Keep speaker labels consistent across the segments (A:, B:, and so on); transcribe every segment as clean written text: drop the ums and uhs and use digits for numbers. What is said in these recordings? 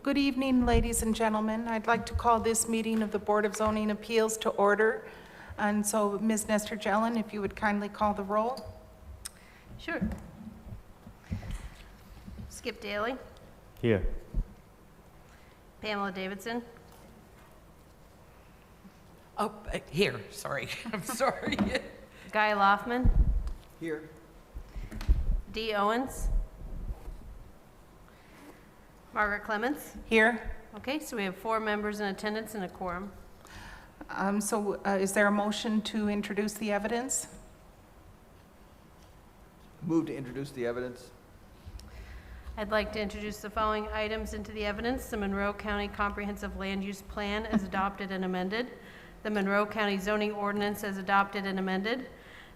A: Good evening, ladies and gentlemen. I'd like to call this meeting of the Board of Zoning Appeals to order. And so, Ms. Nestor-Jelen, if you would kindly call the roll.
B: Sure. Skip Daly,
C: Here.
B: Pamela Davidson,
D: Oh, here, sorry, I'm sorry.
B: Guy Loftman,
E: Here.
B: Dee Owens, Margaret Clements.
A: Here.
B: Okay, so we have 4 members in attendance and a quorum.
A: Is there a motion to introduce the evidence?
E: Move to introduce the evidence.
B: I'd like to introduce the following items into the evidence. The Monroe County Comprehensive Land Use Plan as adopted and amended. The Monroe County Zoning Ordinance as adopted and amended.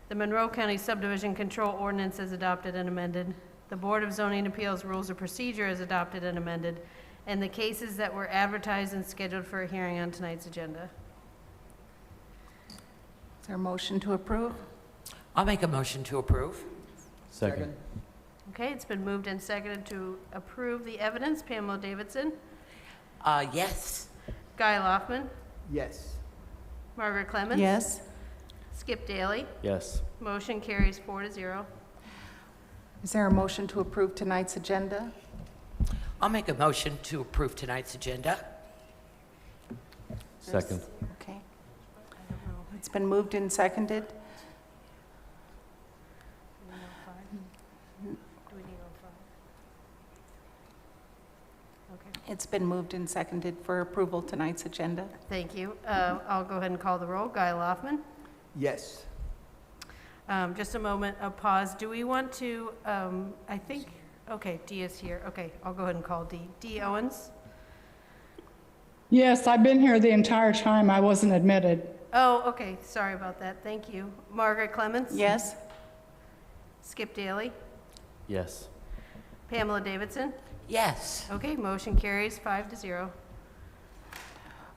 B: The Monroe County Subdivision Control Ordinance as adopted and amended. The Board of Zoning Appeals Rules of Procedure as adopted and amended. And the cases that were advertised and scheduled for a hearing on tonight's agenda.
A: Is there a motion to approve?
D: I'll make a motion to approve.
C: Second.
B: Okay, it's been moved and seconded to approve the evidence. Pamela Davidson,
D: Yes.
B: Guy Loftman,
E: Yes.
B: Margaret Clements.
A: Yes.
B: Skip Daly.
C: Yes.
B: Motion carries 4-0.
A: Is there a motion to approve tonight's agenda?
D: I'll make a motion to approve tonight's agenda.
C: Second.
A: Okay. It's been moved and seconded. It's been moved and seconded for approval tonight's agenda.
B: Thank you. I'll go ahead and call the roll. Guy Loftman.
E: Yes.
B: Just a moment of pause. Do we want to, I think, okay, Dee is here. Okay, I'll go ahead and call Dee. Dee Owens?
F: Yes, I've been here the entire time. I wasn't admitted.
B: Oh, okay, sorry about that. Thank you. Margaret Clements?
A: Yes?
B: Skip Daly?
C: Yes.
B: Pamela Davidson?
D: Yes.
B: Okay, motion carries 5-0.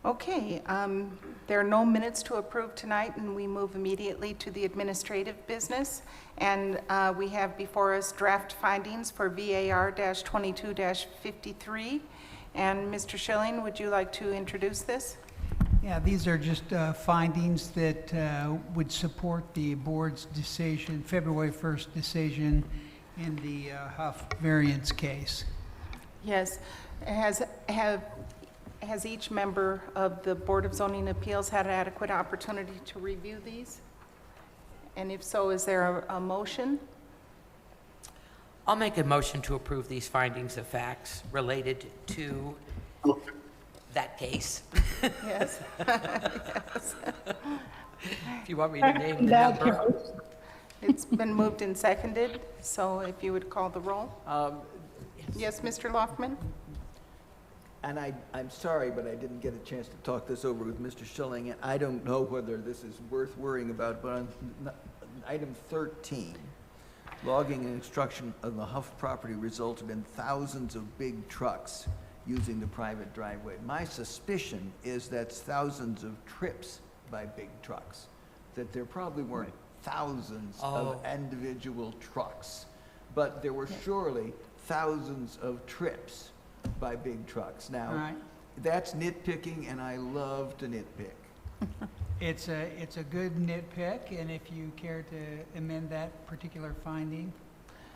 A: Okay, there are no minutes to approve tonight, and we move immediately to the administrative business. And we have before us draft findings for VAR-22-53. And Mr. Schilling, would you like to introduce this?
G: Yeah, these are just findings that would support the board's decision, February 1st decision in the Huff variance case.
A: Yes. Has each member of the Board of Zoning Appeals had adequate opportunity to review these? And if so, is there a motion?
D: I'll make a motion to approve these findings of facts related to that case.
A: Yes.
D: If you want me to name the number.
A: It's been moved and seconded, so if you would call the roll. Yes, Mr. Loftman?
E: And I'm sorry, but I didn't get a chance to talk this over with Mr. Schilling, and I don't know whether this is worth worrying about, but on item 13, logging and construction of the Huff property resulted in thousands of big trucks using the private driveway. My suspicion is that's thousands of trips by big trucks, that there probably weren't thousands of individual trucks, but there were surely thousands of trips by big trucks. Now,
G: Right.
E: that's nitpicking, and I love to nitpick.
G: It's a good nitpick, and if you care to amend that particular finding.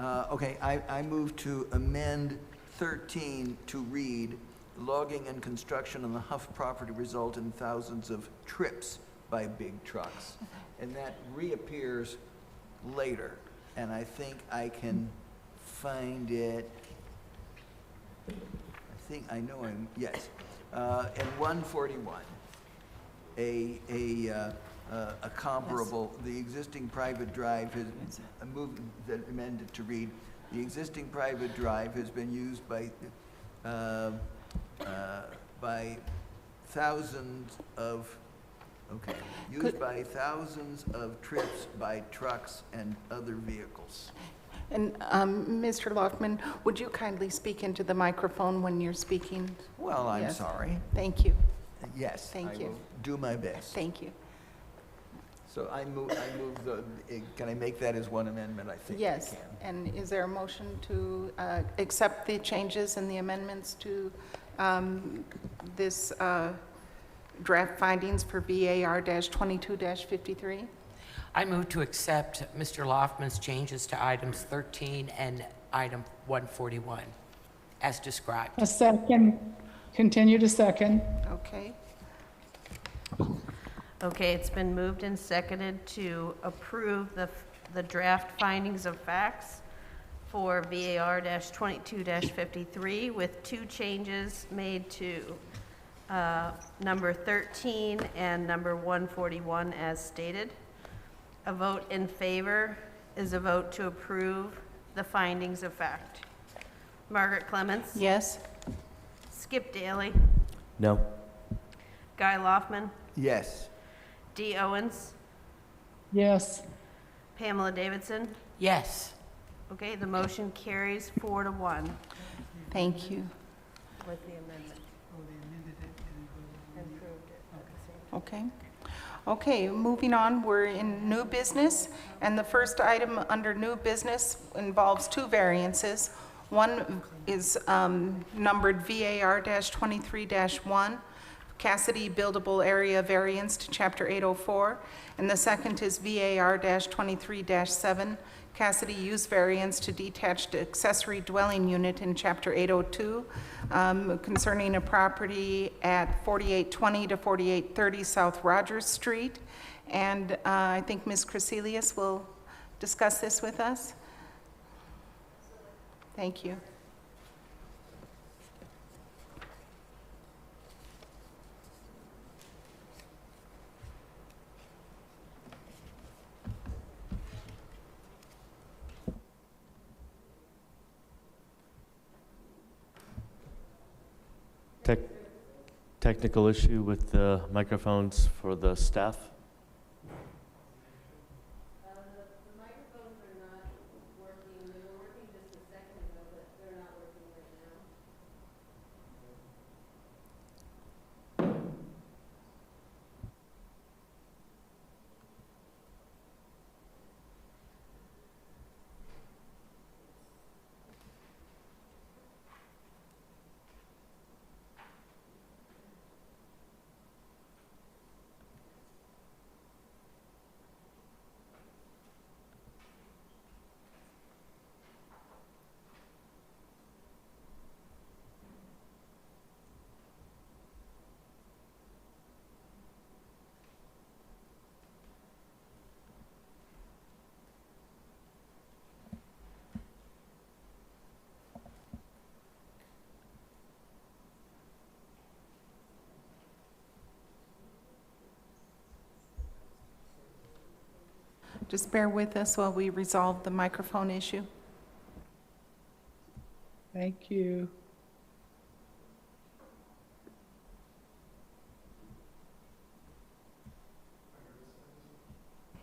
E: Okay, I move to amend 13 to read, logging and construction on the Huff property result in thousands of trips by big trucks. And that reappears later, and I think I can find it. I think I know him, yes. In 141, a comparable, the existing private drive has, a move that amended to read, the existing private drive has been used by thousands of, used by thousands of trips by trucks and other vehicles.
A: And Mr. Loftman, would you kindly speak into the microphone when you're speaking?
E: Well, I'm
A: Yes.
E: sorry.
A: Thank you.
E: Yes,
A: Thank
E: I
A: you.
E: will do my best.
A: Thank you.
E: So I move can I make that as one amendment? I think I
A: Yes.
E: can.
A: And is there a motion to accept the changes and the amendments to this draft findings for VAR-22-53.
D: I move to accept Mr. Loftman's changes to items 13 and item 141 as described.
F: A second, continue to second.
A: Okay.
B: Okay, it's been moved and seconded to approve the draft findings of facts for VAR-22-53 with 2 changes made to number 13 and number 141 as stated. A vote in favor is a vote to approve the findings of fact. Margaret Clements?
A: Yes?
B: Skip Daly?
C: No.
B: Guy Loftman?
E: Yes.
B: Dee Owens?
F: Yes,
B: Pamela Davidson?
D: Yes.
B: Okay, the motion carries 4-1
A: Thank you.
B: with the amendment. And approved it at the same time.
A: Okay. Okay, moving on, we're in new business, and the first item under new business involves 2 variances. One is numbered VAR-23-1, Cassidy Buildable Area Variance to Chapter 804, and the second is VAR-23-7, Cassidy Use Variance to Detached Accessory Dwelling Unit in Chapter 802, concerning a property at 4820 to 4830 South Rogers Street. And I think Ms. Crecelius will discuss this with us. Thank you.
C: Technical issue with the microphones for the staff.
B: The microphones are not working. They were working just a second ago, but they're not working right now.
A: Just bear with us while we resolve the microphone issue.
F: thank you.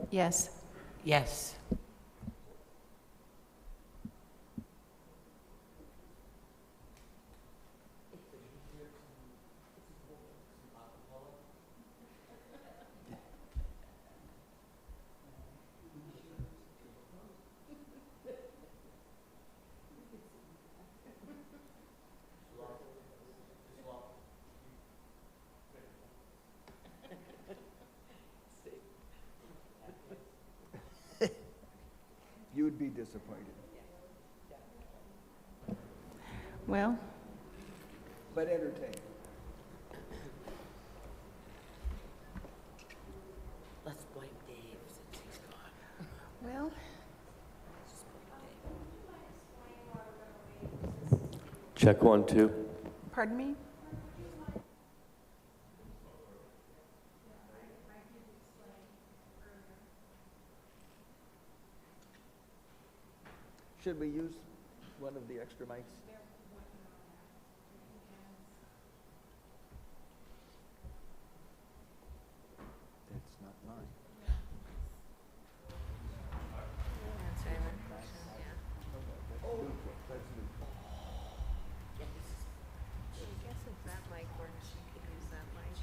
A: Yes.
D: Yes.
E: You would be disappointed,
A: Well,
E: but entertained.
D: Let's blame Dave since he's gone.
A: well,
D: Let's blame Dave.
C: Check 1, 2.
A: pardon me?
E: Should we use one of the extra mics? That's not mine.
B: I guess if that mic works, you could use that mic.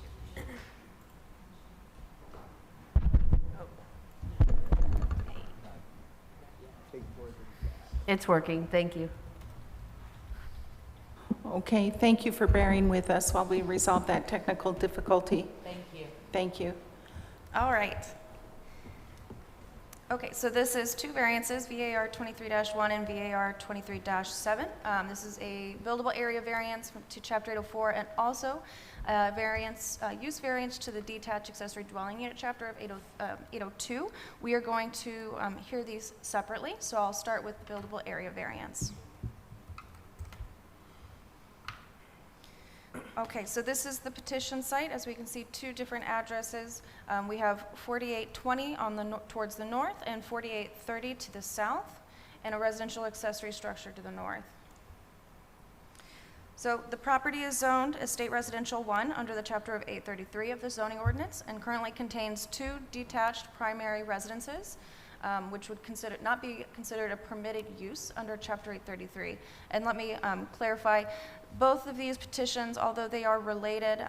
E: Take 4 of them.
B: It's working, thank you.
A: Okay, thank you for bearing with us while we resolve that technical difficulty.
D: Thank you.
A: Thank you.
H: All right. Okay, so this is two variances, VAR 23-1 and VAR 23-7. This is a buildable area variance to Chapter 804 and also use variance to the detached accessory dwelling unit chapter of 802. We are going to hear these separately, so I'll start with the buildable area variance. Okay, so this is the petition site. As we can see, two different addresses. We have 4820 on the towards the north and 4830 to the south, and a residential accessory structure to the north. So the property is zoned Estate Residential 1 under the chapter of 833 of the zoning ordinance and currently contains two detached primary residences, which would not be considered a permitted use under chapter 833. And let me clarify, both of these petitions, although they are related,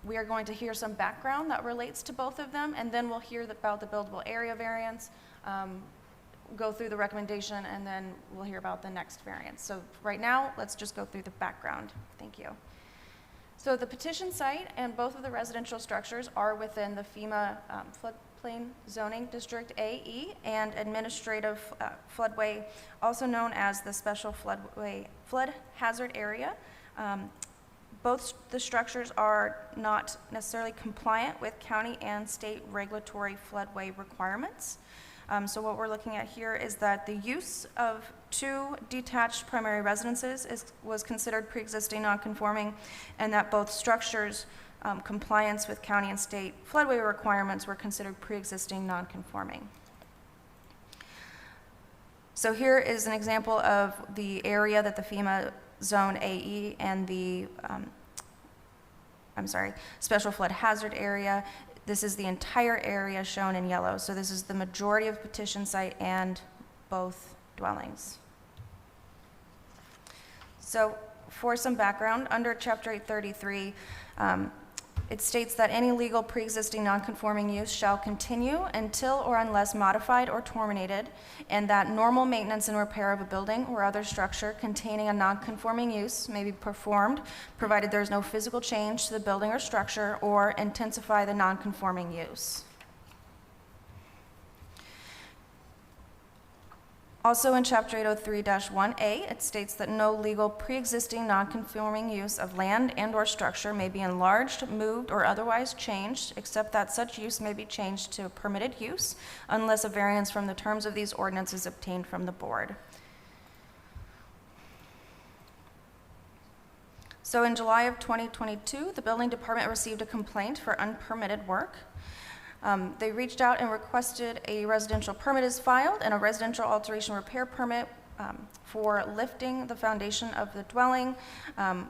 H: we are going to hear some background that relates to both of them, and then we'll hear about the buildable area variance, go through the recommendation, and then we'll hear about the next variance. So right now, let's just go through the background. Thank you. So the petition site and both of the residential structures are within the FEMA floodplain zoning district AE and administrative floodway, also known as the special flood hazard area. Both the structures are not necessarily compliant with county and state regulatory floodway requirements. So what we're looking at here is that the use of two detached primary residences was considered pre-existing non-conforming, and that both structures' compliance with county and state floodway requirements were considered pre-existing non-conforming. So here is an example of the area that the FEMA zone AE and the special flood hazard area. This is the entire area shown in yellow. So this is the majority of petition site and both dwellings. So for some background, under Chapter 833, it states that any legal pre-existing non-conforming use shall continue until or unless modified or terminated, and that normal maintenance and repair of a building or other structure containing a non-conforming use may be performed, provided there is no physical change to the building or structure or intensify the non-conforming use. Also in Chapter 803-1A, it states that no legal pre-existing non-conforming use of land and/or structure may be enlarged, moved, or otherwise changed, except that such use may be changed to a permitted use unless a variance from the terms of these ordinances is obtained from the board. So in July of 2022, the building department received a complaint for unpermitted work. They reached out and requested a residential permit is filed and a residential alteration repair permit for lifting the foundation of the dwelling. That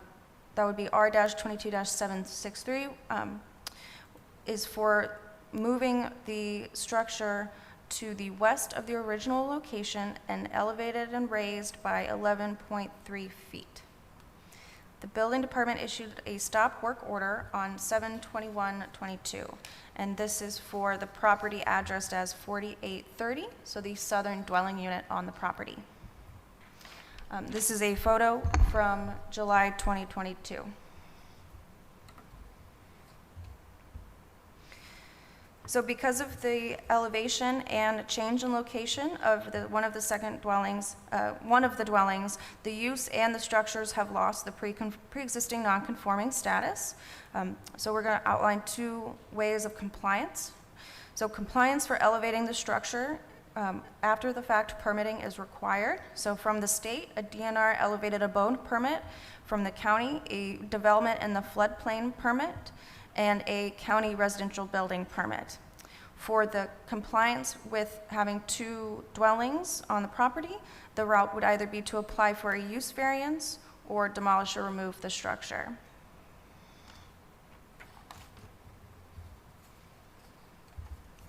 H: would be R-22-763, is for moving the structure to the west of the original location and elevated and raised by 11.3 feet. The building department issued a stop work order on 7/21/22, and this is for the property addressed as 4830, so the southern dwelling unit on the property. This is a photo from July 2022. So because of the elevation and change in location of one of the dwellings, the use and the structures have lost the pre-existing non-conforming status. So we're going to outline two ways of compliance. So compliance for elevating the structure after the fact permitting is required. So from the state, a DNR elevated abode permit; from the county, a development in the floodplain permit; and a county residential building permit. For the compliance with having two dwellings on the property, the route would either be to apply for a use variance or demolish or remove the structure.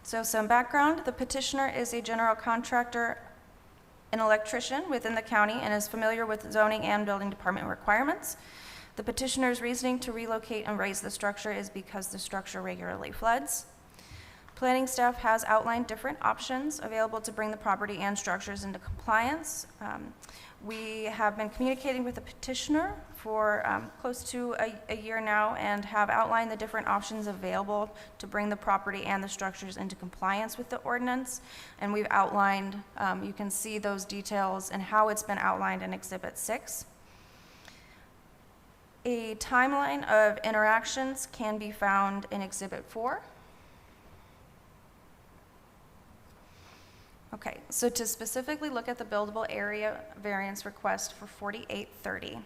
H: So some background: the petitioner is a general contractor, an electrician within the county, and is familiar with zoning and building department requirements. The petitioner's reasoning to relocate and raise the structure is because the structure regularly floods. Planning staff has outlined different options available to bring the property and structures into compliance. We have been communicating with the petitioner for close to a year now and have outlined the different options available to bring the property and the structures into compliance with the ordinance. And we've outlined, you can see those details and how it's been outlined in Exhibit 6. A timeline of interactions can be found in Exhibit 4. Okay, so to specifically look at the buildable area variance request for 4830.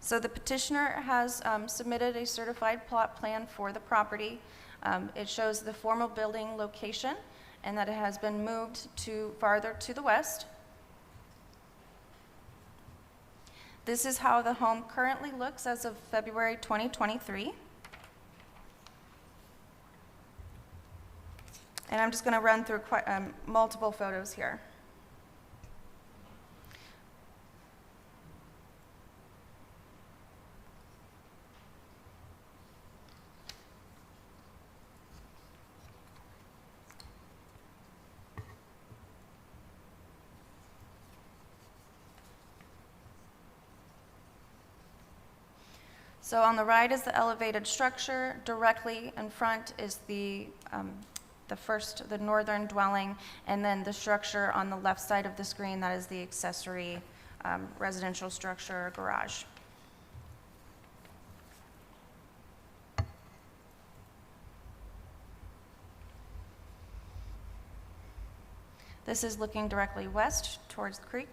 H: So the petitioner has submitted a certified plot plan for the property. It shows the formal building location and that it has been moved to farther to the west. This is how the home currently looks as of February 2023. And I'm just going to run through multiple photos here. So on the right is the elevated structure. Directly in front is the northern dwelling, and then the structure on the left side of the screen, that is the accessory residential structure garage. This is looking directly west towards the creek.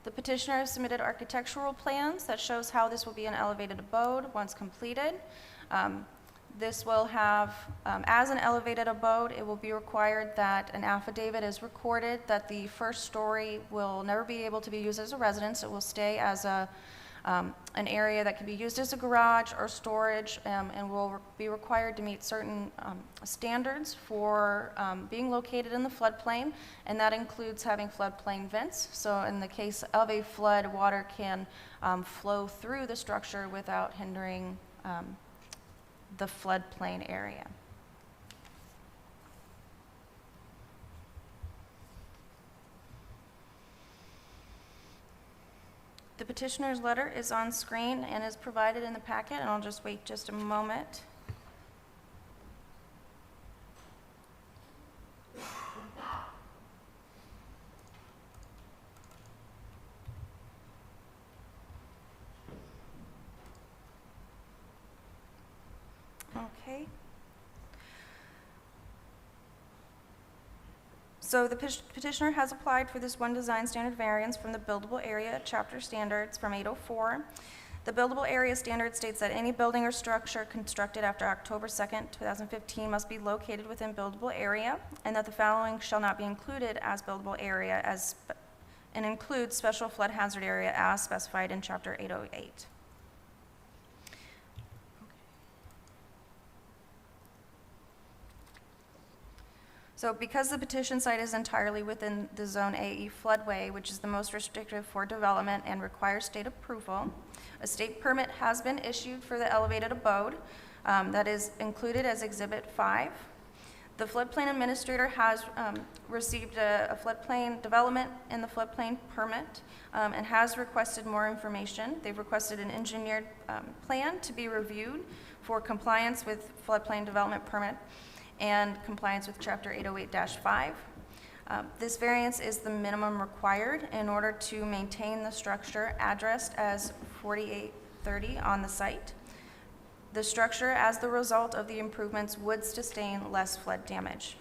H: The petitioner has submitted architectural plans that shows how this will be an elevated abode once completed. This will have, as an elevated abode, it will be required that an affidavit is recorded that the first story will never be able to be used as a residence. It will stay as an area that can be used as a garage or storage, and will be required to meet certain standards for being located in the floodplain, and that includes having floodplain vents. So in the case of a flood, water can flow through the structure without hindering the floodplain area. The petitioner's letter is on screen and is provided in the packet, and I'll just wait just a moment. Okay. So the petitioner has applied for this one design standard variance from the buildable area chapter standards from 804. The buildable area standard states that any building or structure constructed after October 2nd, 2015 must be located within buildable area, and that the following shall not be included as buildable area and includes special flood hazard area as specified in chapter 808. So because the petition site is entirely within the Zone AE floodway, which is the most restrictive for development and requires state approval, a state permit has been issued for the elevated abode that is included as Exhibit 5. The floodplain administrator has received a floodplain development in the floodplain permit and has requested more information. They've requested an engineered plan to be reviewed for compliance with floodplain development permit and compliance with Chapter 808-5. This variance is the minimum required in order to maintain the structure addressed as 4830 on the site. The structure, as the result of the improvements, would sustain less flood damage.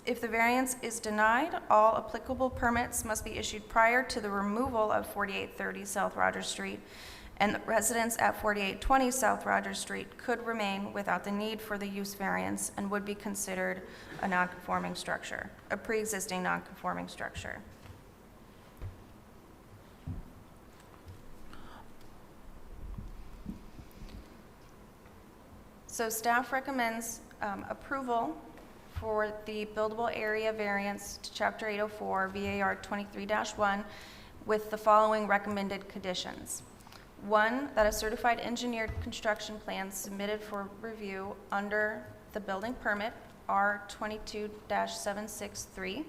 H: If the variance is denied, all applicable permits must be issued prior to the removal of 4830 South Rogers Street, and the residents at 4820 South Rogers Street could remain without the need for the use variance and would be considered a non-conforming structure, a pre-existing non-conforming structure. So staff recommends approval for the buildable area variance to Chapter 804, VAR 23-1, with the following recommended conditions. 1, that a certified engineered construction plan submitted for review under the building permit R22-763.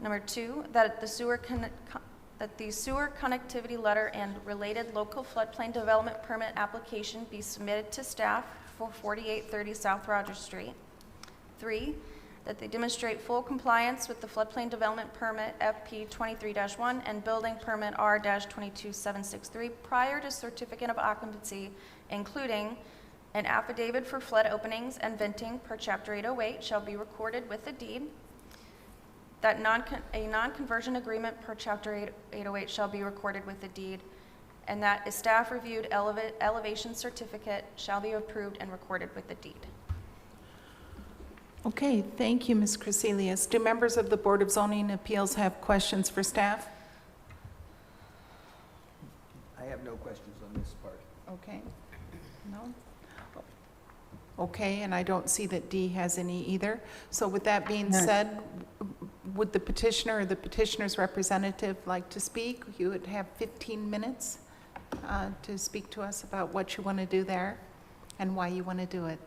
H: Number 2, that the sewer connectivity letter and related local floodplain development permit application be submitted to staff for 4830 South Rogers Street. 3, that they demonstrate full compliance with the floodplain development permit FP 23-1 and building permit R-22763 prior to certificate of occupancy, including an affidavit for flood openings and venting per Chapter 808 shall be recorded with the deed, that a non-conversion agreement per Chapter 808 shall be recorded with the deed, and that a staff-reviewed elevation certificate shall be approved and recorded with the deed.
A: Okay, thank you, Ms. Crecelius. Do members of the Board of Zoning Appeals have questions for staff?
E: I have no questions on this part.
A: Okay, no? Okay, and I don't see that D has any either. So with that being
F: None.
A: said, would the petitioner or the petitioner's representative like to speak? You would have 15 minutes to speak to us about what you want to do there and why you want to do it.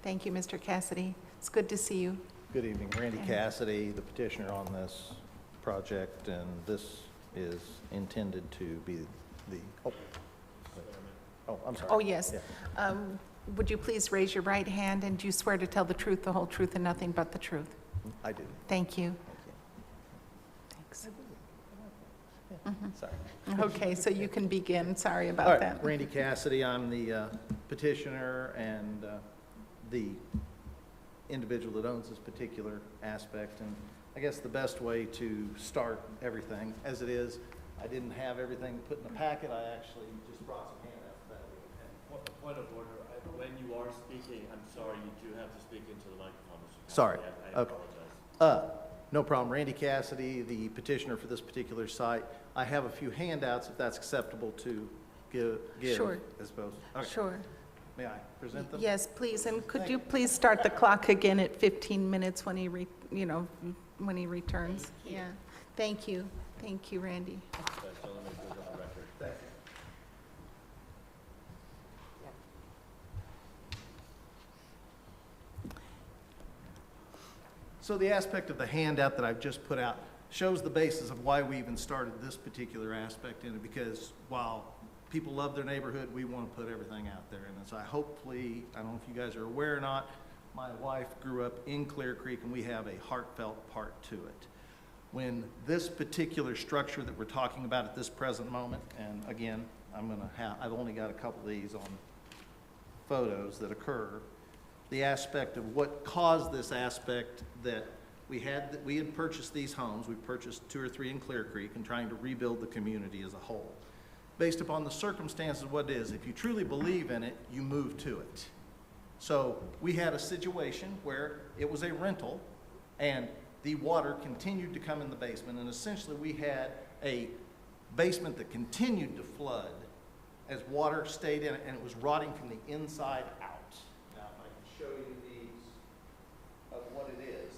A: Thank you, Mr. Cassidy. It's good to see you.
I: Good evening, Randy
A: Okay.
I: Cassidy, the petitioner on this project, and this is intended to be the, I'm sorry.
A: Oh, yes.
I: Yeah.
A: Would you please raise your right hand, and do you swear to tell the truth, the whole truth, and nothing but the truth?
I: I do.
A: Thank you.
I: Thank you.
A: Thanks.
I: Sorry.
A: Okay, so you can begin. Sorry
I: All
A: about
I: right,
A: that.
I: Randy Cassidy, I'm the petitioner and the individual that owns this particular aspect. And I guess the best way to start everything, as it is, I didn't have everything put in the packet. I actually just brought some handouts. That way, okay.
C: Point of order, when you are speaking, I'm sorry, you do have to speak into the microphone, Mr. Cassidy.
I: Sorry.
C: I
I: Okay.
C: apologize.
I: No problem. Randy Cassidy, the petitioner for this particular site. I have a few handouts, if that's acceptable to give.
A: Sure.
I: I suppose. Okay.
A: Sure.
I: May I present them?
A: Yes, please, and could you please start the clock again at 15 minutes when he, when he returns? Yeah, thank you. Thank you, Randy.
C: So let me put it on the record.
I: Thank you. So the aspect of the handout that I've just put out shows the basis of why we even started this particular aspect in it, because while people love their neighborhood, we want to put everything out there. And so I hopefully, I don't know if you guys are aware or not, my wife grew up in Clear Creek, and we have a heartfelt part to it. When this particular structure that we're talking about at this present moment, and again, I've only got a couple of these on photos that occur, the aspect of what caused this aspect that we had purchased these homes, we purchased 2 or 3 in Clear Creek, and trying to rebuild the community as a whole. Based upon the circumstances of what it is, if you truly believe in it, you move to it. So we had a situation where it was a rental, and the water continued to come in the basement, and essentially we had a basement that continued to flood as water stayed in it, and it was rotting from the inside out. Now, if I can show you these of what it is,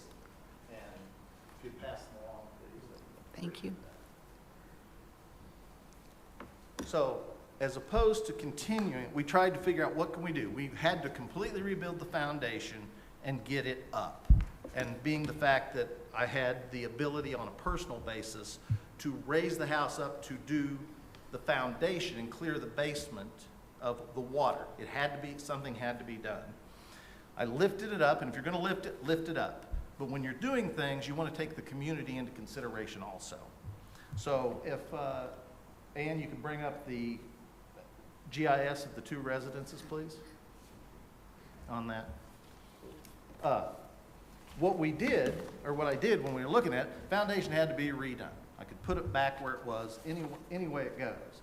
I: and if you pass them along, please.
A: Thank you.
I: So, as opposed to continuing, we tried to figure out what can we do. We had to completely rebuild the foundation and get it up. And being the fact that I had the ability on a personal basis to raise the house up to do the foundation and clear the basement of the water. Something had to be done. I lifted it up, and if you're gonna lift it up. But when you're doing things, you wanna take the community into consideration also. So if, Ann, you can bring up the GIS of the 2 residences, please, on that. What I did when we were looking at it, foundation had to be redone. I could put it back where it was, any way it goes.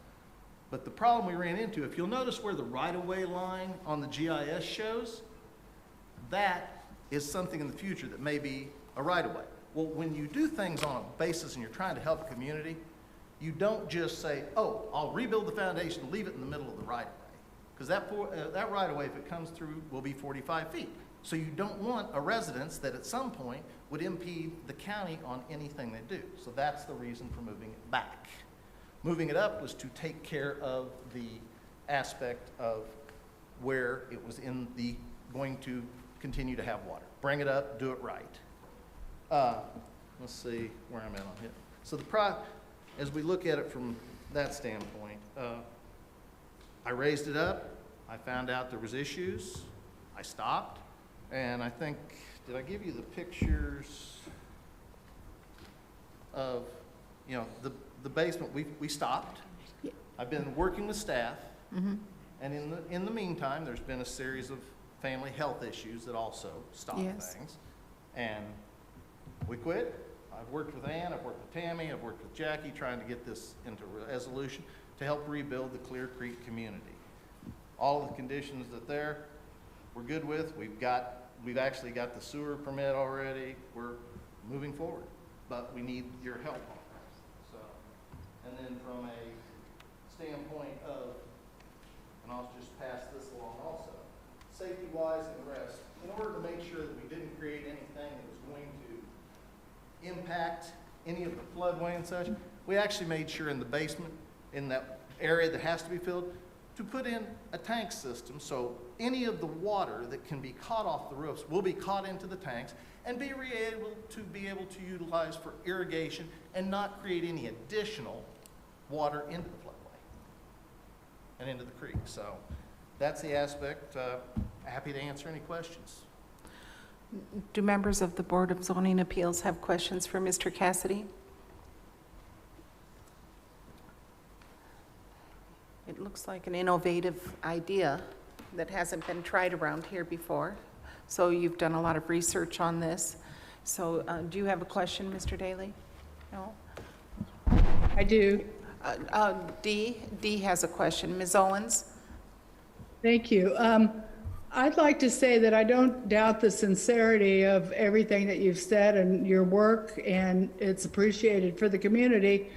I: But the problem we ran into, if you'll notice where the right-of-way line on the GIS shows, that is something in the future that may be a right-of-way. Well, when you do things on a basis and you're trying to help a community, you don't just say, oh, I'll rebuild the foundation, leave it in the middle of the right-of-way. because that right-of-way, if it comes through, will be 45 feet. So you don't want a residence that at some point would impede the county on anything they do. So that's the reason for moving it back. Moving it up was to take care of the aspect of where it was going to continue to have water. Bring it up, do it right. Let's see where I'm at on it. So as we look at it from that standpoint, I raised it up. I found out there was issues. I stopped. And I think, did I give you the pictures of, the basement? We stopped. I've been working with staff. And in the meantime, there's been a series of family health issues that also stopped things. And we quit. I've worked with Ann, I've worked with Tammy, I've worked with Jackie, trying to get this into resolution to help rebuild the Clear Creek community. All of the conditions that we're good with. We've actually got the sewer permit already. We're moving forward, but we need your help on that. So, and then from a standpoint of, and I'll just pass this along also, safety-wise and the rest, in order to make sure that we didn't create anything that was going to impact any of the floodway and such, we actually made sure in the basement, in that area that has to be filled, to put in a tank system so any of the water that can be caught off the roofs will be caught into the tanks and be able to utilize for irrigation and not create any additional water into the floodway and into the creek. So that's the aspect. Happy to answer any questions.
A: Do members of the Board of Zoning Appeals have questions for Mr. Cassidy? It looks like an innovative idea that hasn't been tried around here before. So you've done a lot of research on this. So do you have a question, Mr. Daly? No?
F: I do.
A: Dee has a question. Ms. Owens?
F: Thank you. I'd like to say that I don't doubt the sincerity of everything that you've said and your work, and it's appreciated for the community.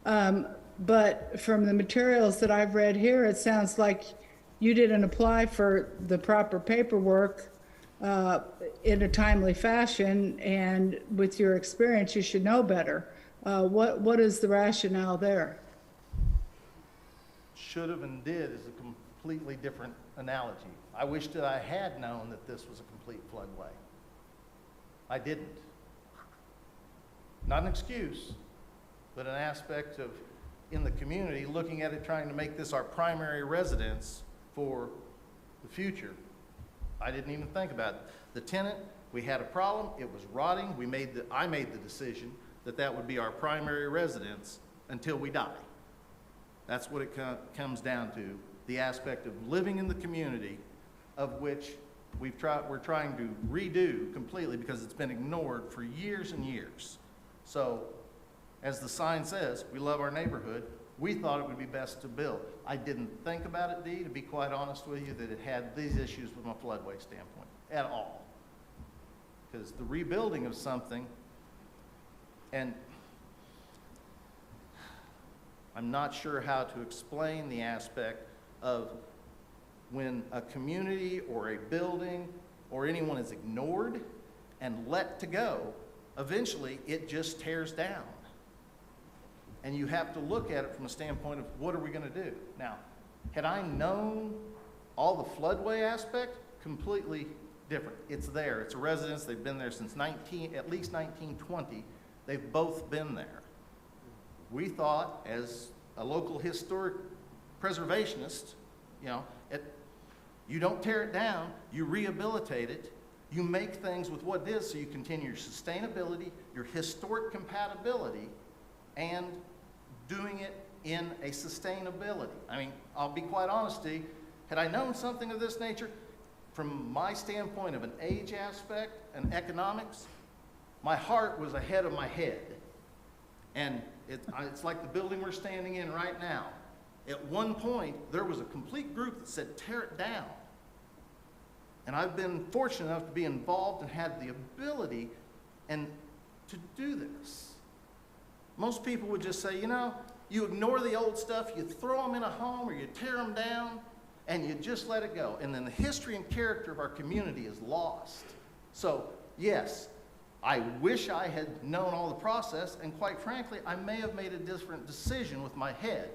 F: But from the materials that I've read here, it sounds like you didn't apply for the proper paperwork in a timely fashion, and with your experience, you should know better. What is the rationale there?
I: Should have and did is a completely different analogy. I wish that I had known that this was a complete floodway. I didn't. Not an excuse, but an aspect of, in the community, looking at it, trying to make this our primary residence for the future. I didn't even think about it. The tenant, we had a problem, it was rotting. I made the decision that that would be our primary residence until we die. That's what it comes down to, the aspect of living in the community, of which we're trying to redo completely because it's been ignored for years and years. So, as the sign says, we love our neighborhood. We thought it would be best to build. I didn't think about it, Dee, to be quite honest with you, that it had these issues from a floodway standpoint at all. Because the rebuilding of something, and I'm not sure how to explain the aspect of when a community or a building or anyone is ignored and let to go, eventually it just tears down. And you have to look at it from a standpoint of what are we going to do? Now, had I known all the floodway aspect, completely different. It's there. It's a residence. They've been there since at least 1920. They've both been there. We thought, as a local historic preservationist, you don't tear it down, you rehabilitate it, you make things with what it is so you continue your sustainability, your historic compatibility, and doing it in a sustainability. I mean, I'll be quite honest, Steve, had I known something of this nature, from my standpoint of an age aspect and economics, my heart was ahead of my head. And it's like the building we're standing in right now. At one point, there was a complete group that said, tear it down. And I've been fortunate enough to be involved and had the ability and to do this. Most people would just say, you ignore the old stuff, you throw them in a home or you tear them down. and you just let it go. And then the history and character of our community is lost. So, yes, I wish I had known all the process, and quite frankly, I may have made a different decision with my head.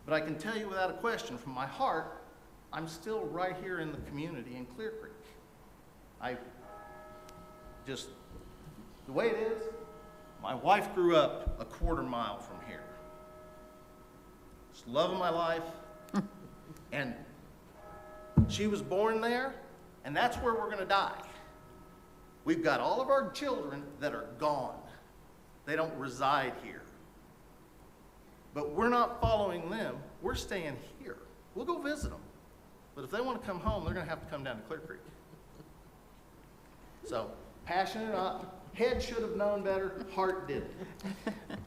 I: But I can tell you without a question, from my heart, I'm still right here in the community in Clear Creek. I just, the way it is, my wife grew up a quarter mile from here. Just love of my life. And she was born there, and that's where we're going to die. We've got all of our children that are gone. They don't reside here. But we're not following them. We're staying here. We'll go visit them. But if they want to come home, they're going to have to come down to Clear Creek. So, passionate or not, head should have known better, heart didn't.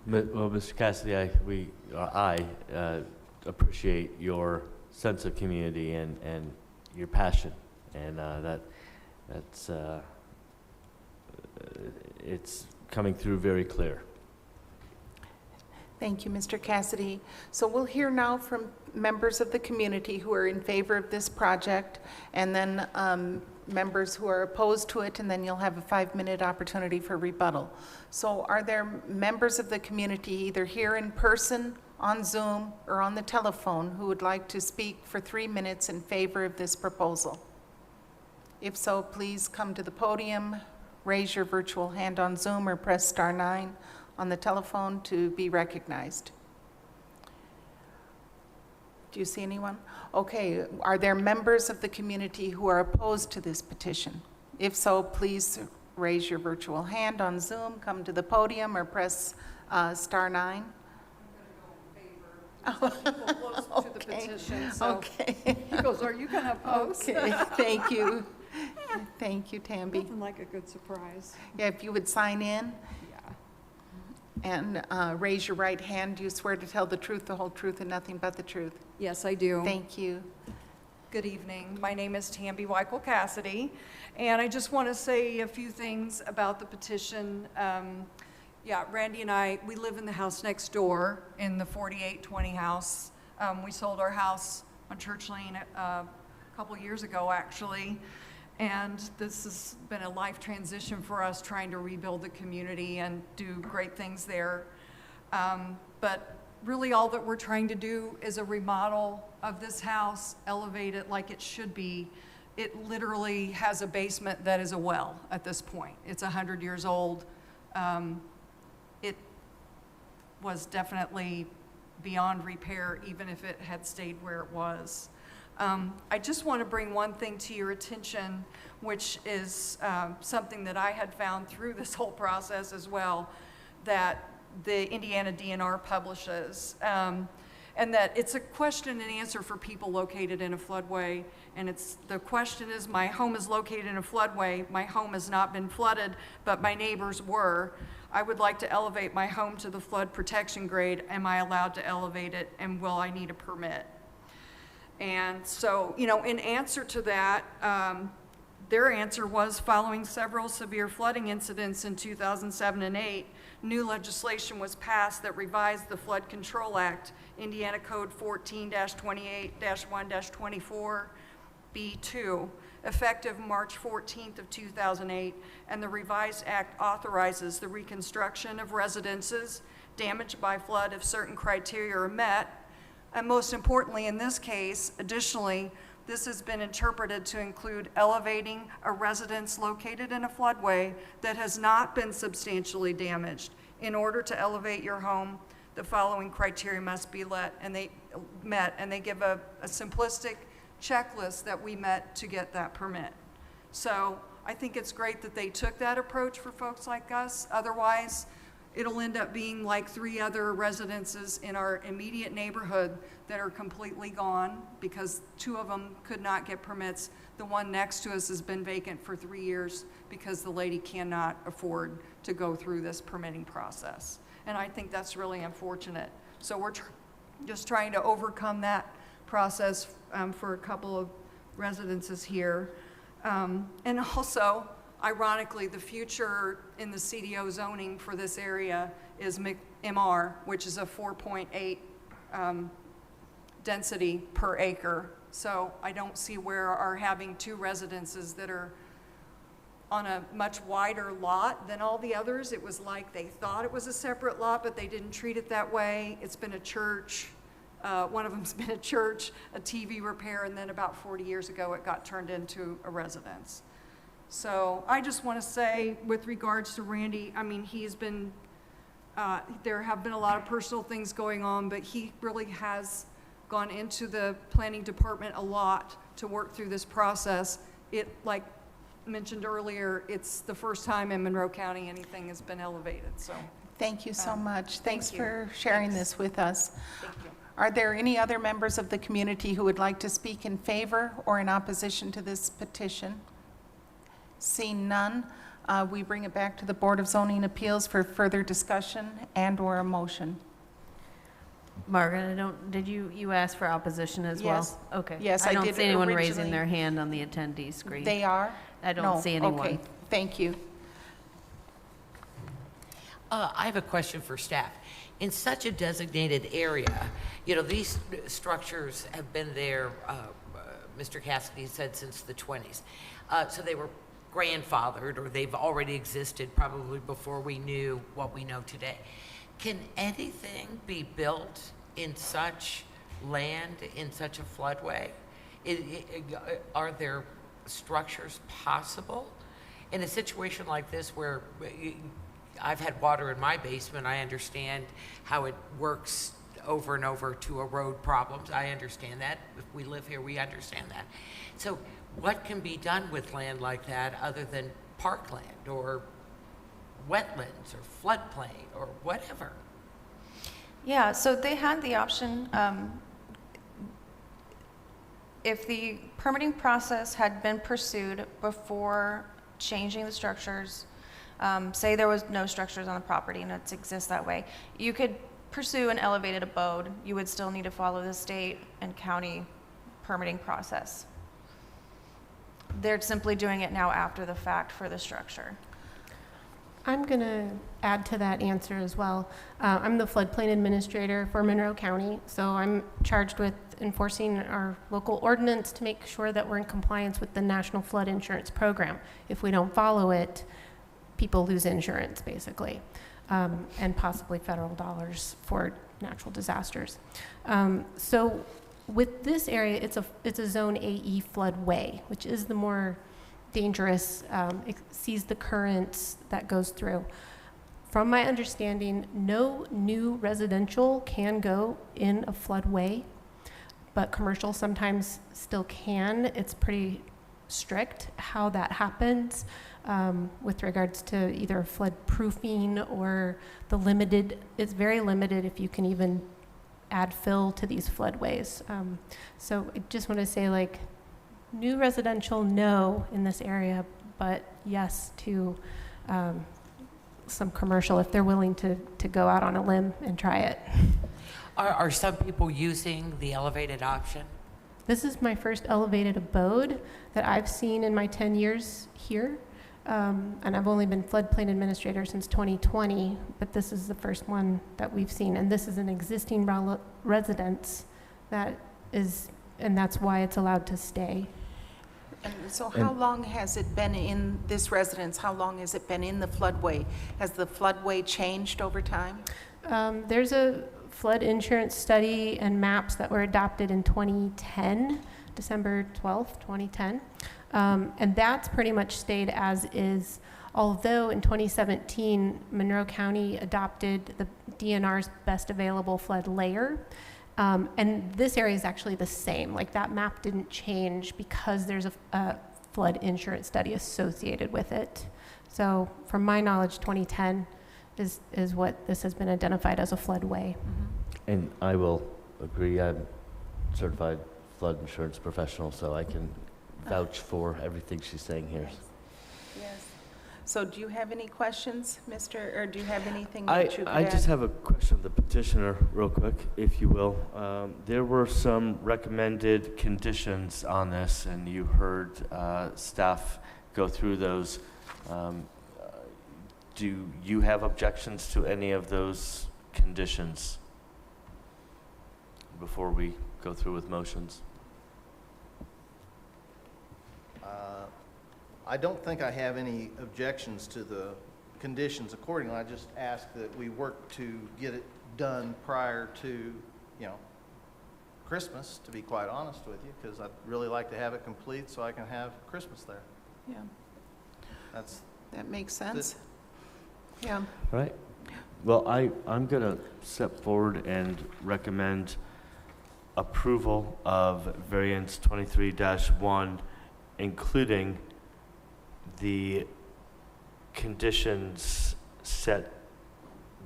C: Well, Mr. Cassidy, I appreciate your sense of community and your passion, and that's it's coming through very clear.
A: Thank you, Mr. Cassidy. So we'll hear now from members of the community who are in favor of this project, and then members who are opposed to it, and then you'll have a 5-minute opportunity for rebuttal. So are there members of the community, either here in person, on Zoom, or on the telephone, who would like to speak for 3 minutes in favor of this proposal? If so, please come to the podium, raise your virtual hand on Zoom, or press star 9 on the telephone to be recognized. Do you see anyone? Okay, are there members of the community who are opposed to this petition? If so, please raise your virtual hand on Zoom, come to the podium, or press star 9.
J: I'm going to go in favor. People close to the petition, so.
A: Okay.
J: He goes, are you going to oppose?
A: Okay, thank you. Thank you, Tamby.
J: Nothing like a good surprise.
A: Yeah, if you would sign in
J: Yeah.
A: and raise your right hand, do you swear to tell the truth, the whole truth, and nothing but the truth?
J: Yes, I do.
A: Thank you.
J: Good evening. My name is Tamby Weichel Cassidy, and I just want to say a few things about the petition. Yeah, Randy and I, we live in the house next door in the 4820 house. We sold our house on Church Lane a couple years ago, actually, and this has been a life transition for us, trying to rebuild the community and do great things there. But really all that we're trying to do is a remodel of this house, elevate it like it should be. It literally has a basement that is a well at this point. It's 100 years old. It was definitely beyond repair, even if it had stayed where it was. I just want to bring one thing to your attention, which is something that I had found through this whole process as well, that the Indiana DNR publishes, and that it's a question and answer for people located in a floodway. And the question is, my home is located in a floodway, my home has not been flooded, but my neighbors were. I would like to elevate my home to the flood protection grade. Am I allowed to elevate it, and will I need a permit? And so, you know, in answer to that, their answer was, following several severe flooding incidents in 2007 and 8, new legislation was passed that revised the Flood Control Act, Indiana Code 14-28-1-24, B2, effective March 14th of 2008, and the revised act authorizes the reconstruction of residences damaged by flood if certain criteria are met. And most importantly, in this case, additionally, this has been interpreted to include elevating a residence located in a floodway that has not been substantially damaged. In order to elevate your home, the following criteria must be met, and they give a simplistic checklist that we met to get that permit. So I think it's great that they took that approach for folks like us. Otherwise, it'll end up being like 3 other residences in our immediate neighborhood that are completely gone because 2 of them could not get permits. The one next to us has been vacant for 3 years because the lady cannot afford to go through this permitting process. And I think that's really unfortunate. So we're just trying to overcome that process for a couple of residences here. And also, ironically, the future in the CDO zoning for this area is MR, which is a 4.8 density per acre So I don't see where our having 2 residences that are on a much wider lot than all the others. It was like they thought it was a separate lot, but they didn't treat it that way. It's been a church. One of them's been a church, a TV repair, and then about 40 years ago, it got turned into a residence. So I just want to say, with regards to Randy, I mean, he's been, there have been a lot of personal things going on, but he really has gone into the planning department a lot to work through this process. It, like mentioned earlier, it's the first time in Monroe County anything has been elevated, so.
A: Thank you so much. Thanks
J: you.
A: for sharing this with us.
J: Thank you.
A: Are there any other members of the community who would like to speak in favor or in opposition to this petition? Seeing none, we bring it back to the Board of Zoning Appeals for further discussion and/or a motion.
B: Margaret, did you ask for opposition as well?
A: Yes.
B: Okay.
A: Yes, I
B: I don't
A: did
B: see anyone
A: originally.
B: raising their hand on the attendee screen.
A: They are?
B: I don't
A: No.
B: see anyone.
A: Okay, thank you.
D: I have a question for staff. In such a designated area, you know, these structures have been there, Mr. Cassidy said, since the 20s. So they were grandfathered, or they've already existed probably before we knew what we know today. Can anything be built in such land, in such a floodway? Are there structures possible? In a situation like this where I've had water in my basement, I understand how it works over and over to erode problems. I understand that. If we live here, we understand that. So what can be done with land like that other than parkland or wetlands or floodplain or whatever?
H: Yeah, so they had the option, if the permitting process had been pursued before changing the structures, say there was no structures on the property and it exists that way, you could pursue an elevated abode. You would still need to follow the state and county permitting process. They're simply doing it now after the fact for the structure.
K: I'm going to add to that answer as well. I'm the floodplain administrator for Monroe County, so I'm charged with enforcing our local ordinance to make sure that we're in compliance with the National Flood Insurance Program. If we don't follow it, people lose insurance, basically, and possibly federal dollars for natural disasters. So with this area, it's a Zone AE floodway, which is the more dangerous. It sees the currents that goes through. From my understanding, no new residential can go in a floodway, but commercial sometimes still can. It's pretty strict how that happens with regards to either flood proofing or the limited, it's very limited if you can even add fill to these floodways. So I just want to say, like, new residential, no in this area, but yes to some commercial if they're willing to go out on a limb and try it.
D: Are some people using the elevated option?
K: This is my first elevated abode that I've seen in my 10 years here. And I've only been floodplain administrator since 2020, but this is the first one that we've seen. And this is an existing residence that is, and that's why it's allowed to stay.
A: And so how long has it been in this residence? How long has it been in the floodway? Has the floodway changed over time?
K: There's a flood insurance study and maps that were adopted in 2010, December 12th, 2010. And that's pretty much stayed as is, although in 2017, Monroe County adopted the DNR's best available flood layer. And this area is actually the same. Like, that map didn't change because there's a flood insurance study associated with it. So from my knowledge, 2010 is what this has been identified as a floodway.
C: And I will agree, I'm certified flood insurance professional, so I can vouch for everything she's saying here.
A: Yes. So do you have any questions, Mr., or do you have anything that you could
C: I just
A: add?
C: have a question of the petitioner, real quick, if you will. There were some recommended conditions on this, and you heard staff go through those. Do you have objections to any of those conditions before we go through with motions?
I: I don't think I have any objections to the conditions accordingly. I just ask that we work to get it done prior to, you know, Christmas, to be quite honest with you, because I'd really like to have it complete so I can have Christmas there.
A: Yeah, that makes
I: That's
A: sense. Yeah.
C: All right. Well, I'm going to step forward and recommend approval of variance 23-1, including the conditions set,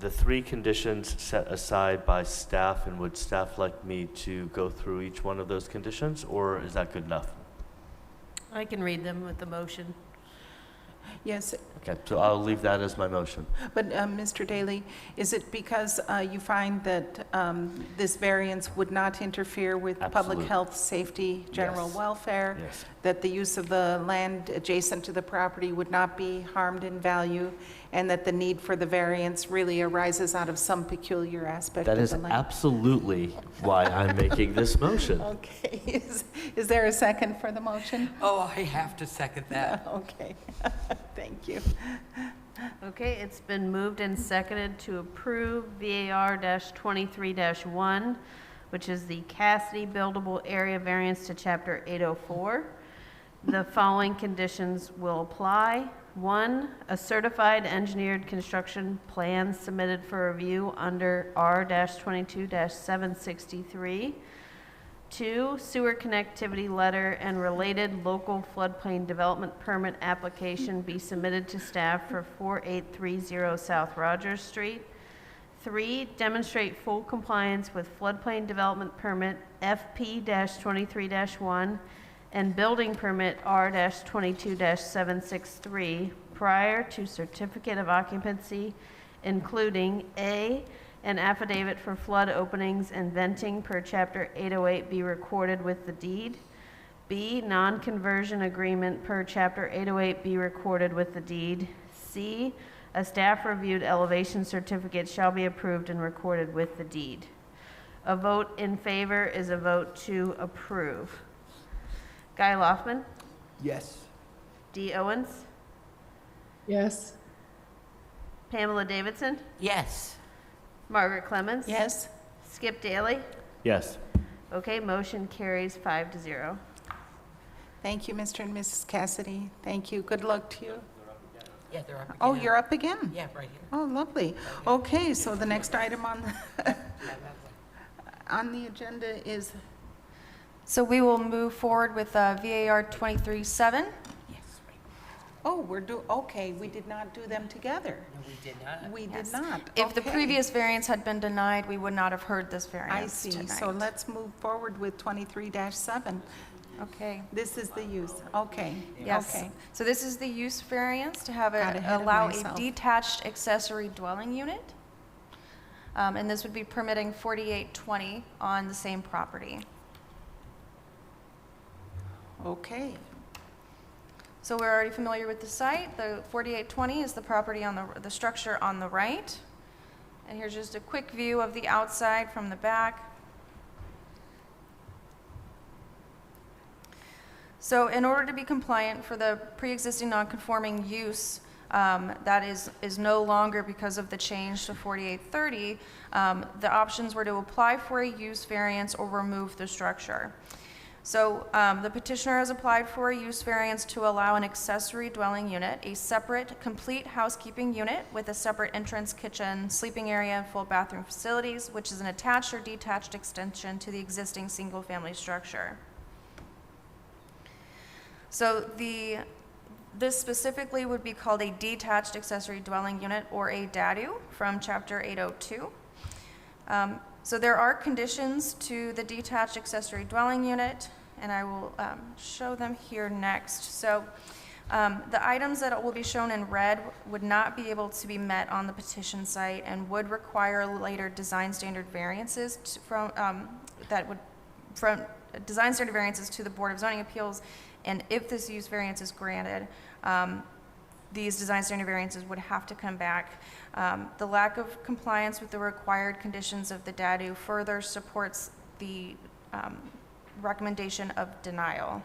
C: the 3 conditions set aside by staff. And would staff like me to go through each one of those conditions, or is that good enough?
B: I can read them with the motion.
A: Yes,
C: Okay, so I'll leave that as my motion.
A: but Mr. Daly, is it because you find that this variance would not interfere with public
C: Absolutely.
A: health, safety, general
C: Yes.
A: welfare?
C: Yes.
A: That the use of the land adjacent to the property would not be harmed in value, and that the need for the variance really arises out of some peculiar aspect
C: That
A: of
C: is
A: the land?
C: absolutely why I'm making this motion.
A: Okay, is there a second for the motion?
D: Oh, I have to second that.
A: Okay, thank you.
B: Okay, it's been moved and seconded to approve VAR-23-1, which is the Cassidy buildable area variance to Chapter 804. The following conditions will apply. 1, a certified engineered construction plan submitted for review under R-22-763. 2, sewer connectivity letter and related local floodplain development permit application be submitted to staff for 4830 South Rogers Street. 3, demonstrate full compliance with floodplain development permit FP-23-1 and building permit R-22-763 prior to certificate of occupancy, including A, an affidavit for flood openings and venting per Chapter 808 be recorded with the deed. B, non-conversion agreement per Chapter 808 be recorded with the deed. C, a staff-reviewed elevation certificate shall be approved and recorded with the deed. A vote in favor is a vote to approve. Guy Loftman,
E: Yes.
B: Dee Owens,
F: Yes.
B: Pamela Davidson,
D: Yes.
B: Margaret Clemens.
A: Yes?
B: Skip Daly.
C: Yes.
B: Okay, motion carries 5-0.
A: Thank you, Mr. and Mrs. Cassidy. Thank you. Good luck to you.
D: Yeah, they're up again.
A: Oh, you're up again?
D: Yeah, right here.
A: Oh, lovely. Okay, so the next item on
D: Yeah, that way.
A: on the agenda is,
H: So we will move forward with VAR 23-7.
D: Yes, right.
A: oh, okay, we did not do them together.
D: No, we did not.
A: We did
H: Yes.
A: not.
H: If the
A: Okay.
H: previous variance had been denied, we would not have heard this
A: I
H: variance
A: see.
H: tonight.
A: So let's move forward with 23-7.
H: Okay.
A: This is the use. Okay.
H: Yes.
A: Okay.
H: So this is the use variance to have
A: Got
H: it
A: ahead of
H: allow a
A: myself.
H: detached accessory dwelling unit. And this would be permitting 4820 on the same property.
A: Okay.
H: So we're already familiar with the site. The 4820 is the property on the structure on the right. And here's just a quick view of the outside from the back. So in order to be compliant for the pre-existing non-conforming use, that is no longer because of the change to 4830, the options were to apply for a use variance or remove the structure. So the petitioner has applied for a use variance to allow an accessory dwelling unit, a separate, complete housekeeping unit with a separate entrance, kitchen, sleeping area, and full bathroom facilities, which is an attached or detached extension to the existing single-family structure. So this specifically would be called a detached accessory dwelling unit, or a DADU, from Chapter 802. So there are conditions to the detached accessory dwelling unit, and I will show them here next. So the items that will be shown in red would not be able to be met on the petition site and would require later design standard variances from design standard variances to the Board of Zoning Appeals. And if this use variance is granted, these design standard variances would have to come back. The lack of compliance with the required conditions of the DADU further supports the recommendation of denial.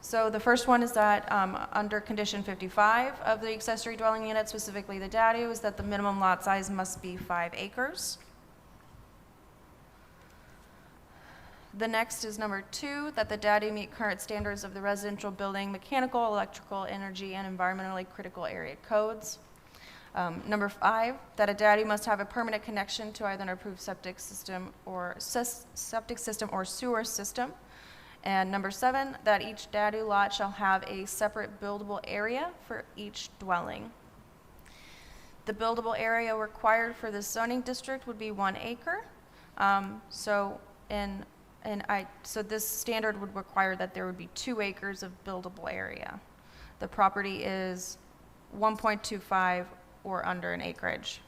H: So the first one is that under condition 55 of the accessory dwelling unit, specifically the dadu, is that the minimum lot size must be 5 acres. The next is number 2, that the dadu meet current standards of the residential building, mechanical, electrical, energy, and environmentally critical area codes. Number 5, that a dadu must have a permanent connection to either an approved septic system or sewer system. And number 7, that each dadu lot shall have a separate buildable area for each dwelling. The buildable area required for this zoning district would be 1 acre. So this standard would require that there would be 2 acres of buildable area. The property is 1.25 or under an acreage.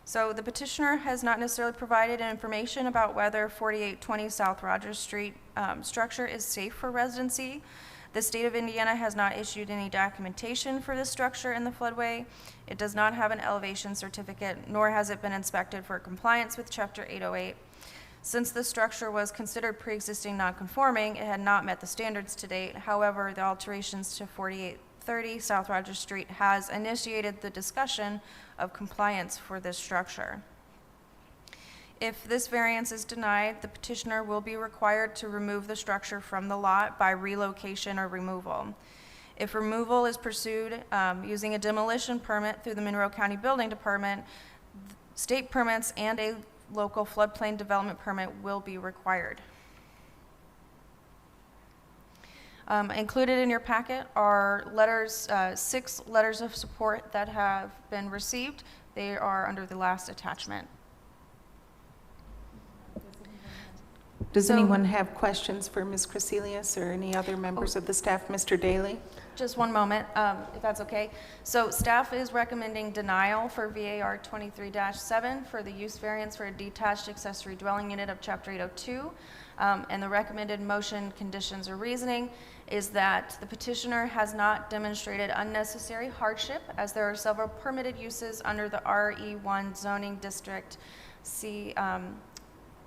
H: So the petitioner has not necessarily provided information about whether 4820 South Rogers Street structure is safe for residency. The state of Indiana has not issued any documentation for this structure in the floodway. It does not have an elevation certificate, nor has it been inspected for compliance with Chapter 808. Since the structure was considered pre-existing non-conforming, it had not met the standards to date. However, the alterations to 4830 South Rogers Street has initiated the discussion of compliance for this structure. If this variance is denied, the petitioner will be required to remove the structure from the lot by relocation or removal. If removal is pursued using a demolition permit through the Monroe County Building Department, state permits and a local floodplain development permit will be required. Included in your packet are letters, 6 letters of support that have been received. They are under the last attachment.
A: Does
H: So-
A: anyone have questions for Ms. Crecelius or any other members of the staff? Mr. Daly?
H: Just one moment, if that's okay. So staff is recommending denial for VAR 23-7 for the use variance for a detached accessory dwelling unit of Chapter 802. And the recommended motion, conditions, or reasoning is that the petitioner has not demonstrated unnecessary hardship, as there are several permitted uses under the RE1 zoning district.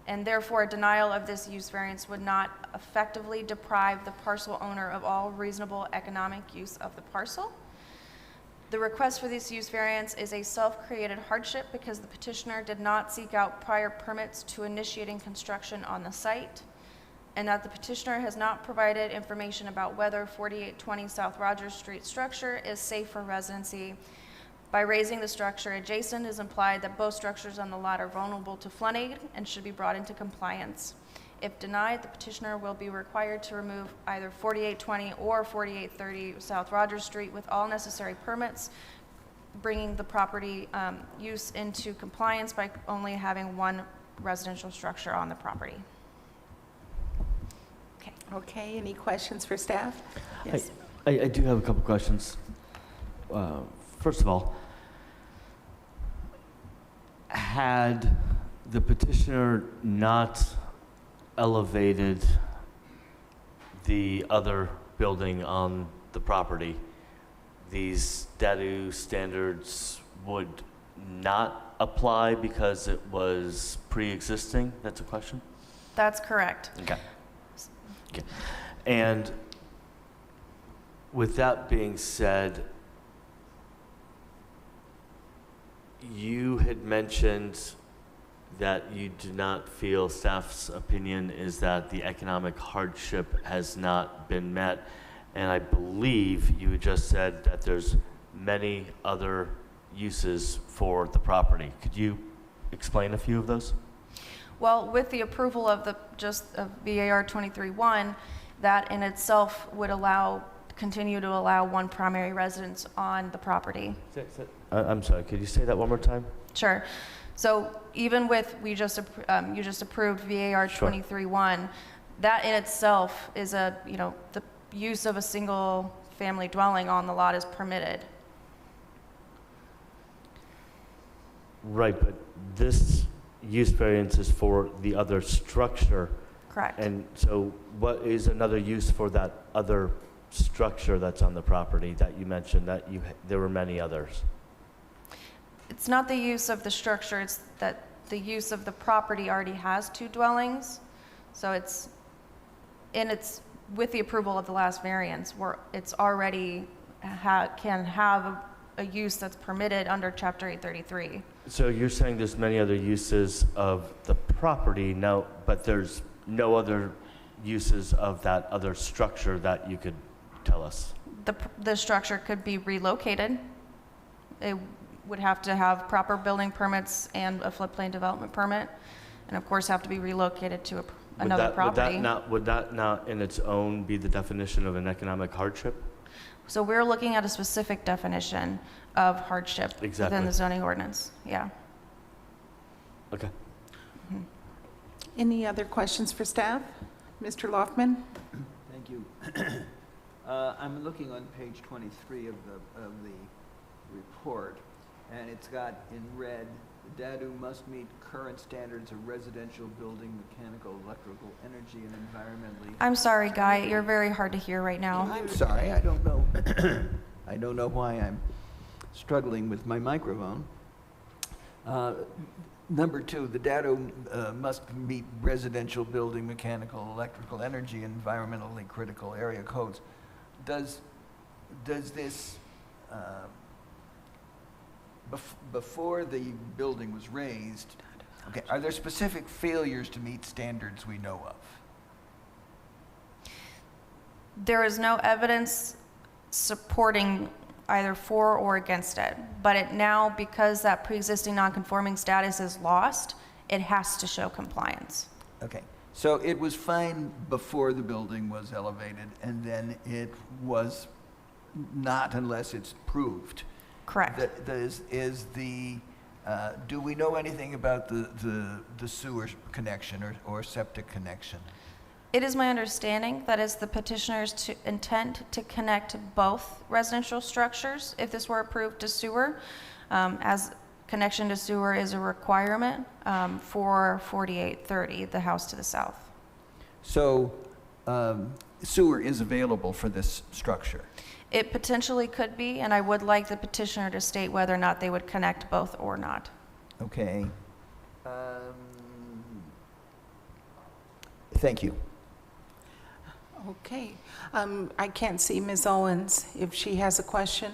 H: And therefore, a denial of this use variance would not effectively deprive the parcel owner of all reasonable economic use of the parcel. The request for this use variance is a self-created hardship because the petitioner did not seek out prior permits to initiating construction on the site, and that the petitioner has not provided information about whether 4820 South Rogers Street structure is safe for residency. By raising the structure adjacent is implied that both structures on the lot are vulnerable to flooding and should be brought into compliance. If denied, the petitioner will be required to remove either 4820 or 4830 South Rogers Street with all necessary permits, bringing the property use into compliance by only having 1 residential structure on the property. Okay.
A: Okay, any questions for staff? Yes.
C: I do have a couple questions. First of all, had the petitioner not elevated the other building on the property, these dadu standards would not apply because it was pre-existing? That's a question?
H: That's correct.
C: Okay. Okay. And with that being said, you had mentioned that you do not feel, staff's opinion is that the economic hardship has not been met. And I believe you had just said that there's many other uses for the property. Could you explain a few of those?
H: Well, with the approval of VAR 23-1, that in itself would continue to allow 1 primary residence on the property.
C: I'm sorry, could you say that one more time?
H: Sure. So even with, you just approved VAR 23-1, that in itself is the use of a single family dwelling on the lot is permitted.
C: Right, but this use variance is for the other structure.
H: Correct.
C: And so what is another use for that other structure that's on the property that you mentioned that there were many others?
H: It's not the use of the structure, it's that the use of the property already has 2 dwellings, so it's with the approval of the last variance, where it's already can have a use that's permitted under Chapter 833.
C: So you're saying there's many other uses of the property now, but there's no other uses of that other structure that you could tell us?
H: The structure could be relocated. It would have to have proper building permits and a floodplain development permit, and of course have to be relocated to another property.
C: Would that not in its own be the definition of an economic hardship?
H: So we're looking at a specific definition of hardship
C: Exactly.
H: within the zoning ordinance, yeah.
C: Okay.
A: Any other questions for staff? Mr. Loftman?
E: Thank you. I'm looking on page 23 of the report, and it's got in red, the DADU must meet current standards of residential building, mechanical, electrical, energy, and environmentally.
H: I'm sorry, Guy, you're very hard to hear right now.
E: I'm sorry, I don't know. I don't know why I'm struggling with my microphone. Number 2, the DADU must meet residential building, mechanical, electrical, energy, environmentally critical area codes. Does this, before the building was raised, okay, are there specific failures to meet standards we know of?
H: There is no evidence supporting either for or against it, but it now, because that pre-existing non-conforming status is lost, it has to show compliance.
E: Okay, so it was fine before the building was elevated, and then it was not unless it's proved.
H: Correct.
E: Do we know anything about the sewer connection or septic connection?
H: It is my understanding that it's the petitioner's intent to connect both residential structures if this were approved to sewer, as connection to sewer is a requirement for 4830, the house to the south.
E: So sewer is available for this structure?
H: It potentially could be, and I would like the petitioner to state whether or not they would connect both or not.
E: Okay. Thank you.
A: Okay. I can't see Ms. Owens if she has a question.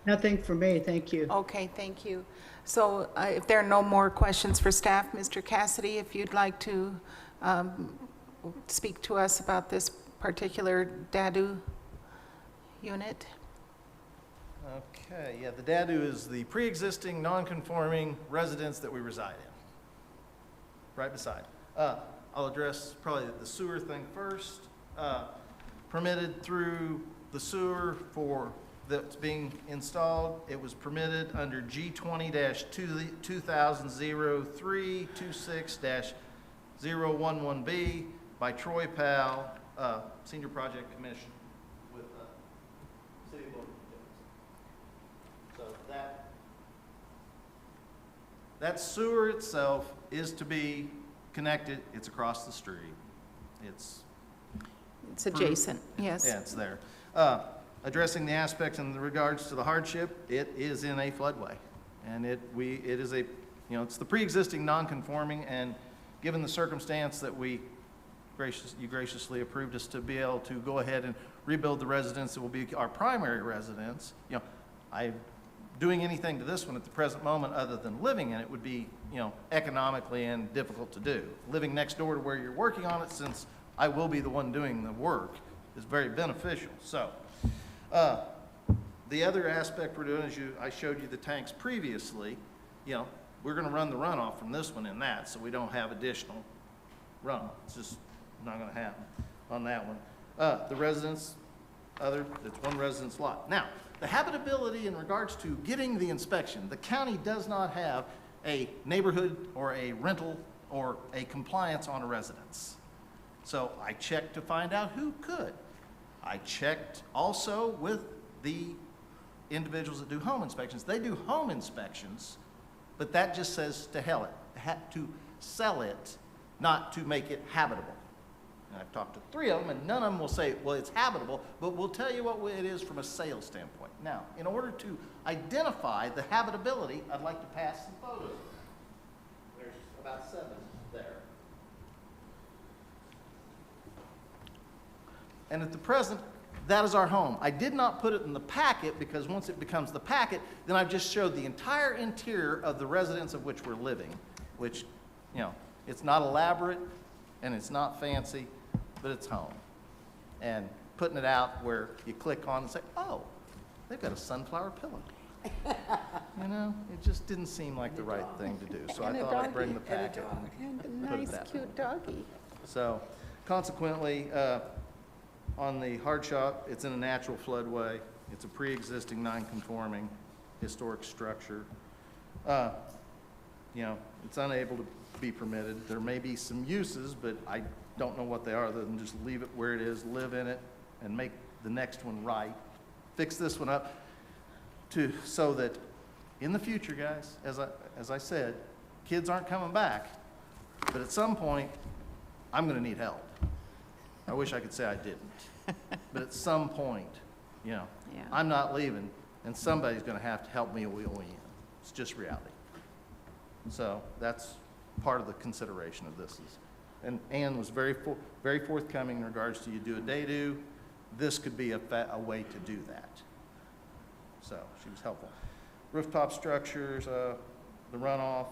F: Nothing for me, thank you.
A: Okay, thank you. So if there are no more questions for staff, Mr. Cassidy, if you'd like to speak to us about this particular DADU unit.
I: Okay, yeah, the DADU is the pre-existing non-conforming residence that we reside in, right beside. I'll address probably the sewer thing first. Permitted through the sewer for that's being installed. It was permitted under G20-2003-26-011B by Troy Powell, Senior Project Commission with City of Wilmington. So that sewer itself is to be connected. It's across the street. It's
A: adjacent, yes.
I: Yeah, it's there. Addressing the aspects in regards to the hardship, it is in a floodway. And it is a, it's the pre-existing non-conforming, and given the circumstance that you graciously approved us to be able to go ahead and rebuild the residence that will be our primary residence, doing anything to this one at the present moment other than living in it would be, economically and difficult to do. Living next door to where you're working on it, since I will be the one doing the work, is very beneficial. So, the other aspect we're doing is I showed you the tanks previously. We're going to run the runoff from this one in that, so we don't have additional runoff. It's just not going to happen on that one. The residence, it's one residence lot. Now, the habitability in regards to getting the inspection, the county does not have a neighborhood or a rental or a compliance on a residence. So I checked to find out who could. I checked also with the individuals that do home inspections. They do home inspections, but that just says to sell it, not to make it habitable. And I've talked to 3 of them, and none of them will say, well, it's habitable, but we'll tell you what it is from a sales standpoint. Now, in order to identify the habitability, I'd like to pass some photos. about 7 there. And at the present, that is our home. I did not put it in the packet because once it becomes the packet, then I've just showed the entire interior of the residence of which we're living, which, you know, it's not elaborate and it's not fancy, but it's home. And putting it out where you click on and say, oh, they've got a sunflower pillow. You know, it just didn't seem like the right thing to do. So I thought I'd bring the packet
A: And a
I: put it
A: nice,
I: that way.
A: cute doggy.
I: So consequently, on the hard shop, it's in a natural floodway. It's a pre-existing non-conforming historic structure. You know, it's unable to be permitted. There may be some uses, but I don't know what they are, other than just leave it where it is, live in it, and make the next one right. Fix this one up so that in the future, guys, as I said, kids aren't coming back, but at some point, I'm gonna need help. I wish I could say I didn't, but at some point, you know,
A: Yeah.
I: I'm not leaving, and somebody's gonna have to help me wheel me in. It's just reality. So that's part of the consideration of this is, and Ann was very forthcoming in regards to you do a day-do. This could be a way to do that. So she was helpful. Rooftop structures, the runoff,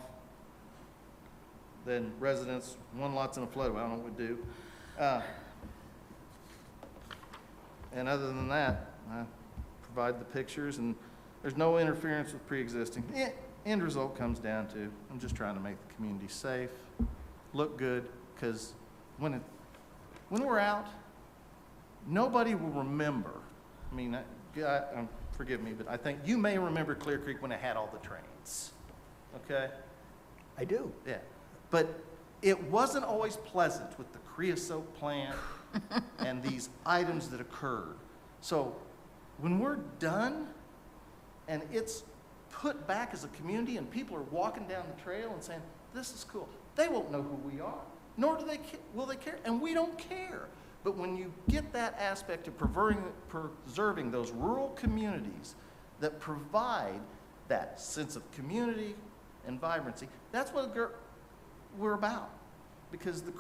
I: then residents, 1 lot's in a floodway, I don't know what we do. And other than that, I provide the pictures, and there's no interference with pre-existing. The end result comes down to, I'm just trying to make the community safe, look good, because when we're out, nobody will remember. I mean, forgive me, but I think you may remember Clear Creek when it had all the trains, okay?
E: I do.
I: Yeah, but it wasn't always pleasant with the creosote plant and these items that occurred. So when we're done and it's put back as a community and people are walking down the trail and saying, this is cool, they won't know who we are, nor will they care, and we don't care. But when you get that aspect of preserving those rural communities that provide that sense of community and vibrancy, that's what we're about. Because the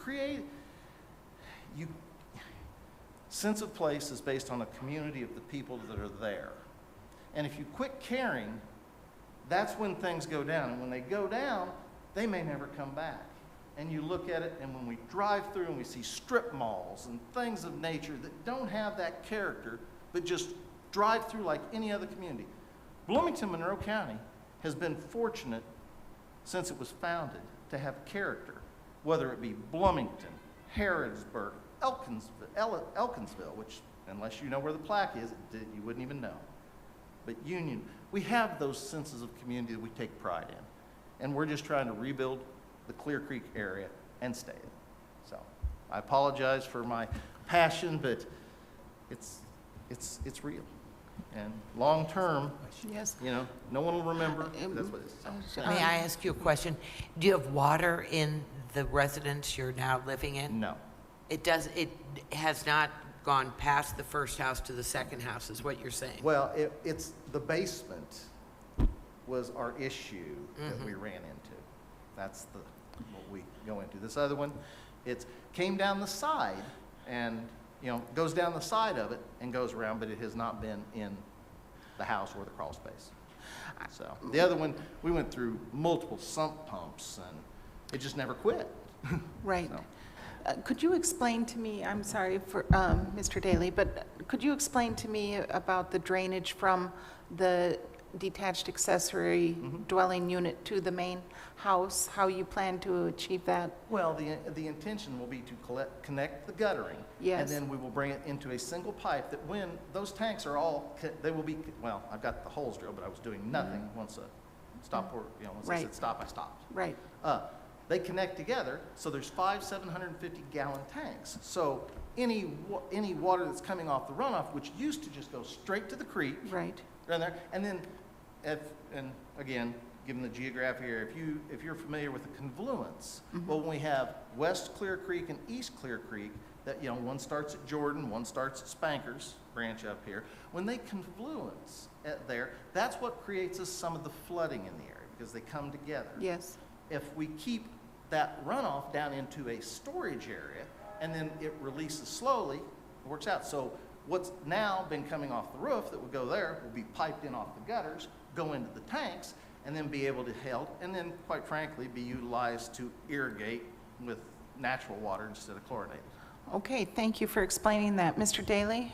I: sense of place is based on a community of the people that are there. And if you quit caring, that's when things go down. And when they go down, they may never come back. And you look at it, and when we drive through and we see strip malls and things of nature that don't have that character, but just drive through like any other community. Bloomington, Monroe County has been fortunate since it was founded to have character, whether it be Bloomington, Harrodsburg, Elkinsville, which, unless you know where the plaque is, you wouldn't even know. But Union, we have those senses of community that we take pride in. And we're just trying to rebuild the Clear Creek area and stay in. So I apologize for my passion, but it's real. And long term,
A: Yes.
I: you know, no one will remember. That's what it is. So,
D: May I ask you a question? Do you have water in the residence you're now living in?
I: no.
D: It has not gone past the first house to the second house, is what you're saying?
I: Well, it's the basement was our issue that we ran into. That's what we go into. This other one, it came down the side and, you know, goes down the side of it and goes around, but it has not been in the house or the crawl space. So the other one, we went through multiple sump pumps and it just never quit.
A: Right.
I: So.
A: Could you explain to me, I'm sorry for Mr. Daly, but could you explain to me about the drainage from the detached accessory dwelling unit to the main house, how you plan to achieve that?
I: Well, the intention will be to connect the guttering.
A: Yes.
I: And then we will bring it into a single pipe that when those tanks are all, they will be, well, I've got the holes drilled, but I was doing nothing once once I said stop, I stopped.
A: Right.
I: They connect together, so there's 5 750-gallon tanks. So any water that's coming off the runoff, which used to just go straight to the creek,
A: Right.
I: right there, and then, and again, given the geographic area, if you're familiar with the confluence, well, when we have West Clear Creek and East Clear Creek, that, you know, one starts at Jordan, one starts at Spankers branch up here. When they confluence there, that's what creates some of the flooding in the area because they come together.
A: Yes.
I: If we keep that runoff down into a storage area, and then it releases slowly, it works out. So what's now been coming off the roof that would go there will be piped in off the gutters, go into the tanks, and then be able to help, and then, quite frankly, be utilized to irrigate with natural water instead of chlorinated.
A: Okay, thank you for explaining that. Mr. Daly?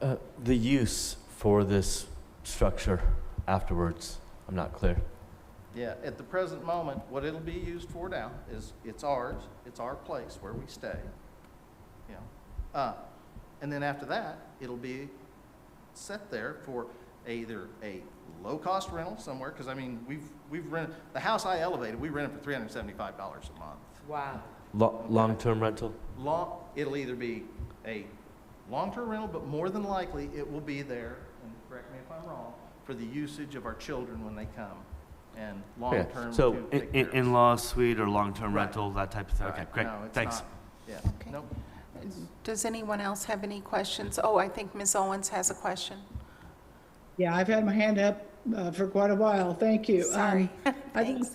C: The use for this structure afterwards, I'm not clear.
I: Yeah, at the present moment, what it'll be used for now is it's ours, it's our place where we stay. You know, and then after that, it'll be set there for either a low-cost rental somewhere, because I mean, we've rented, the house I elevated, we rented for $375 a month.
D: Wow.
C: Long-term rental?
I: It'll either be a long-term rental, but more than likely, it will be there, and correct me if I'm wrong, for the usage of our children when they come, and long-term
C: So
I: to take care of us.
C: in-law suite or long-term
I: Right.
C: rental, that type of thing? Okay,
I: Right.
C: great,
I: No, it's
C: thanks.
I: not. Yeah,
A: Okay.
I: nope.
A: Does anyone else have any questions? Oh, I think Ms. Owens has a question.
F: Yeah, I've had my hand up for quite a while. Thank you.
A: Sorry.
F: I think,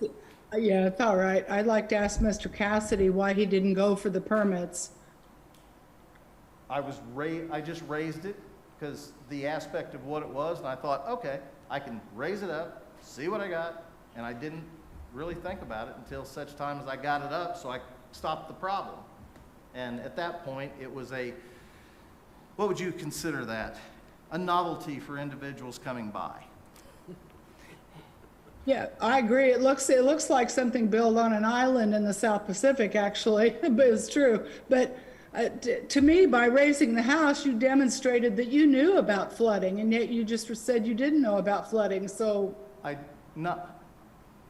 F: yeah, it's all right. I'd like to ask Mr. Cassidy why he didn't go for the permits.
I: I just raised it because the aspect of what it was, and I thought, okay, I can raise it up, see what I got, and I didn't really think about it until such time as I got it up, so I stopped the problem. And at that point, it was what would you consider that? A novelty for individuals coming by.
F: Yeah, I agree. It looks like something built on an island in the South Pacific, actually, but it's true. But to me, by raising the house, you demonstrated that you knew about flooding, and yet you just said you didn't know about flooding. So
I: I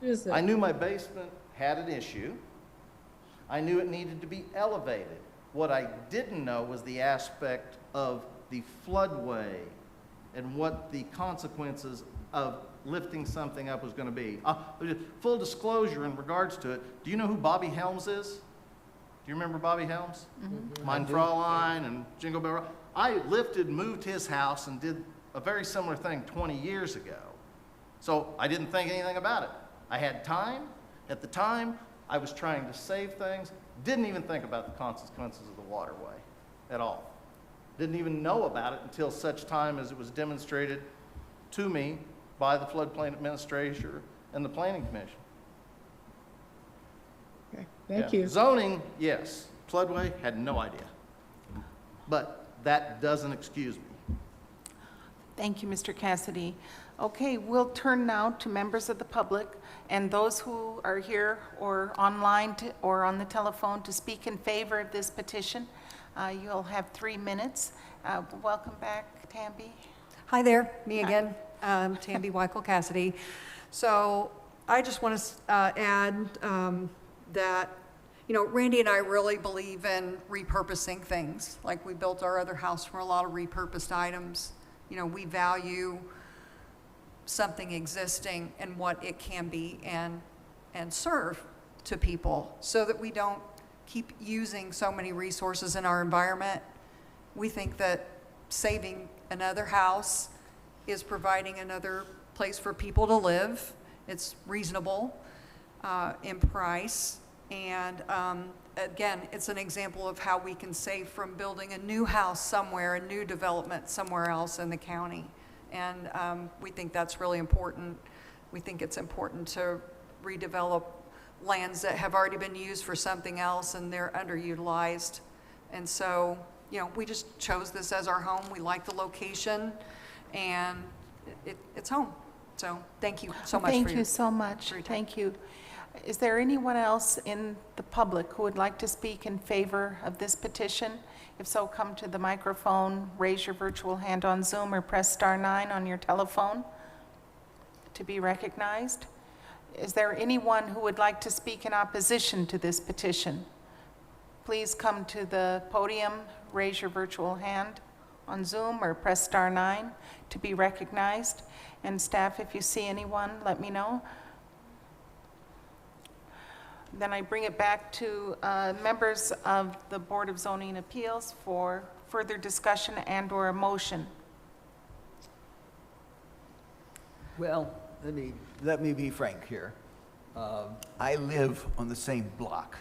F: is it?
I: I knew my basement had an issue. I knew it needed to be elevated. What I didn't know was the aspect of the floodway and what the consequences of lifting something up was going to be. Full disclosure in regards to it, do you know who Bobby Helms is? Do you remember Bobby Helms? Mm-hmm. Mein Fraulein and Jingle Bell Rock. I moved his house and did a very similar thing 20 years ago. So I didn't think anything about it. I had time. At the time, I was trying to save things. Didn't even think about the consequences of the waterway at all. Didn't even know about it until such time as it was demonstrated to me by the floodplain administrator and the planning commission.
F: Okay, thank
I: Yeah.
F: you.
I: Zoning, yes. Floodway, had no idea. But that doesn't excuse me.
A: Thank you, Mr. Cassidy. Okay, we'll turn now to members of the public and those who are here or online or on the telephone to speak in favor of this petition. You'll have 3 minutes. Welcome back, Tamby.
J: Hi there, me again, Tamby Weichel Cassidy. So I just want to add that, Randy and I really believe in repurposing things. Like we built our other house from a lot of repurposed items. We value something existing and what it can be and serve to people so that we don't keep using so many resources in our environment. We think that saving another house is providing another place for people to live. It's reasonable in price. And again, it's an example of how we can save from building a new house somewhere, a new development somewhere else in the county. And we think that's really important. We think it's important to redevelop lands that have already been used for something else and they're underutilized. And so, we just chose this as our home. We like the location and it's home. So thank you so much.
A: Thank you so much. Thank you. Is there anyone else in the public who would like to speak in favor of this petition? If so, come to the microphone, raise your virtual hand on Zoom, or press star 9 on your telephone to be recognized. Is there anyone who would like to speak in opposition to this petition? Please come to the podium, raise your virtual hand on Zoom, or press star 9 to be recognized. And staff, if you see anyone, let me know. Then I bring it back to members of the Board of Zoning Appeals for further discussion and/or a motion.
E: Well, let me be frank here. I live on the same block.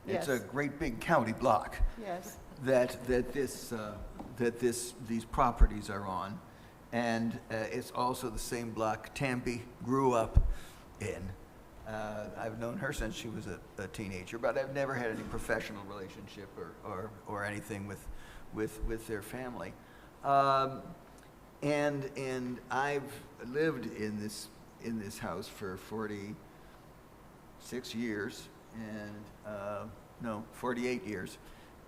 E: It's a
A: Yes.
E: great big county block
A: Yes.
E: these properties are on. And it's also the same block Tampi grew up in. I've known her since she was a teenager, but I've never had any professional relationship or anything with their family. And I've lived in this house for 46 years, and no, 48 years.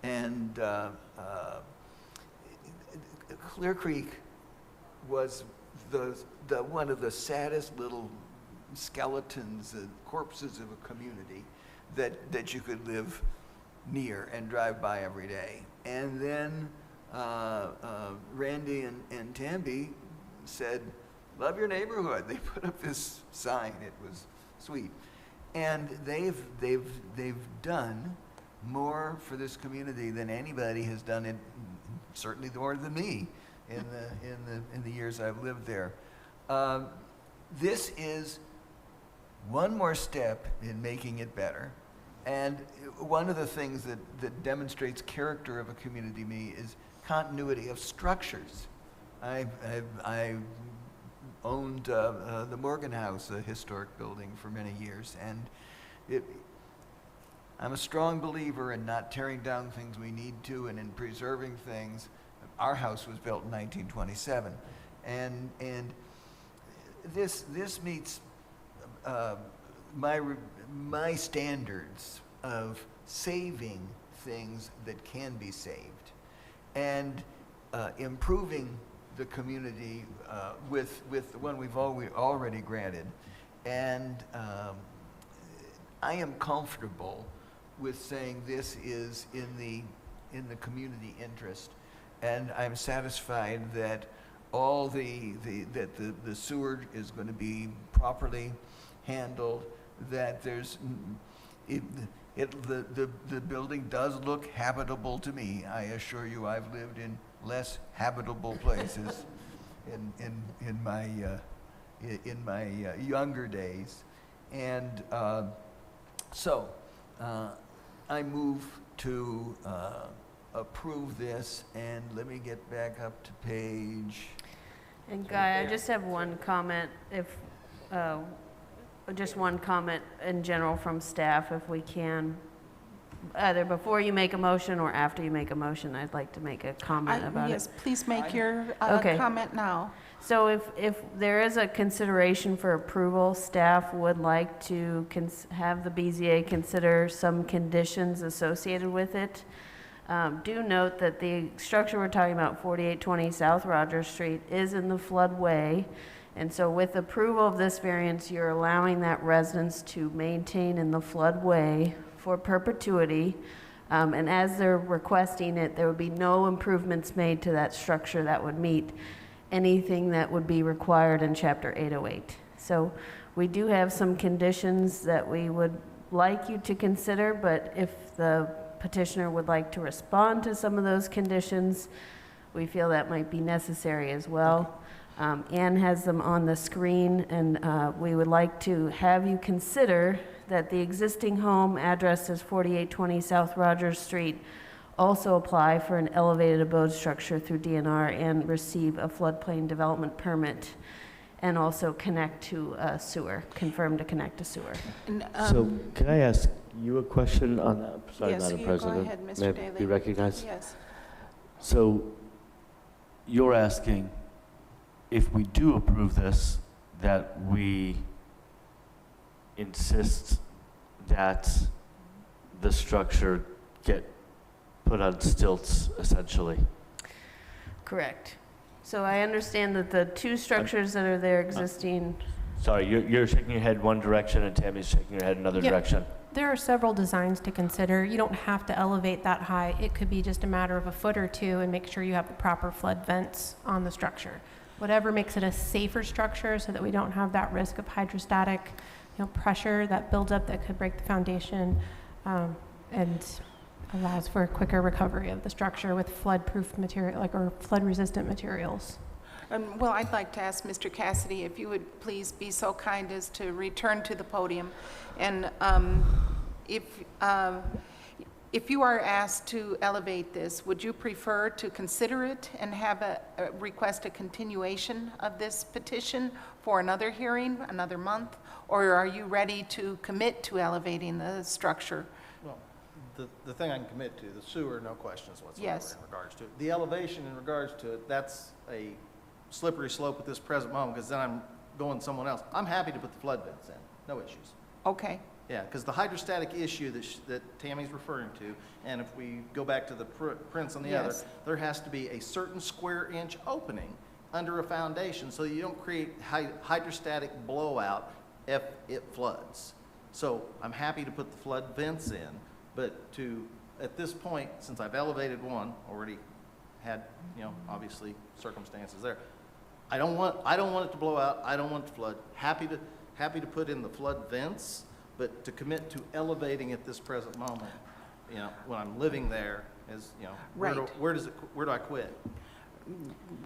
E: And Clear Creek was the one of the saddest little skeletons and corpses of a community that you could live near and drive by every day. And then Randy and Tambi said, "Love your neighborhood." They put up this sign. It was sweet, and they've done more for this community than anybody has done it. Certainly more than me in the years I've lived there. This is one more step in making it better. And one of the things that demonstrates character of a community to me is continuity of structures. I owned the Morgan House, a historic building, for many years, and I'm a strong believer in not tearing down things we need to and in preserving things. Our house was built in 1927, and this meets my standards of saving things that can be saved and improving the community with the one we've already granted. And I am comfortable with saying this is in the community interest, and I'm satisfied that all the sewer is going to be properly handled, that there's the building does look habitable to me. I assure you, I've lived in less habitable places in my younger days, and so I move to approve this, and let me get back up to page.
B: And Guy, I just have one comment, just one comment in general from staff, if we can. Either before you make a motion or after you make a motion, I'd like to make a comment about it.
A: Yes, please make your
B: Okay.
A: comment now.
B: So if there is a consideration for approval, staff would like to have the BZA consider some conditions associated with it. Do note that the structure we're talking about, 4820 South Rogers Street, is in the floodway. And so with approval of this variance, you're allowing that residence to maintain in the floodway for perpetuity. And as they're requesting it, there would be no improvements made to that structure that would meet anything that would be required in Chapter 808. So we do have some conditions that we would like you to consider, but if the petitioner would like to respond to some of those conditions, we feel that might be necessary as well. Ann has them on the screen, and we would like to have you consider that the existing home address is 4820 South Rogers Street also apply for an elevated abode structure through DNR and receive a floodplain development permit, and also connect to a sewer, confirm to connect to sewer.
A: And,
C: So can I ask you a question on that? Sorry,
A: yes,
C: Madam
A: you
C: President.
A: go ahead, Mr.
C: May I
A: Daly.
C: be recognized?
A: Yes.
C: So you're asking if we do approve this, that we insist that the structure get put on stilts, essentially?
B: Correct. So I understand that the two structures that are there existing,
C: Sorry, you're shaking your head one direction and Tammy's shaking her head another
K: Yeah.
C: direction.
K: There are several designs to consider. You don't have to elevate that high. It could be just a matter of a foot or two, and make sure you have the proper flood vents on the structure. Whatever makes it a safer structure so that we don't have that risk of hydrostatic, pressure that builds up that could break the foundation, and allows for a quicker recovery of the structure with flood-proof material, or flood-resistant materials.
A: Well, I'd like to ask Mr. Cassidy if you would please be so kind as to return to the podium. And if you are asked to elevate this, would you prefer to consider it and have request a continuation of this petition for another hearing, another month? Or are you ready to commit to elevating the structure?
I: Well, the thing I can commit to, the sewer, no questions whatsoever
A: Yes.
I: in regards to it. The elevation in regards to it, that's a slippery slope at this present moment, because then I'm going someone else. I'm happy to put the flood vents in, no issues.
A: Okay,
I: Yeah, because the hydrostatic issue that Tammy's referring to, and if we go back to the prints on the other,
A: Yes.
I: there has to be a certain square inch opening under a foundation so you don't create hydrostatic blowout if it floods. So I'm happy to put the flood vents in, but at this point, since I've elevated one, already had, obviously circumstances there, I don't want it to blow out, I don't want it to flood. Happy to put in the flood vents, but to commit to elevating at this present moment, when I'm living there is,
A: Right.
I: where do I quit?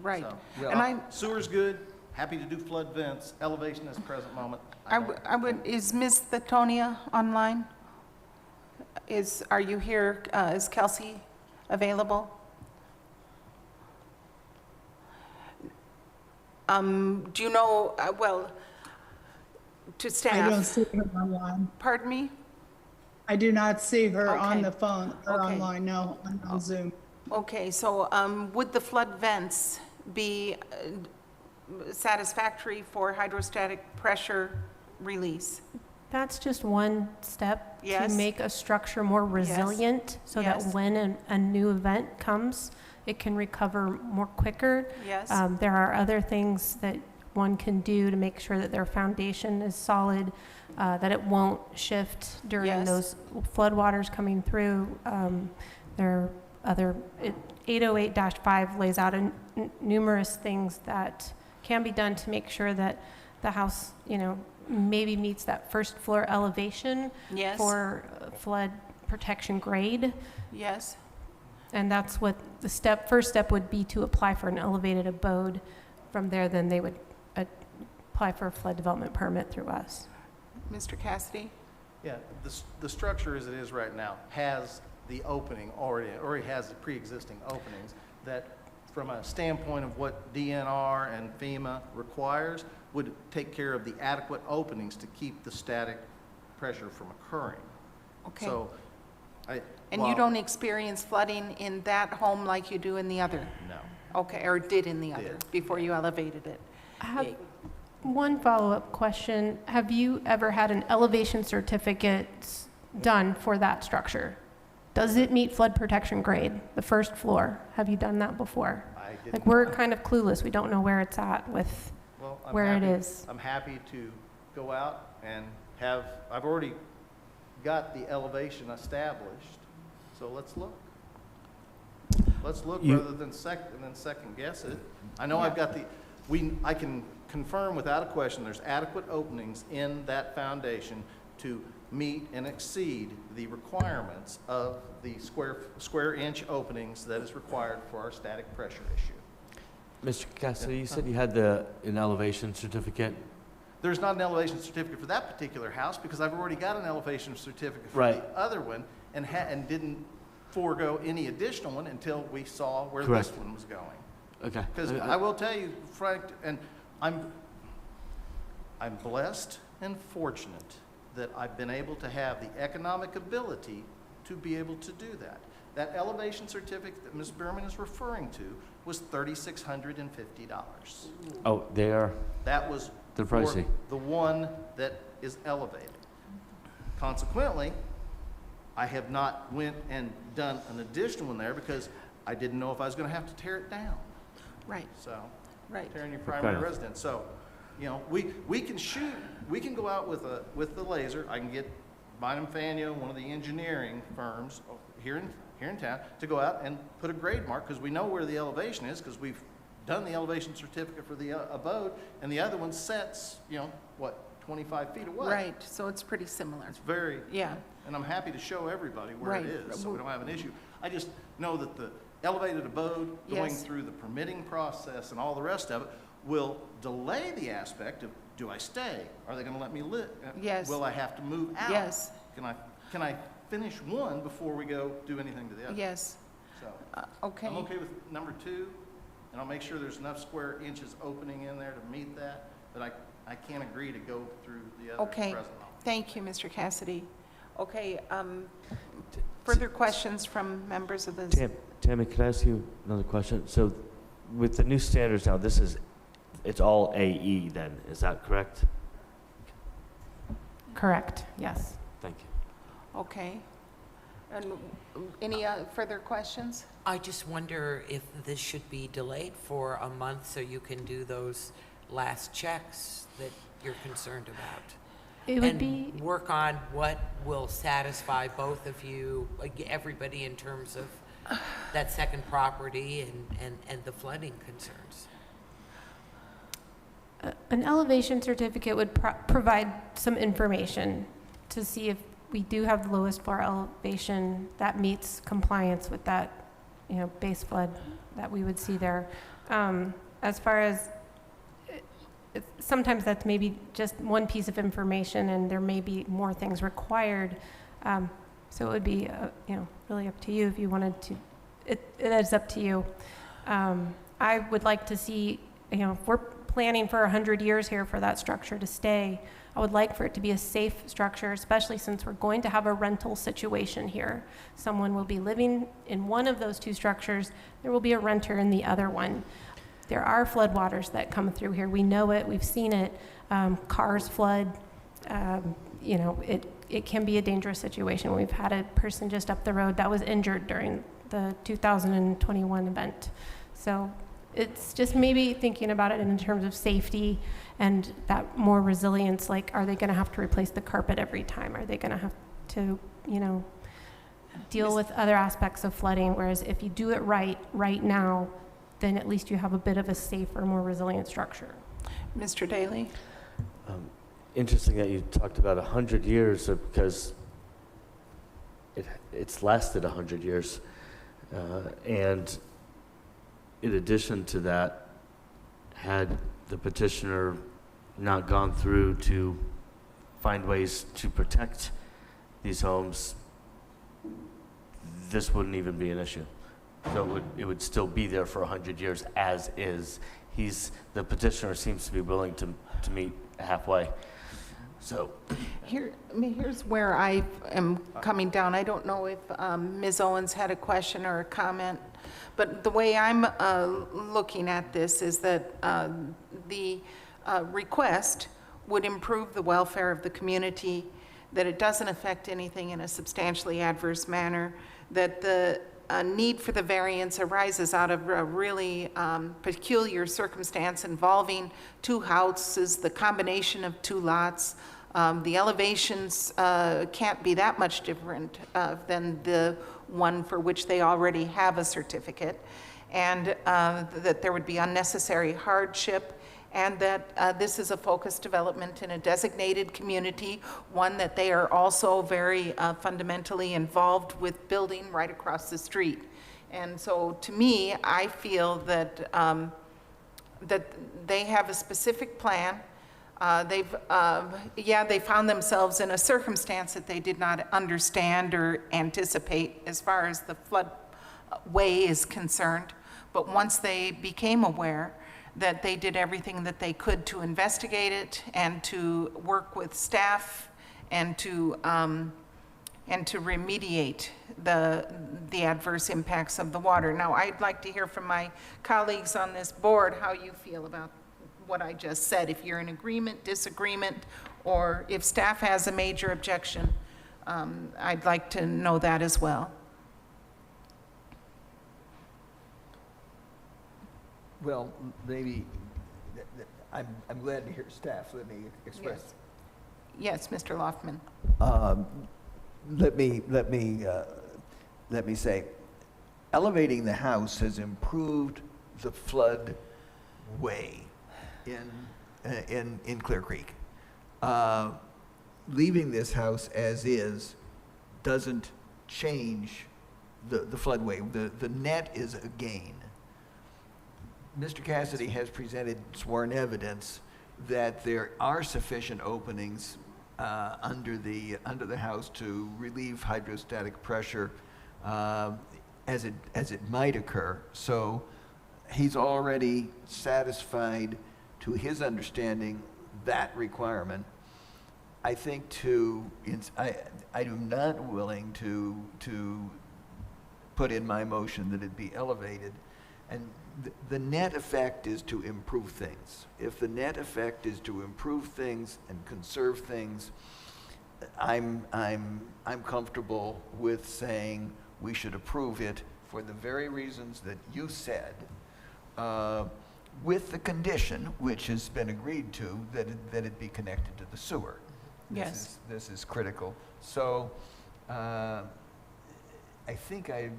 A: right.
I: So,
A: And
I: sewer's good, happy to do flood vents, elevation at this present moment.
A: is Ms. Thetonia online? Are you here? Is Kelsey available? Do you know, to staff?
F: I don't see her online.
A: Pardon me?
F: I do not see her on
A: Okay.
F: the phone or
A: Okay.
F: online, no, on Zoom.
A: Okay, so would the flood vents be satisfactory for hydrostatic pressure release?
K: That's just one step to
A: Yes.
K: make a structure more resilient so that
A: Yes.
K: when a new event comes, it can recover more quicker.
A: Yes?
K: There are other things that one can do to make sure that their foundation is solid, that it won't shift during
A: Yes.
K: those floodwaters coming through. There are other, 808-5 lays out numerous things that can be done to make sure that the house, maybe meets that first floor elevation
A: Yes?
K: for flood protection grade.
A: Yes?
K: And that's what the first step would be, to apply for an elevated abode. From there, then they would apply for a flood development permit through us.
A: Mr. Cassidy?
I: Yeah, the structure as it is right now has the opening already has the pre-existing openings that, from a standpoint of what DNR and FEMA requires, would take care of the adequate openings to keep the static pressure from occurring.
A: Okay.
I: So,
A: And you don't experience flooding in that home like you do in the other?
I: No.
A: Okay, or did in the other,
I: Did.
A: before you elevated it?
K: I have one follow-up question. Have you ever had an elevation certificate done for that structure? Does it meet flood protection grade, the first floor? Have you done that before?
I: I did
K: Like, we're
I: not.
K: kind of clueless. We don't know where it's at with
I: Well,
K: where it is.
I: I'm happy to go out and I've already got the elevation established, so let's look. Let's look rather than second guess it. I know I've got I can confirm without a question, there's adequate openings in that foundation to meet and exceed the requirements of the square inch openings that is required for our static pressure issue.
C: Mr. Cassidy, you said you had an elevation certificate?
I: There's not an elevation certificate for that particular house because I've already got an elevation certificate for
C: Right.
I: the other one and didn't forego any additional one until we saw where
C: Correct.
I: this one was going.
C: Okay.
I: Because I will tell you, Frank, and I'm blessed and fortunate that I've been able to have the economic ability to be able to do that. That elevation certificate that Ms. Berman is referring to was $3,650.
C: Oh, they are,
I: That was
C: they're
I: for
C: pricey.
I: the one that is elevated. Consequently, I have not went and done an additional one there because I didn't know if I was going to have to tear it down.
A: Right,
I: So,
A: right.
I: tearing your primary
C: enough.
I: residence. So, we can shoot, we can go out with the laser. I can get Bynum Faneuil, one of the engineering firms here in town, to go out and put a grade mark because we know where the elevation is because we've done the elevation certificate for the abode, and the other one sets, 25 feet away.
A: Right, so it's pretty similar.
I: It's very,
A: Yeah,
I: and I'm happy to show everybody where it
A: Right.
I: is, so we don't have an issue. I just know that elevated abode, going
A: Yes.
I: through the permitting process and all the rest of it, will delay the aspect of, do I stay? Are they gonna let me live?
A: Yes.
I: Will I have to move out?
A: Yes.
I: Can I finish one before we go do anything to the other?
A: Yes,
I: So,
A: okay.
I: I'm okay with number 2, and I'll make sure there's enough square inches opening in there to meet that, but I can't agree to go through the other
A: Okay,
I: present law.
A: thank you, Mr. Cassidy. Okay, further questions from members of the?
C: Tammy, could I ask you another question? So with the new standards now, it's all AE then, is that correct?
K: Correct, yes.
C: Thank you.
A: Okay. And any further questions?
D: I just wonder if this should be delayed for a month so you can do those last checks that you're concerned about.
K: It would
D: And
K: be,
D: work on what will satisfy both of you, like everybody in terms of that second property and the flooding concerns.
K: an elevation certificate would provide some information to see if we do have the lowest floor elevation that meets compliance with that, base flood that we would see there. As far as, sometimes that's maybe just one piece of information and there may be more things required. So it would be, really up to you if you wanted to, it is up to you. I would like to see, if we're planning for 100 years here for that structure to stay, I would like for it to be a safe structure, especially since we're going to have a rental situation here. Someone will be living in one of those two structures. There will be a renter in the other one. There are floodwaters that come through here. We know it. We've seen it. Cars flood. It can be a dangerous situation. We've had a person just up the road that was injured during the 2021 event. So it's just maybe thinking about it in terms of safety and that more resilience, like, are they going to have to replace the carpet every time? Are they going to have to, deal with other aspects of flooding? Whereas if you do it right now, then at least you have a bit of a safer, more resilient structure.
A: Mr. Daly?
C: Interesting that you talked about 100 years because it's lasted 100 years. And in addition to that, had the petitioner not gone through to find ways to protect these homes, this wouldn't even be an issue. So it would still be there for 100 years as is. The petitioner seems to be willing to meet halfway. So
A: Here's where I am coming down. I don't know if Ms. Owens had a question or a comment, but the way I'm looking at this is that the request would improve the welfare of the community, that it doesn't affect anything in a substantially adverse manner, that the need for the variance arises out of a really peculiar circumstance involving two houses, the combination of two lots. The elevations can't be that much different than the one for which they already have a certificate, and that there would be unnecessary hardship, and that this is a focused development in a designated community, one that they are also very fundamentally involved with building right across the street. And so to me, I feel that, that they have a specific plan. They found themselves in a circumstance that they did not understand or anticipate as far as the floodway is concerned. But once they became aware that they did everything that they could to investigate it and to work with staff and to remediate the adverse impacts of the water. Now, I'd like to hear from my colleagues on this board how you feel about what I just said, if you're in agreement, disagreement, or if staff has a major objection. I'd like to know that as well.
E: Well, maybe, I'm glad to hear staff, let me express.
A: Yes, Mr. Loftman.
E: Let me say, elevating the house has improved the flood way in Clear Creek. Leaving this house as is doesn't change the floodway. The net is a gain. Mr. Cassidy has presented sworn evidence that there are sufficient openings under the house to relieve hydrostatic pressure as it might occur. So he's already satisfied, to his understanding, that requirement. I think I am not willing to put in my motion that it be elevated. And the net effect is to improve things. If the net effect is to improve things and conserve things, I'm comfortable with saying we should approve it for the very reasons that you said, with the condition, which has been agreed to, that it be connected to the sewer.
A: Yes.
E: This is critical. So I think I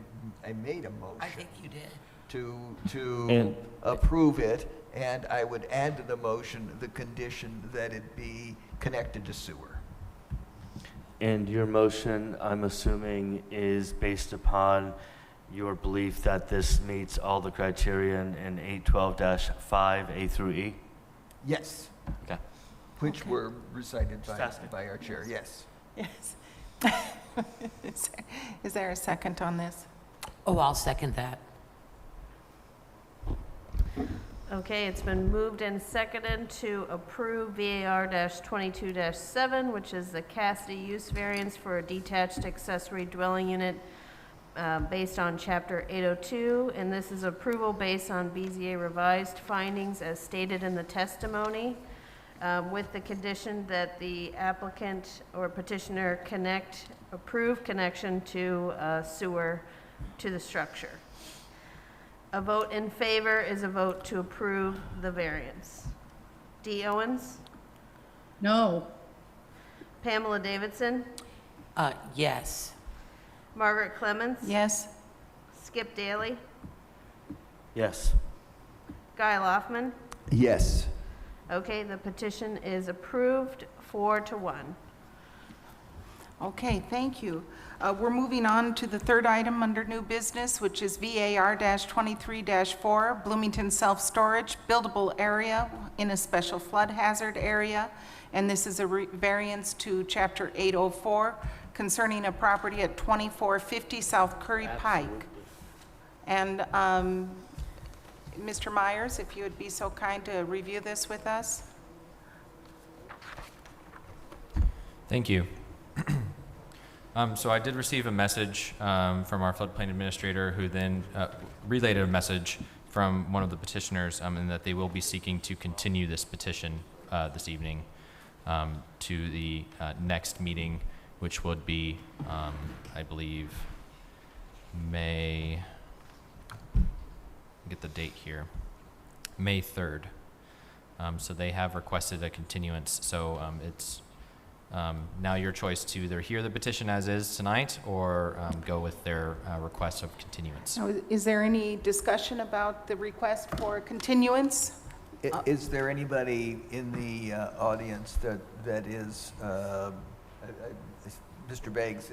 E: made a motion.
D: I think you did.
E: To approve it, and I would add to the motion the condition that it be connected to sewer.
C: And your motion, I'm assuming, is based upon your belief that this meets all the criterion in 812-5, A through E?
E: Yes.
C: Okay.
E: Which were recited
C: Just asking.
E: by our chair, yes.
A: Yes. Is there a second on this?
D: Oh, I'll second that.
B: Okay, it's been moved and seconded to approve VAR-22-7, which is the Cassidy use variance for a detached accessory dwelling unit based on Chapter 802, and this is approval based on BZA revised findings as stated in the testimony, with the condition that the applicant or petitioner approve connection to sewer to the structure. A vote in favor is a vote to approve the variance. Dee Owens?
F: No.
B: Pamela Davidson?
D: Yes.
B: Margaret Clemens?
A: Yes?
B: Skip Daly?
C: Yes.
B: Guy Loftman?
E: Yes.
B: Okay, the petition is approved 4-1.
A: Okay, thank you. We're moving on to the third item under new business, which is VAR-23-4, Bloomington Self-Storage, buildable area in a special flood hazard area. And this is a variance to Chapter 804 concerning a property at 2450 South Curry Pike. And Mr. Myers, if you would be so kind to review this with us.
L: Thank you. So I did receive a message from our floodplain administrator, who then relayed a message from one of the petitioners, and that they will be seeking to continue this petition this evening to the next meeting, which would be, I believe, May, get the date here, May 3rd. So they have requested a continuance. So it's now your choice to either hear the petition as is tonight or go with their request of continuance.
A: Now, is there any discussion about the request for continuance?
E: Is there anybody in the audience that is, Mr. Beggs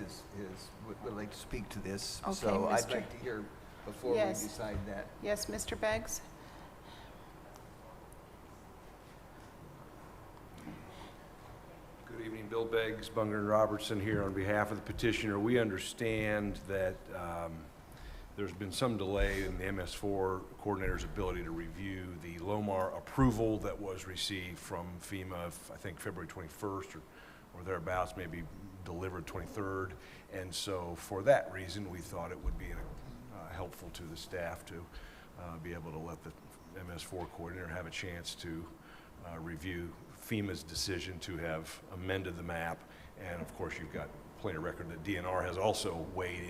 E: would like to speak to this?
A: Okay,
E: So I'd
A: Mr.
E: like to hear before we
A: Yes.
E: decide that.
A: Yes, Mr. Beggs?
M: Good evening, Bill Beggs, Bunger and Robertson here on behalf of the petitioner. We understand that there's been some delay in the MS4 coordinator's ability to review the LOMAR approval that was received from FEMA, I think February 21st or thereabouts, maybe delivered 23rd. And so for that reason, we thought it would be helpful to the staff to be able to let the MS4 coordinator have a chance to review FEMA's decision to have amended the map. And of course, you've got plenty of record that DNR has also weighed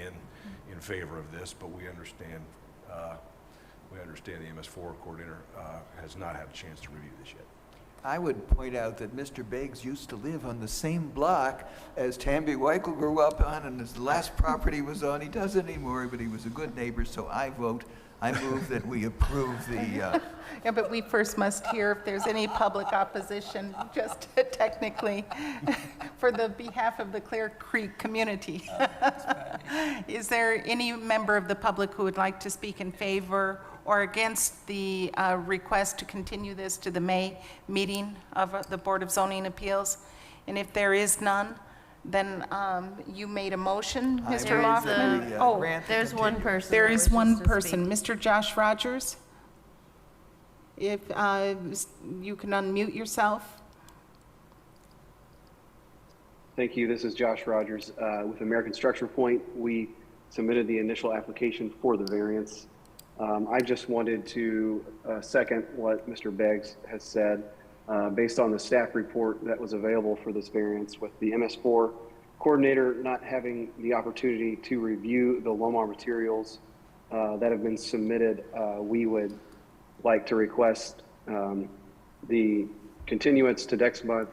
M: in favor of this, but we understand the MS4 coordinator has not had a chance to review this yet.
E: I would point out that Mr. Beggs used to live on the same block as Tamby Weichel grew up on, and his last property was on. He doesn't anymore, but he was a good neighbor, so I move that we approve the,
A: Yeah, but we first must hear if there's any public opposition, just technically, for the behalf of the Clear Creek community. Is there any member of the public who would like to speak in favor or against the request to continue this to the May meeting of the Board of Zoning Appeals? And if there is none, then you made a motion,
E: I
A: Mr.
E: move
A: Loftman?
E: that we,
A: Oh,
E: grant the
B: There's one
E: continu-
B: person.
A: there
B: that
A: is
B: wishes
A: one
B: to
A: person,
B: speak.
A: Mr. Josh Rogers. If you can unmute yourself.
N: Thank you. This is Josh Rogers. With American Structure Point, we submitted the initial application for the variance. I just wanted to second what Mr. Beggs has said. Based on the staff report that was available for this variance, with the MS4 coordinator not having the opportunity to review the Lomar materials that have been submitted, we would like to request the continuance to next month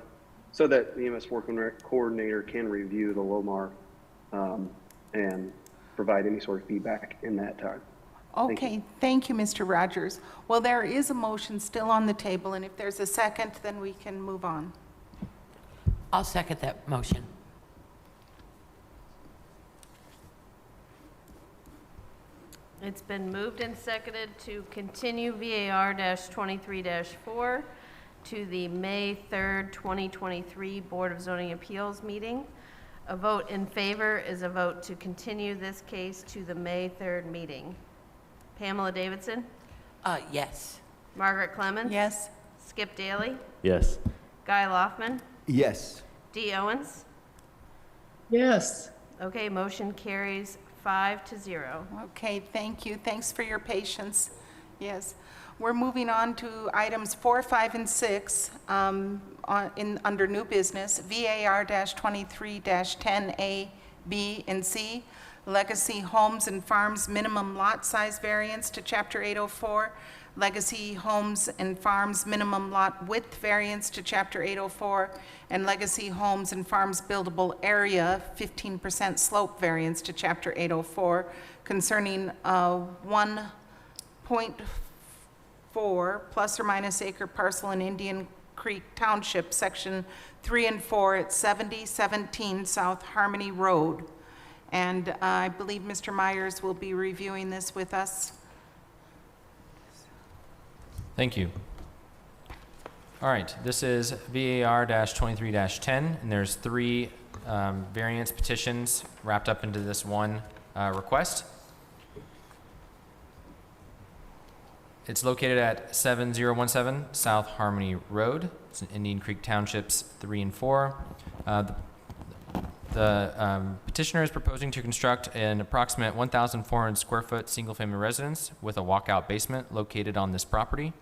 N: so that the MS4 coordinator can review the Lomar and provide any sort of feedback in that time.
A: Okay, thank you, Mr. Rogers. Well, there is a motion still on the table, and if there's a second, then we can move on.
D: I'll second that motion.
B: It's been moved and seconded to continue VAR-23-4 to the May 3rd, 2023 Board of Zoning Appeals meeting. A vote in favor is a vote to continue this case to the May 3rd meeting. Pamela Davidson,
D: Yes.
B: Margaret Clemens.
A: Yes?
B: Skip Daly,
C: Yes.
B: Guy Loftman,
E: Yes.
B: Dee Owens.
F: Yes.
B: Okay, motion carries 5-0.
A: Okay, thank you. Thanks for your patience. Yes. We're moving on to items 4, 5, and 6 under new business, VAR-23-10A, B, and C, Legacy Homes and Farms minimum lot size variance to Chapter 804, Legacy Homes and Farms minimum lot width variance to Chapter 804, and Legacy Homes and Farms buildable area 15% slope variance to Chapter 804 concerning 1.4 plus or minus acre parcel in Indian Creek Township, Section 3 and 4 at 7017 South Harmony Road. And I believe Mr. Myers will be reviewing this with us.
L: Thank you. All right, this is VAR-23-10, and there's 3 variance petitions wrapped up into this one request. It's located at 7017 South Harmony Road. It's in Indian Creek Townships 3 and 4. The petitioner is proposing to construct an approximate 1,400 square foot single-family residence with a walkout basement located on this property.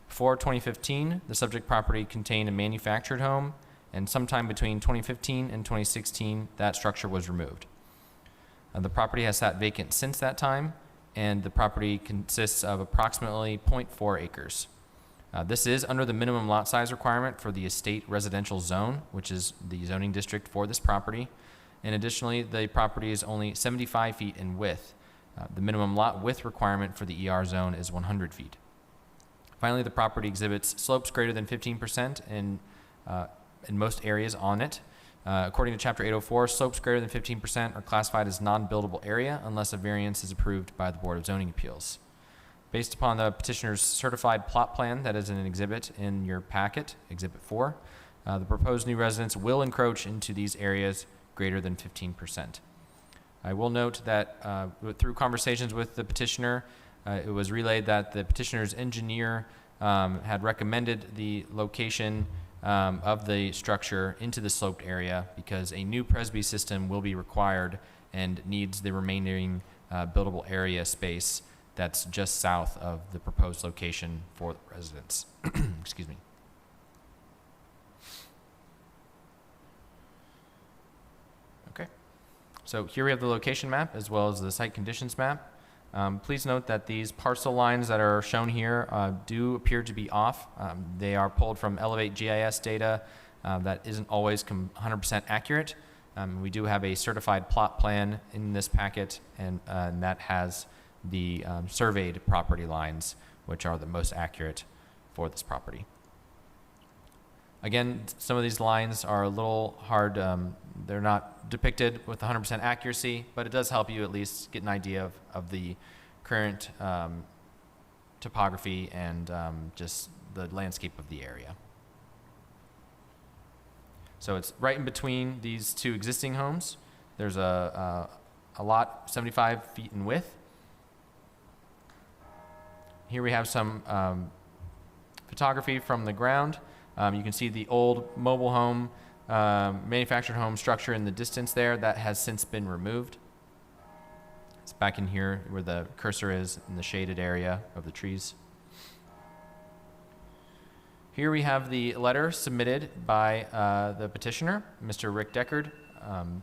L: Before 2015, the subject property contained a manufactured home, and sometime between 2015 and 2016, that structure was removed. The property has sat vacant since that time, and the property consists of approximately 0.4 acres. This is under the minimum lot size requirement for the estate residential zone, which is the zoning district for this property. And additionally, the property is only 75 feet in width. The minimum lot width requirement for the ER zone is 100 feet. Finally, the property exhibits slopes greater than 15% in most areas on it. According to Chapter 804, slopes greater than 15% are classified as non-buildable area unless a variance is approved by the Board of Zoning Appeals. Based upon the petitioner's certified plot plan that is in an exhibit in your packet, Exhibit 4, the proposed new residence will encroach into these areas greater than 15%. I will note that through conversations with the petitioner, it was relayed that the petitioner's engineer had recommended the location of the structure into the sloped area because a new Presby system will be required and needs the remaining buildable area space that's just south of the proposed location for the residence. Excuse me. Okay. So here we have the location map as well as the site conditions map. Please note that these parcel lines that are shown here do appear to be off. They are pulled from Elevate GIS data that isn't always 100% accurate. We do have a certified plot plan in this packet, and that has the surveyed property lines, which are the most accurate for this property. Again, some of these lines are a little hard. They're not depicted with 100% accuracy, but it does help you at least get an idea of the current topography and just the landscape of the area. So it's right in between these two existing homes. There's a lot 75 feet in width. Here we have some photography from the ground. You can see the old mobile home, manufactured home structure in the distance there. That has since been removed. It's back in here where the cursor is in the shaded area of the trees. Here we have the letter submitted by the petitioner, Mr. Rick Deckard, and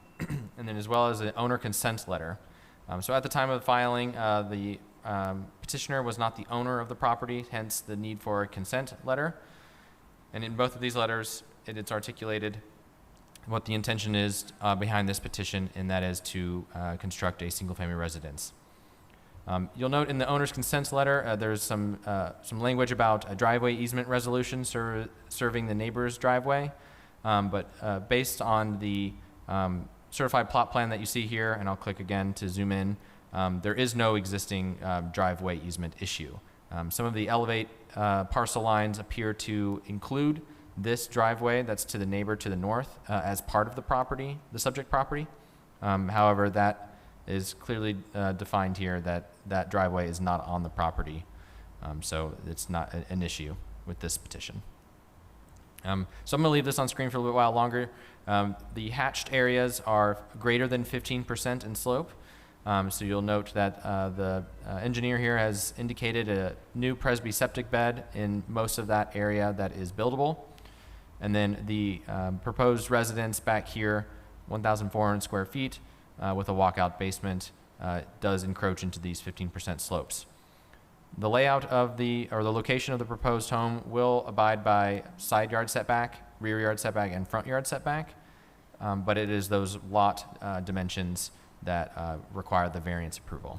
L: then as well as an owner consent letter. So at the time of the filing, the petitioner was not the owner of the property, hence the need for a consent letter. And in both of these letters, it's articulated what the intention is behind this petition, and that is to construct a single-family residence. You'll note in the owner's consent letter, there's some language about a driveway easement resolution serving the neighbor's driveway. But based on the certified plot plan that you see here, and I'll click again to zoom in, there is no existing driveway easement issue. Some of the Elevate parcel lines appear to include this driveway that's to the neighbor to the north as part of the property, the subject property. However, that is clearly defined here that that driveway is not on the property. So it's not an issue with this petition. So I'm going to leave this on screen for a little while longer. The hatched areas are greater than 15% in slope. So you'll note that the engineer here has indicated a new Presby septic bed in most of that area that is buildable. And then the proposed residence back here, 1,400 square feet with a walkout basement, does encroach into these 15% slopes. The layout of the location of the proposed home will abide by side yard setback, rear yard setback, and front yard setback. But it is those lot dimensions that require the variance approval.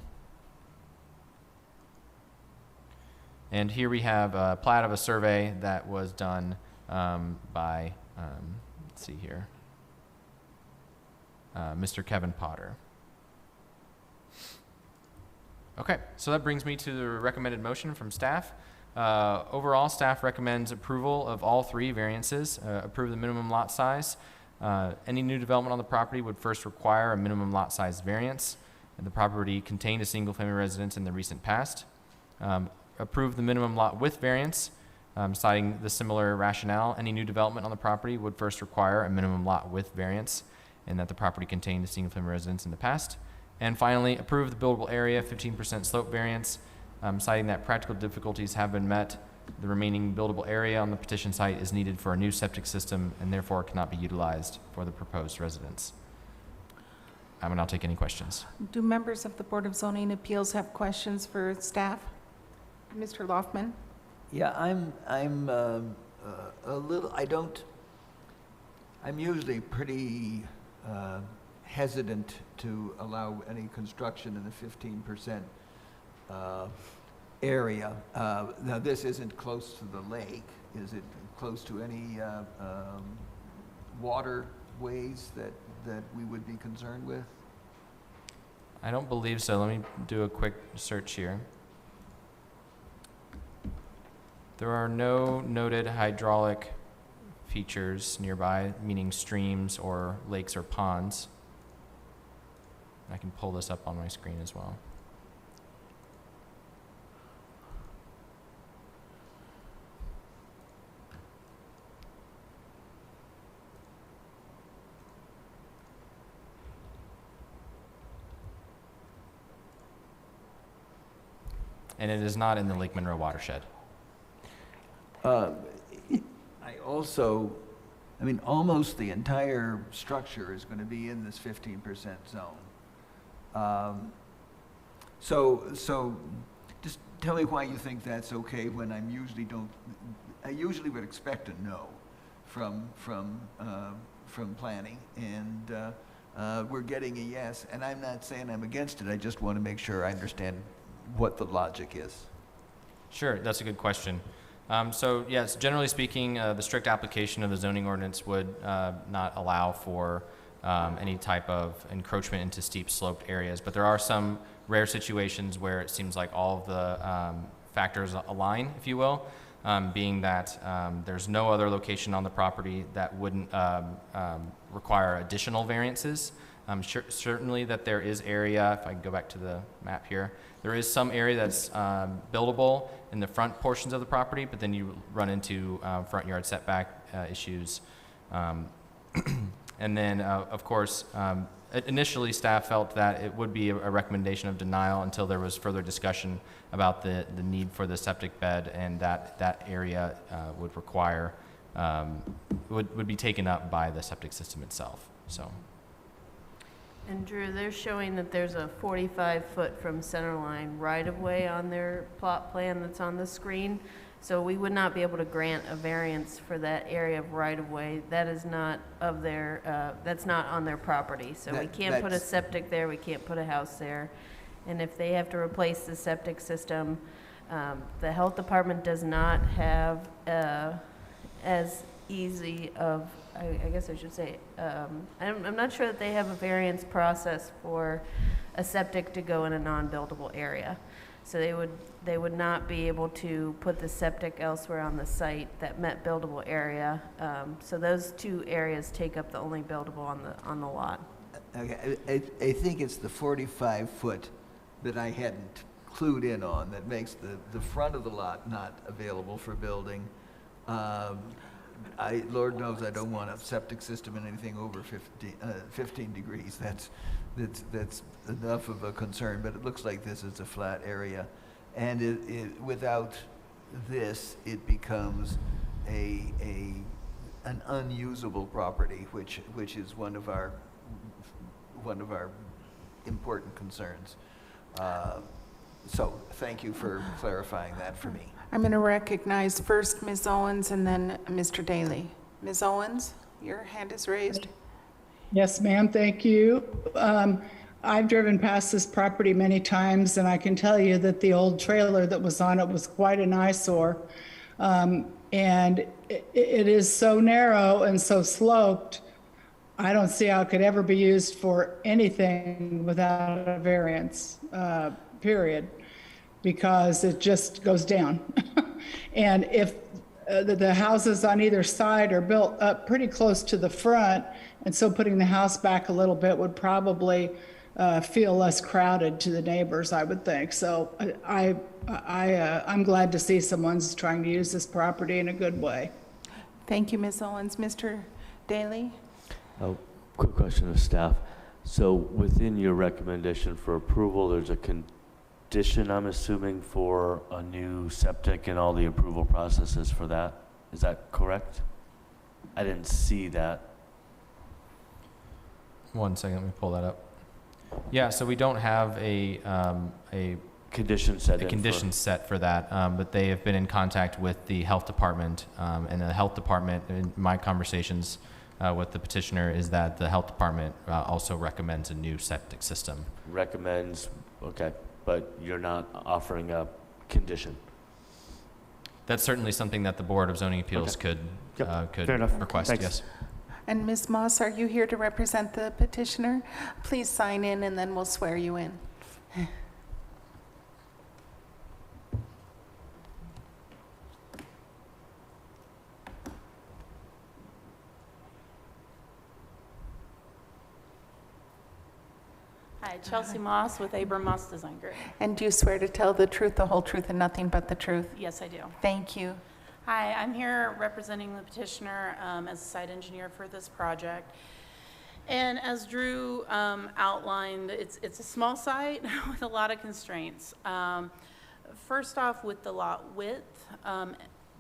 L: And here we have a plat of a survey that was done by, let's see here, Mr. Kevin Potter. Okay, so that brings me to the recommended motion from staff. Overall, staff recommends approval of all three variances. Approve the minimum lot size. Any new development on the property would first require a minimum lot size variance. And the property contained a single-family residence in the recent past. Approve the minimum lot width variance, citing the similar rationale. Any new development on the property would first require a minimum lot width variance, and that the property contained a single-family residence in the past. And finally, approve the buildable area 15% slope variance, citing that practical difficulties have been met. The remaining buildable area on the petition site is needed for a new septic system and therefore cannot be utilized for the proposed residence. And I'll take any questions.
A: Do members of the Board of Zoning Appeals have questions for staff? Mr. Loftman?
E: Yeah, I'm a little, I'm usually pretty hesitant to allow any construction in the 15% area. Now, this isn't close to the lake. Is it close to any waterways that we would be concerned with?
L: I don't believe so. Let me do a quick search here. There are no noted hydraulic features nearby, meaning streams or lakes or ponds. I can pull this up on my screen as well. And it is not in the Lake Monroe watershed.
E: I mean, almost the entire structure is going to be in this 15% zone. So just tell me why you think that's okay when I usually would expect a no from planning, and we're getting a yes, and I'm not saying I'm against it, I just want to make sure I understand what the logic is.
L: Sure, that's a good question. So yes, generally speaking, the strict application of the zoning ordinance would not allow for any type of encroachment into steep sloped areas, but there are some rare situations where it seems like all of the factors align, if you will, being that there's no other location on the property that wouldn't require additional variances. Certainly that there is area, if I can go back to the map here, there is some area that's buildable in the front portions of the property, but then you run into front yard setback issues. And then, of course, initially staff felt that it would be a recommendation of denial until there was further discussion about the need for the septic bed, and that area would require, would be taken up by the septic system itself, so.
B: And Drew, they're showing that there's a 45-foot from center line right-of-way on their plot plan that's on the screen. So we would not be able to grant a variance for that area of right-of-way. That is not of their, that's not on their property. So we can't put a septic there, we can't put a house there. And if they have to replace the septic system, the health department does not have as easy of, I guess I should say, I'm not sure that they have a variance process for a septic to go in a non-buildable area. So they would not be able to put the septic elsewhere on the site that met buildable area. So those two areas take up the only buildable on the lot.
E: Okay, I think it's the 45-foot that I hadn't clued in on that makes the front of the lot not available for building. Lord knows I don't want a septic system in anything over 15 degrees. That's enough of a concern, but it looks like this is a flat area. And without this, it becomes an unusable property, which is one of our important concerns. So thank you for clarifying that for me.
A: I'm going to recognize first Ms. Owens and then Mr. Daly. Ms. Owens, your hand is raised.
F: Yes, ma'am, thank you. I've driven past this property many times, and I can tell you that the old trailer that was on it was quite an eyesore. And it is so narrow and so sloped, I don't see how it could ever be used for anything without a variance, period, because it just goes down. And if the houses on either side are built up pretty close to the front, and so putting the house back a little bit would probably feel less crowded to the neighbors, I would think. So I'm glad to see someone's trying to use this property in a good way.
A: Thank you, Ms. Owens. Mr. Daly?
C: Quick question of staff. So within your recommendation for approval, there's a condition, I'm assuming, for a new septic and all the approval processes for that. Is that correct? I didn't see that.
L: 1 second, let me pull that up. Yeah, so we don't have a
C: Condition set.
L: condition set for that, but they have been in contact with the health department, and the health department, in my conversations with the petitioner, is that the health department also recommends a new septic system.
C: Recommends, okay, but you're not offering a condition.
L: That's certainly something that the Board of Zoning Appeals could request,
C: Thanks.
L: yes.
A: And Ms. Moss, are you here to represent the petitioner? Please sign in and then we'll swear you in.
O: Hi, Chelsea Moss with Abram Moss Design Group.
A: And do you swear to tell the truth, the whole truth, and nothing but the truth?
O: Yes, I do.
A: Thank you.
O: Hi, I'm here representing the petitioner as a site engineer for this project. And as Drew outlined, it's a small site with a lot of constraints. First off, with the lot width,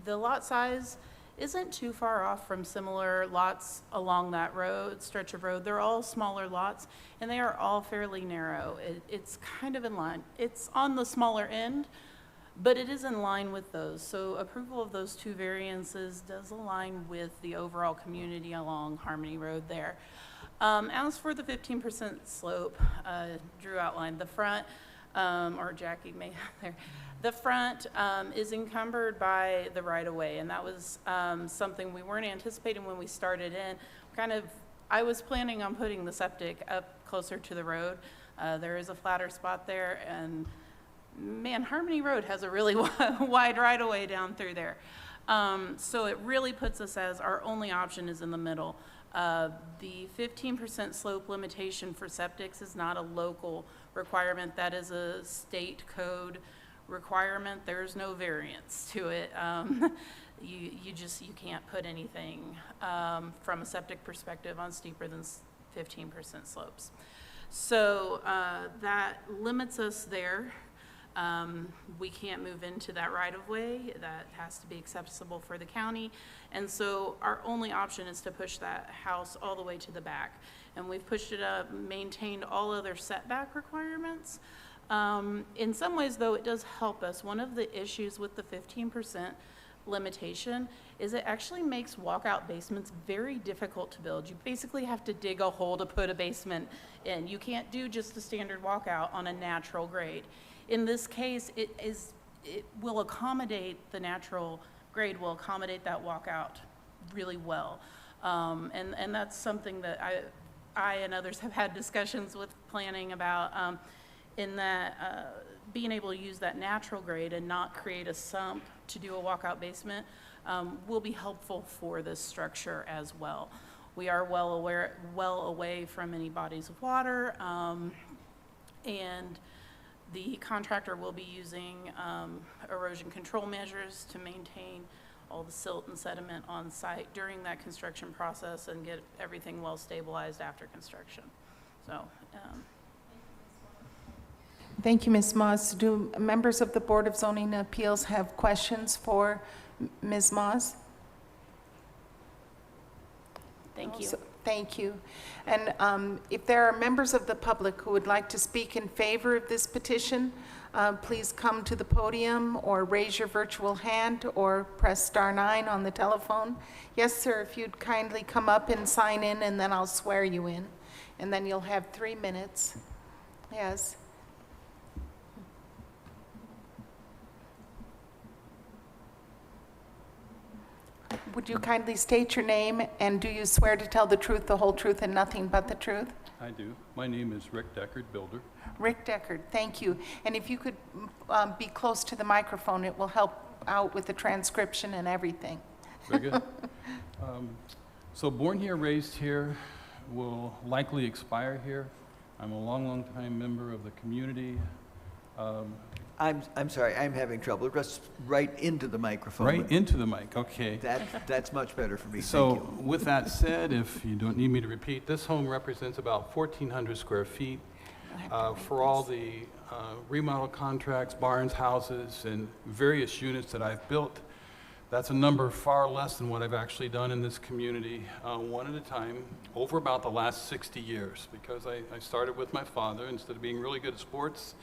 O: the lot size isn't too far off from similar lots along that road, stretch of road. They're all smaller lots, and they are all fairly narrow. It's kind of in line. It's on the smaller end, but it is in line with those. So approval of those two variances does align with the overall community along Harmony Road there. As for the 15% slope, Drew outlined the front, or Jackie may have there. The front is encumbered by the right-of-way, and that was something we weren't anticipating when we started in. I was planning on putting the septic up closer to the road. There is a flatter spot there, and man, Harmony Road has a really wide right-of-way down through there. So it really puts us as our only option is in the middle. The 15% slope limitation for septics is not a local requirement. That is a state code requirement. There's no variance to it. You can't put anything from a septic perspective on steeper than 15% slopes. So that limits us there. We can't move into that right-of-way. That has to be accessible for the county. And so our only option is to push that house all the way to the back. And we've pushed it up, maintained all other setback requirements. In some ways, though, it does help us. One of the issues with the 15% limitation is it actually makes walkout basements very difficult to build. You basically have to dig a hole to put a basement in. You can't do just a standard walkout on a natural grade. In this case, it will accommodate the natural grade, will accommodate that walkout really well. And that's something that I and others have had discussions with planning about, in that being able to use that natural grade and not create a sump to do a walkout basement will be helpful for this structure as well. We are well away from any bodies of water, and the contractor will be using erosion control measures to maintain all the silt and sediment on site during that construction process and get everything well stabilized after construction. So.
A: Thank you, Ms. Moss. Do members of the Board of Zoning Appeals have questions for Ms. Moss?
O: Thank you.
A: Thank you. And if there are members of the public who would like to speak in favor of this petition, please come to the podium or raise your virtual hand or press *9 on the telephone. Yes, sir, if you'd kindly come up and sign in, and then I'll swear you in. And then you'll have 3 minutes. Yes. Would you kindly state your name, and do you swear to tell the truth, the whole truth, and nothing but the truth?
P: I do. My name is Rick Deckard, builder.
A: Rick Deckard, thank you. And if you could be close to the microphone, it will help out with the transcription and everything.
P: Very good. So born here, raised here, will likely expire here. I'm a long time member of the community.
E: I'm sorry, I'm having trouble. Just right into the microphone.
P: Right into the mic, okay.
E: That's much better for me,
P: So
E: thank you.
P: with that said, if you don't need me to repeat, this home represents about 1,400 square feet for all the remodel contracts, barns, houses, and various units that I've built. That's a number far less than what I've actually done in this community, one at a time, over about the last 60 years, because I started with my father. Instead of being really good at sports,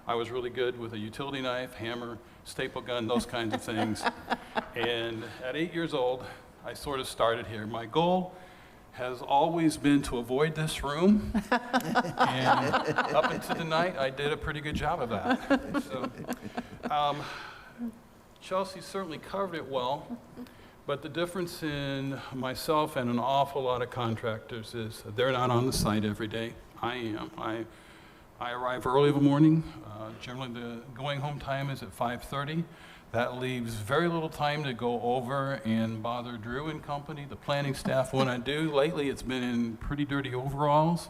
P: I was really good with a utility knife, hammer, staple gun, those kinds of things. And at 8 years old, I sort of started here. My goal has always been to avoid this room. And up into the night, I did a pretty good job of that. So, Chelsea certainly covered it well, but the difference in myself and an awful lot of contractors is they're not on the site every day. I am. I arrive early in the morning. Generally, the going home time is at 5:30. That leaves very little time to go over and bother Drew and company, the planning staff, when I do. Lately, it's been in pretty dirty overalls,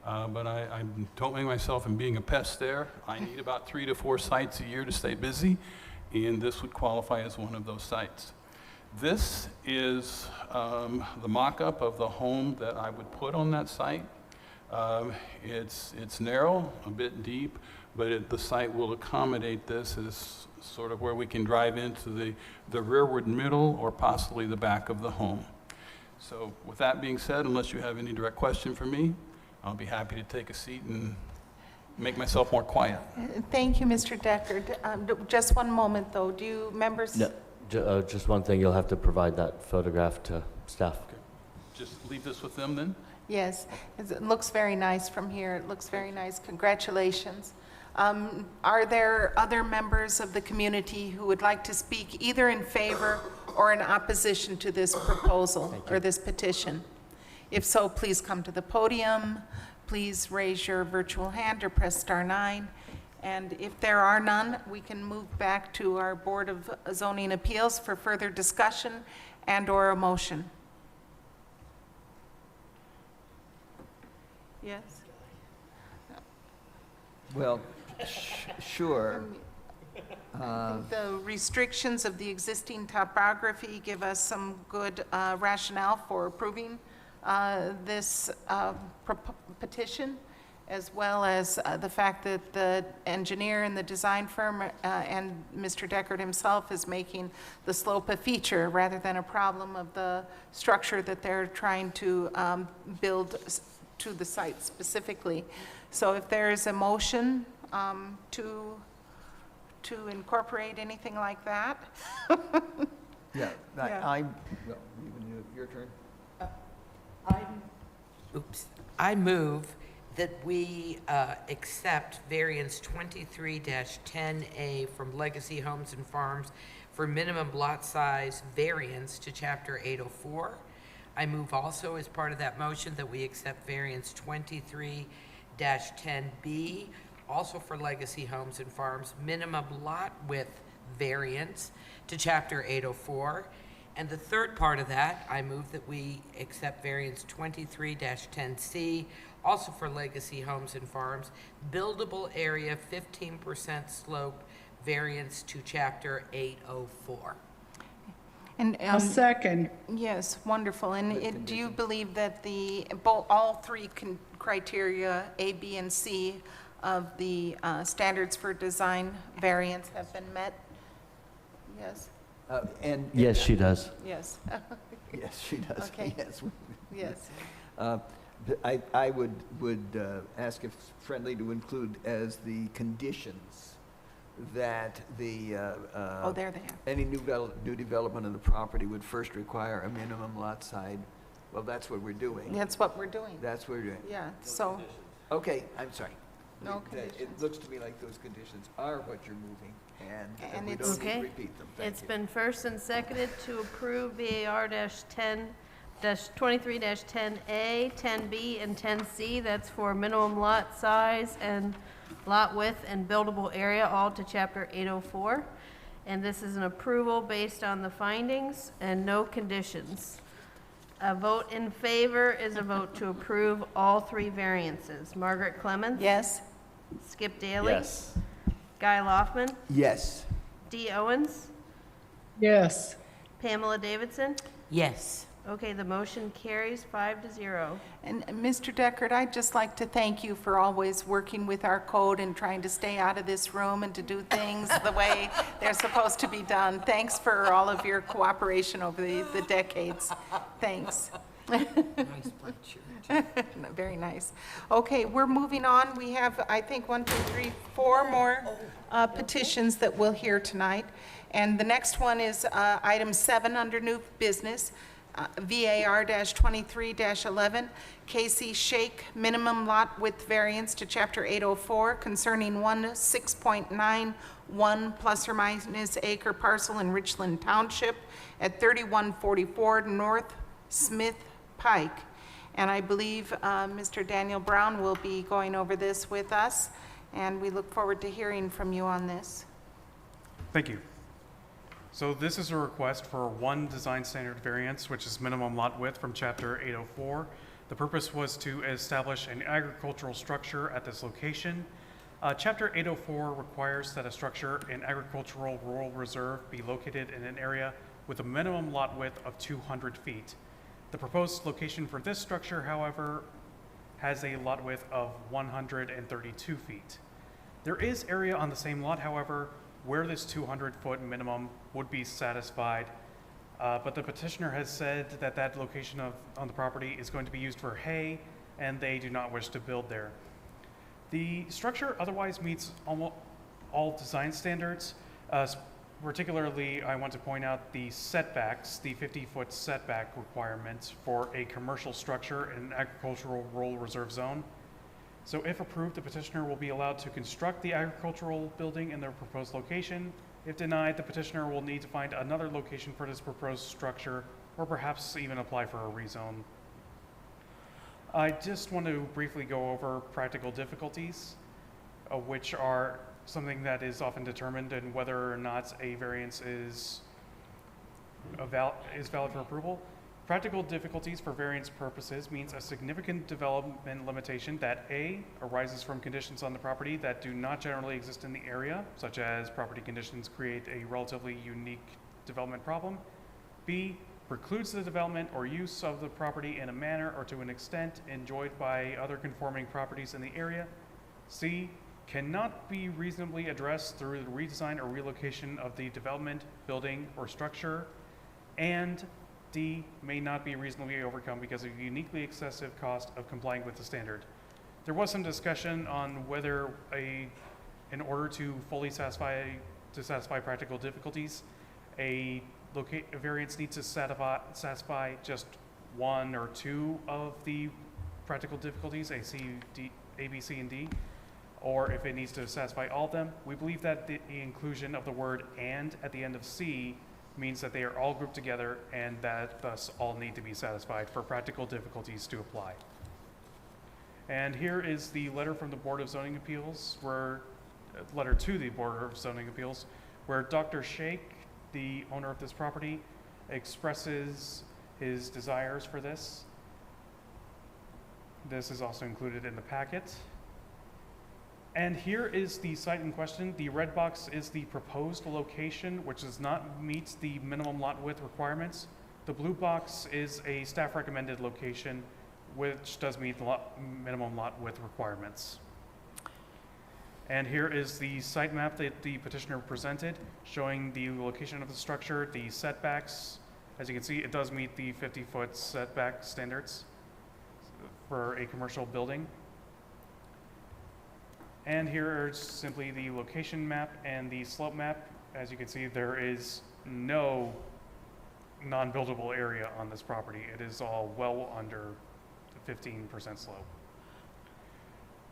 P: but I don't make myself in being a pest there. I need about 3 to 4 sites a year to stay busy, and this would qualify as one of those sites. This is the mock-up of the home that I would put on that site. It's narrow, a bit deep, but the site will accommodate this as sort of where we can drive into the rearward middle or possibly the back of the home. So with that being said, unless you have any direct question for me, I'll be happy to take a seat and make myself more quiet.
A: Thank you, Mr. Deckard. Just one moment, though. Do you members?
C: No, just one thing, you'll have to provide that photograph to staff.
P: Okay. Just leave this with them then?
A: Yes, it looks very nice from here. It looks very nice. Congratulations. Are there other members of the community who would like to speak either in favor or in opposition to this proposal or this petition? If so, please come to the podium. Please raise your virtual hand or press *9. And if there are none, we can move back to our Board of Zoning Appeals for further discussion and/or a motion. Yes?
E: Well, sure.
A: I think the restrictions of the existing topography give us some good rationale for approving this petition, as well as the fact that the engineer and the design firm and Mr. Deckard himself is making the slope a feature rather than a problem of the structure that they're trying to build to the site specifically. So if there is a motion to incorporate anything like that.
E: Yeah,
A: Yeah.
E: well, your turn.
D: I move that we accept variance 23-10A from Legacy Homes and Farms for minimum lot size variance to Chapter 804. I move also as part of that motion that we accept variance 23-10B, also for Legacy Homes and Farms, minimum lot width variance to Chapter 804. And the third part of that, I move that we accept variance 23-10C, also for Legacy Homes and Farms, buildable area 15% slope variance to Chapter 804.
A: And,
F: A second.
A: yes, wonderful. And do you believe that all three criteria, A, B, and C, of the standards for design variance have been met? Yes?
C: Yes, she does.
A: Yes.
E: Yes, she does.
A: Okay.
E: Yes.
A: Yes.
E: I would ask if it's friendly to include as the conditions that the,
A: Oh, there they are.
E: any new development of the property would first require a minimum lot size. Well, that's what we're doing.
A: That's what we're doing.
E: That's what we're doing.
A: Yeah, so,
E: Okay, I'm sorry.
A: no
E: It
A: conditions.
E: looks to me like those conditions are what you're moving, and
A: And
E: we
A: it's-
E: don't need
B: Okay.
E: to repeat them. Thank
B: It's
E: you.
B: been first and seconded to approve VAR-23-10A, 10B, and 10C. That's for minimum lot size and lot width and buildable area, all to Chapter 804. And this is an approval based on the findings and no conditions. A vote in favor is a vote to approve all three variances. Margaret Clemens?
A: Yes?
B: Skip Daly?
C: Yes.
B: Guy Loftman?
E: Yes.
B: Dee Owens?
F: Yes.
B: Pamela Davidson?
D: Yes.
B: Okay, the motion carries 5-0.
A: And Mr. Deckard, I'd just like to thank you for always working with our code and trying to stay out of this room and to do things the way they're supposed to be done. Thanks for all of your cooperation over the decades. Thanks.
D: Nice plaid shirt.
A: Very nice. Okay, we're moving on. We have, I think, 4 more petitions that we'll hear tonight. And the next one is item 7 under new business. VAR-23-11, Casey Shake minimum lot width variance to Chapter 804 concerning 6.91 plus or minus acre parcel in Richland Township at 3144 North Smith Pike. And I believe Mr. Daniel Brown will be going over this with us, and we look forward to hearing from you on this.
Q: Thank you. So this is a request for one design standard variance, which is minimum lot width from Chapter 804. The purpose was to establish an agricultural structure at this location. Chapter 804 requires that a structure in agricultural rural reserve be located in an area with a minimum lot width of 200 feet. The proposed location for this structure, however, has a lot width of 132 feet. There is area on the same lot, however, where this 200-foot minimum would be satisfied, but the petitioner has said that that location on the property is going to be used for hay, and they do not wish to build there. The structure otherwise meets almost all design standards. Particularly, I want to point out the setbacks, the 50-foot setback requirements for a commercial structure in an agricultural rural reserve zone. So if approved, the petitioner will be allowed to construct the agricultural building in their proposed location. If denied, the petitioner will need to find another location for this proposed structure, or perhaps even apply for a rezone. I just want to briefly go over practical difficulties, which are something that is often determined in whether or not a variance is valid for approval. Practical difficulties for variance purposes means a significant development limitation that A, arises from conditions on the property that do not generally exist in the area, such as property conditions create a relatively unique development problem. B, precludes the development or use of the property in a manner or to an extent enjoyed by other conforming properties in the area. C, cannot be reasonably addressed through the redesign or relocation of the development, building, or structure. And D, may not be reasonably overcome because of the uniquely excessive cost of complying with the standard. There was some discussion on whether in order to fully satisfy practical difficulties, a variance needs to satisfy just one or two of the practical difficulties, A, B, C, and D, or if it needs to satisfy all of them. We believe that the inclusion of the word "and" at the end of C means that they are all grouped together and that thus all need to be satisfied for practical difficulties to apply. And here is the letter from the Board of Zoning Appeals, letter to the Board of Zoning Appeals, where Dr. Sheikh, the owner of this property, expresses his desires for this. This is also included in the packet. And here is the site in question. The red box is the proposed location, which does not meet the minimum lot width requirements. The blue box is a staff recommended location, which does meet the minimum lot width requirements. And here is the site map that the petitioner presented, showing the location of the structure, the setbacks. As you can see, it does meet the 50-foot setback standards for a commercial building. And here is simply the location map and the slope map. As you can see, there is no non-buildable area on this property. It is all well under the 15% slope.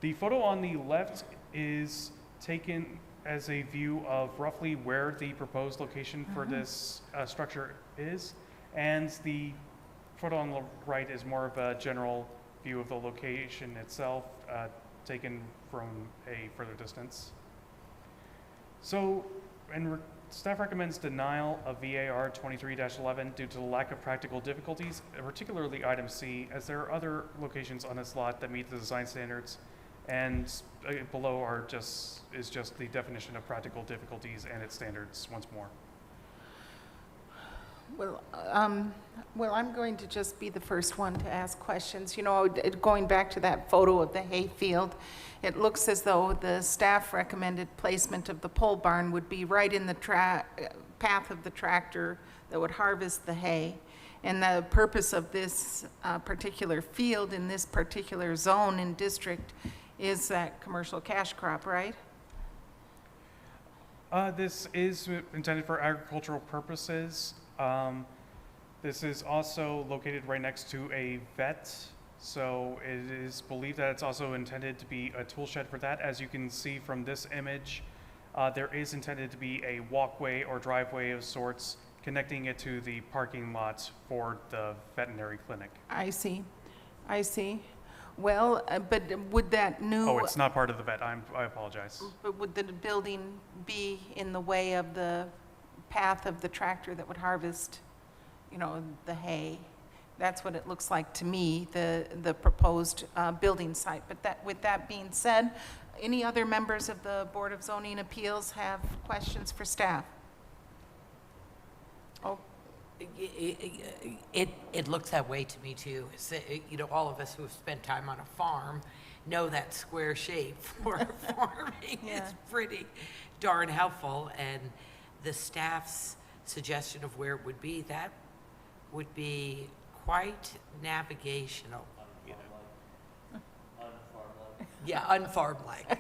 Q: The photo on the left is taken as a view of roughly where the proposed location for this structure is, and the photo on the right is more of a general view of the location itself, taken from a further distance. So, staff recommends denial of VAR 23-11 due to the lack of practical difficulties, particularly item C, as there are other locations on this lot that meet the design standards, and below is just the definition of practical difficulties and its standards once more.
A: Well, I'm going to just be the first one to ask questions. You know, going back to that photo of the hayfield, it looks as though the staff recommended placement of the pole barn would be right in the path of the tractor that would harvest the hay. And the purpose of this particular field in this particular zone and district is that commercial cash crop, right?
Q: This is intended for agricultural purposes. This is also located right next to a vet, so it is believed that it's also intended to be a tool shed for that. As you can see from this image, there is intended to be a walkway or driveway of sorts connecting it to the parking lot for the veterinary clinic.
A: I see. Well, but would that new...
Q: Oh, it's not part of the vet. I apologize.
A: But would the building be in the way of the path of the tractor that would harvest, you know, the hay? That's what it looks like to me, the proposed building site. But with that being said, any other members of the Board of Zoning Appeals have questions for staff? Oh,
D: It looks that way to me too. You know, all of us who have spent time on a farm know that square shape for farming is pretty darn helpful. And the staff's suggestion of where it would be, that would be quite navigational. Yeah, unfarm-like.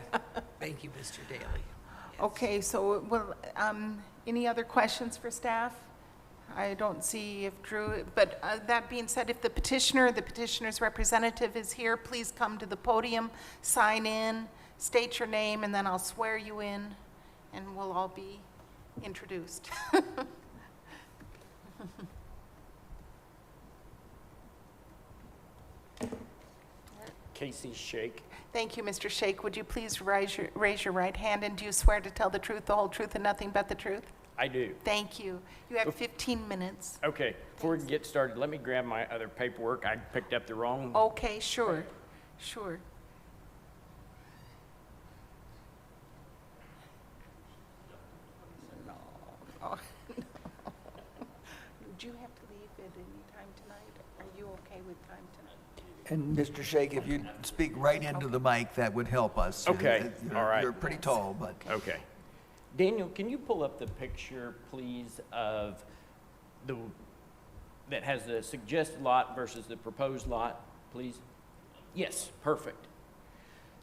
D: Thank you, Mr. Daly. Yes.
A: Okay, so, any other questions for staff? I don't see if Drew, but that being said, if the petitioner's representative is here, please come to the podium, sign in, state your name, and then I'll swear you in, and we'll all be introduced.
R: Casey Shake.
A: Thank you, Mr. Shake. Would you please raise your right hand, and do you swear to tell the truth, the whole truth, and nothing but the truth?
R: I do.
A: Thank you. You have 15 minutes.
R: Okay, before we can get started, let me grab my other paperwork. I picked up the wrong.
A: Okay, sure, sure. No, oh, no. Would you have to leave at any time tonight? Are you okay with time tonight?
E: And Mr. Shake, if you'd speak right into the mic, that would help us.
R: Okay, all right.
E: You're pretty tall, but.
R: Okay. Daniel, can you pull up the picture, please, of that has the suggested lot versus the proposed lot, please? Yes, perfect.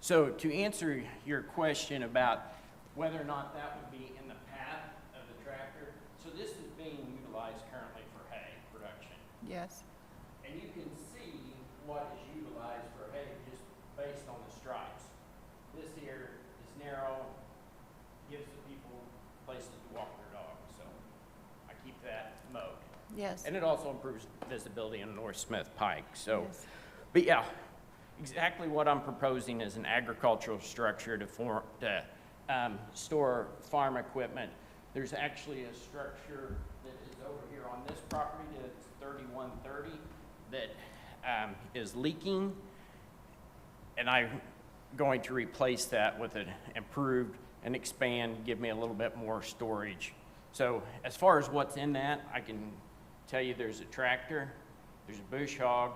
R: So to answer your question about whether or not that would be in the path of the tractor, so this is being utilized currently for hay production.
A: Yes.
R: And you can see what is utilized for hay just based on the stripes. This here is narrow, gives the people places to walk their dogs, so I keep that mowed.
A: Yes.
R: And it also improves visibility on North Smith Pike, so.
A: Yes.
R: But yeah, exactly what I'm proposing is an agricultural structure to store farm equipment. There's actually a structure that is over here on this property that's 3130 that is leaking, and I'm going to replace that with an improved and expand, give me a little bit more storage. So as far as what's in that, I can tell you there's a tractor, there's a bush hog.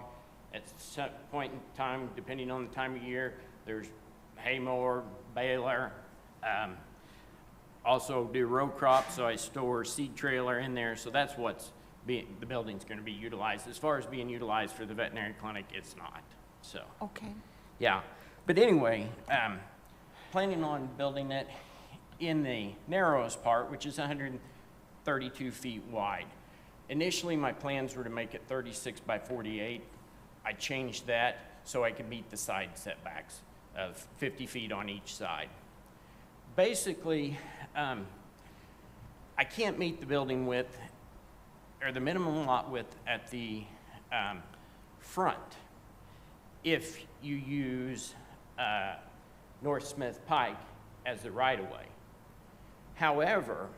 R: At some point in time, depending on the time of year, there's hay mower, baler. Also do row crop, so I store seed trailer in there. So that's what's the building's going to be utilized. As far as being utilized for the veterinary clinic, it's not. So.
A: Okay.
R: Yeah, but anyway, planning on building it in the narrowest part, which is 132 feet wide. Initially, my plans were to make it 36 by 48. I changed that so I could meet the side setbacks of 50 feet on each side. Basically, I can't meet the building width or the minimum lot width at the front if you use North Smith Pike as the right-of-way. However,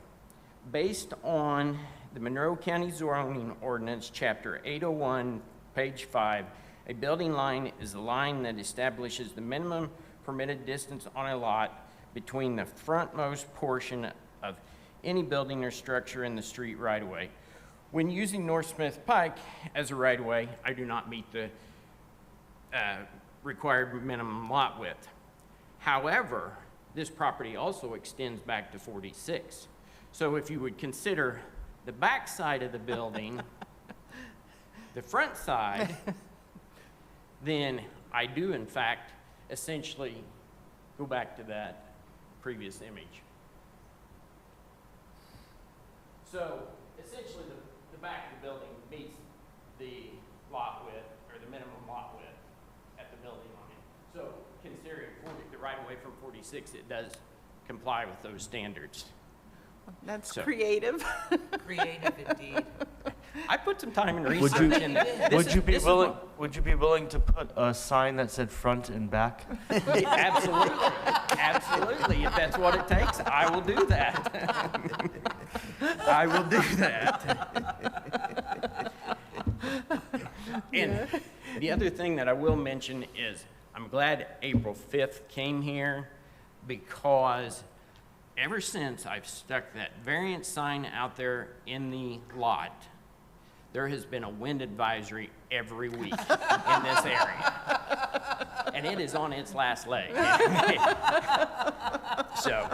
R: based on the Monroe County Zoning Ordinance, Chapter 801, page 5, a building line is a line that establishes the minimum permitted distance on a lot between the frontmost portion of any building or structure in the street right-of-way. When using North Smith Pike as a right-of-way, I do not meet the required minimum lot width. However, this property also extends back to 46. So if you would consider the back side of the building, the front side, then I do in fact essentially go back to that previous image. So essentially the back of the building meets the lot width or the minimum lot width at the building line. So considering the right of way from 46, it does comply with those standards.
A: That's
R: So-
A: creative.
D: Creative indeed.
R: I put some time and
C: Would
R: research
C: you,
R: in that.
C: would you be willing to put a sign that said front and back?
R: Absolutely, absolutely. If that's what it takes, I will do that. I will do that. And the other thing that I will mention is I'm glad April 5th came here because ever since I've stuck that variance sign out there in the lot, there has been a wind advisory every week in this area. And it is on its last leg. So,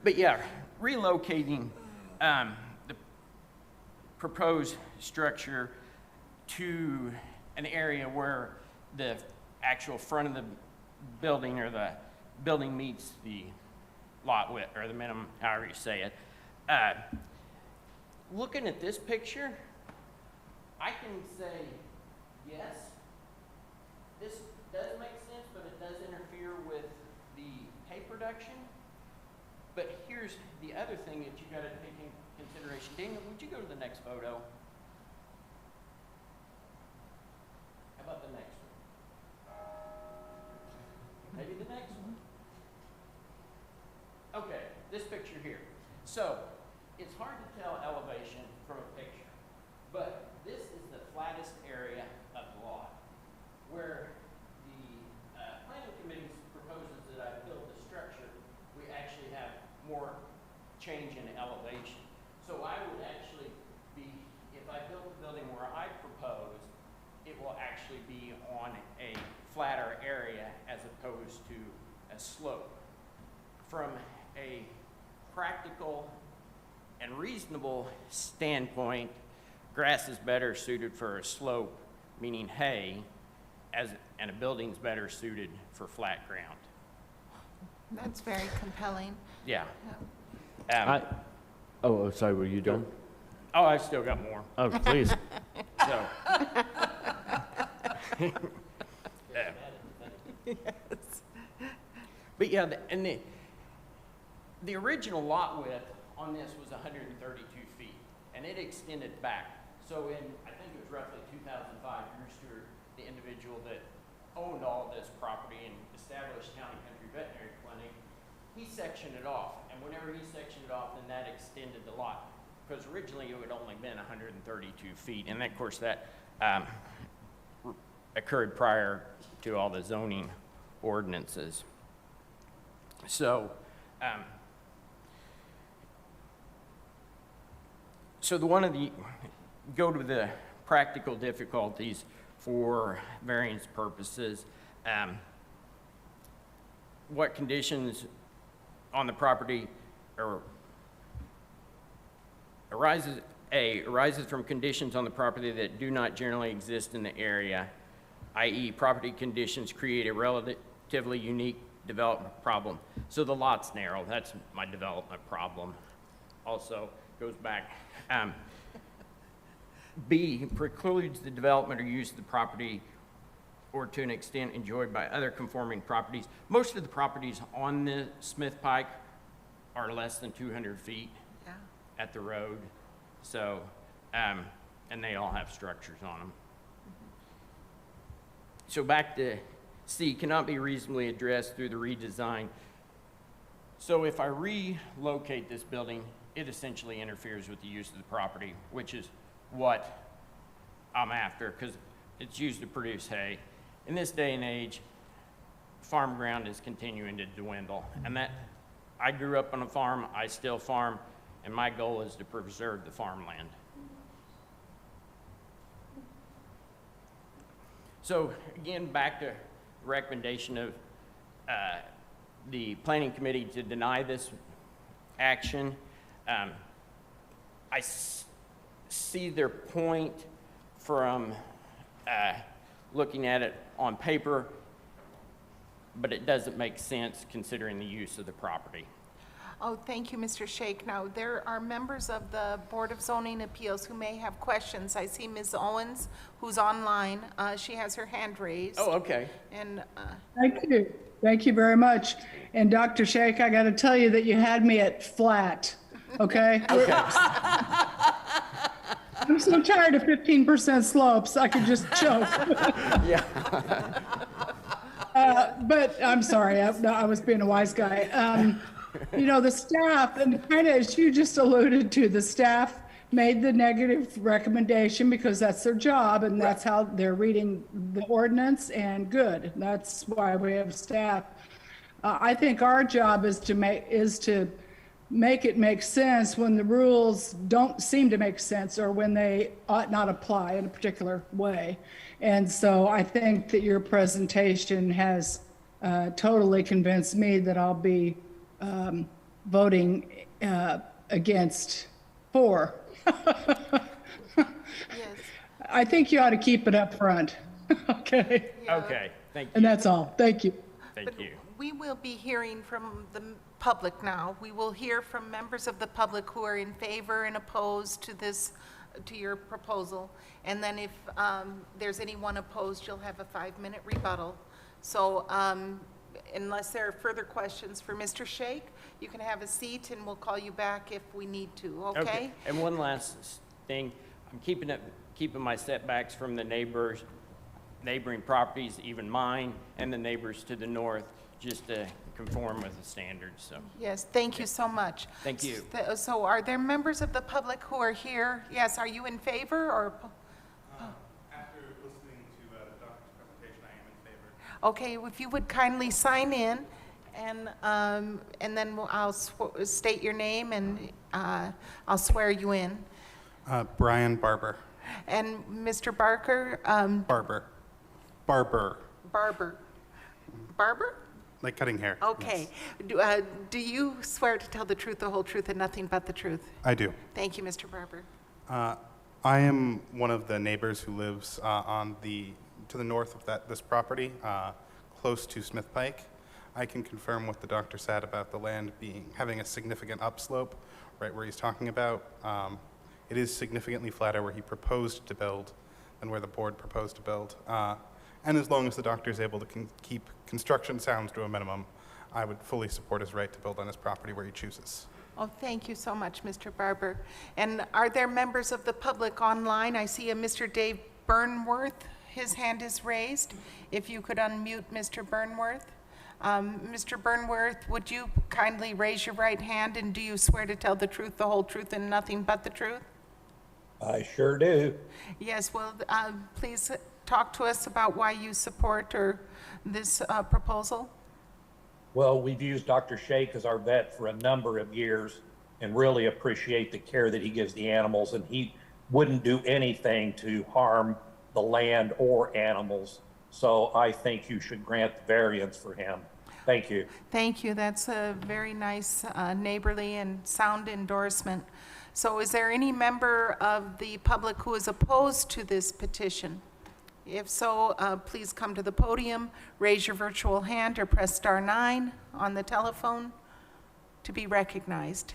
R: but yeah, relocating the proposed structure to an area where the actual front of the building or the building meets the lot width or the minimum, however you say it. Looking at this picture, I can say yes, this does make sense, but it does interfere with the hay production. But here's the other thing that you got to take into consideration. Daniel, would you go to the next photo? How about the next one? Maybe the next one. Okay, this picture here. So, it's hard to tell elevation from a picture, but this is the flattest area of the lot, where the planning committee proposes that I build the structure, we actually have more change in elevation. So I would actually be, if I built the building where I propose, it will actually be on a flatter area as opposed to a slope. From a practical and reasonable standpoint, grass is better suited for a slope, meaning hay, and a building's better suited for flat ground.
A: That's very compelling.
R: Yeah.
C: Sorry, were you done?
R: Oh, I've still got more.
C: Oh, please.
R: So.
A: Yes.
R: But yeah, the original lot width on this was 132 feet, and it extended back. So in, I think it was roughly 2005, Drew Stewart, the individual that owned all this property and established Town and Country Veterinary Clinic, he sectioned it off. And whenever he sectioned it off, then that extended the lot. Because originally it would only been 132 feet. And of course that occurred prior to all the zoning ordinances. So, go to the practical difficulties for variance purposes. What conditions on the property arises from conditions on the property that do not generally exist in the area, i.e. property conditions create a relatively unique development problem. So the lot's narrow, that's my development problem. Also goes back. B, precludes the development or use of the property or to an extent enjoyed by other conforming properties. Most of the properties on the Smith Pike are less than 200 feet at the road. So, and they all have structures on them. So back to C, cannot be reasonably addressed through the redesign. So if I relocate this building, it essentially interferes with the use of the property, which is what I'm after, because it's used to produce hay. In this day and age, farm ground is continuing to dwindle, and that I grew up on a farm, I still farm, and my goal is to preserve the farmland. So again, back to recommendation of the planning committee to deny this action. I see their point from looking at it on paper, but it doesn't make sense considering the use of the property.
A: Oh, thank you, Mr. Shake. Now, there are members of the Board of Zoning Appeals who may have questions. I see Ms. Owens, who's online. She has her hand raised.
R: Oh, okay.
A: And
F: Thank you. Thank you very much. And Dr. Shake, I got to tell you that you had me at flat, okay?
R: Okay.
F: I'm so tired of 15% slopes, I could just choke.
R: Yeah.
F: But I'm sorry, I was being a wise guy. You know, the staff, and kind of as you just alluded to, the staff made the negative recommendation because that's their job and that's how they're reading the ordinance, and good. That's why we have staff. I think our job is to make it make sense when the rules don't seem to make sense or when they ought not apply in a particular way. And so I think that your presentation has totally convinced me that I'll be voting against 4.
A: Yes.
F: I think you ought to keep it up front. Okay.
R: Okay, thank you.
F: And that's all. Thank you.
R: Thank you.
A: We will be hearing from the public now. We will hear from members of the public who are in favor and opposed to this, to your proposal. And then if there's anyone opposed, you'll have a 5-minute rebuttal. So unless there are further questions for Mr. Shake, you can have a seat and we'll call you back if we need to, okay?
R: And one last thing, I'm keeping my setbacks from the neighboring properties, even mine and the neighbors to the north, just to conform with the standards, so.
A: Yes, thank you so much.
R: Thank you.
A: So are there members of the public who are here? Yes, are you in favor or?
Q: After listening to the doctor's presentation, I am in favor.
A: Okay, if you would kindly sign in and then I'll state your name and I'll swear you in.
Q: Brian Barber.
A: And Mr. Barker?
Q: Barber.
A: Barber?
Q: Like cutting hair.
A: Okay.
Q: Yes.
A: Do you swear to tell the truth, the whole truth, and nothing but the truth?
Q: I do.
A: Thank you, Mr. Barber.
Q: I am one of the neighbors who lives to the north of this property, close to Smith Pike. I can confirm what the doctor said about the land having a significant upslope, right where he's talking about. It is significantly flatter where he proposed to build than where the board proposed to build. And as long as the doctor is able to keep construction sounds to a minimum, I would fully support his right to build on his property where he chooses.
A: Oh, thank you so much, Mr. Barber. And are there members of the public online? I see a Mr. Dave Burnworth. His hand is raised. If you could unmute Mr. Burnworth. Mr. Burnworth, would you kindly raise your right hand, and do you swear to tell the truth, the whole truth, and nothing but the truth?
S: I sure do.
A: Yes, well, please talk to us about why you support this proposal.
S: Well, we've used Dr. Shake as our vet for a number of years and really appreciate the care that he gives the animals, and he wouldn't do anything to harm the land or animals. So I think you should grant the variance for him. Thank you.
A: Thank you. That's a very nice, neighborly and sound endorsement. So is there any member of the public who is opposed to this petition? If so, please come to the podium, raise your virtual hand, or press *9 on the telephone to be recognized.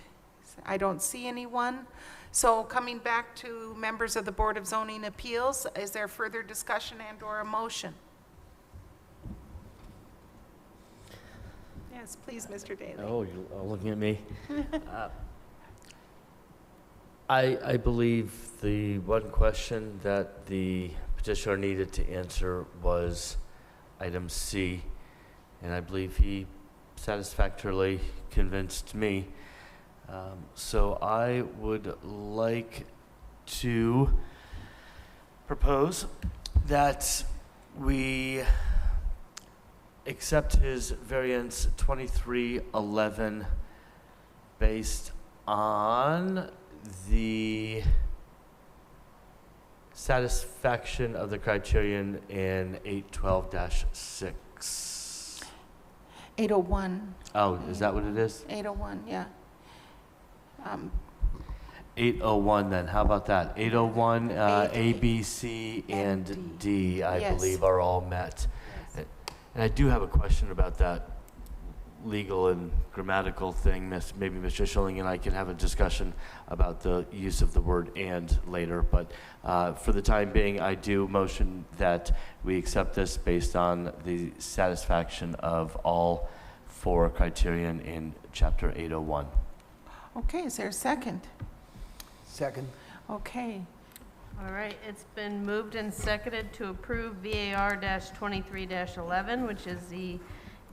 A: I don't see anyone. So coming back to members of the Board of Zoning Appeals, is there further discussion and/or a motion? Yes, please, Mr. Daly.
C: Oh, you're looking at me. I believe the one question that the petitioner needed to answer was item C, and I believe he satisfactorily convinced me. So I would like to propose that we accept his variance 2311 based on the satisfaction of the criterion in 812-6.
A: 801.
C: Oh, is that what it is?
A: 801, yeah.
C: 801 then, how about that? 801, A, B, C, and D, I
A: Yes.
C: believe are all met. And I do have a question about that legal and grammatical thing. Maybe Mr. Schilling and I can have a discussion about the use of the word "and" later. But for the time being, I do motion that we accept this based on the satisfaction of all 4 criterion in Chapter 801.
A: Okay, is there a second?
E: Second.
A: Okay.
B: All right, it's been moved and seconded to approve VAR-23-11, which is the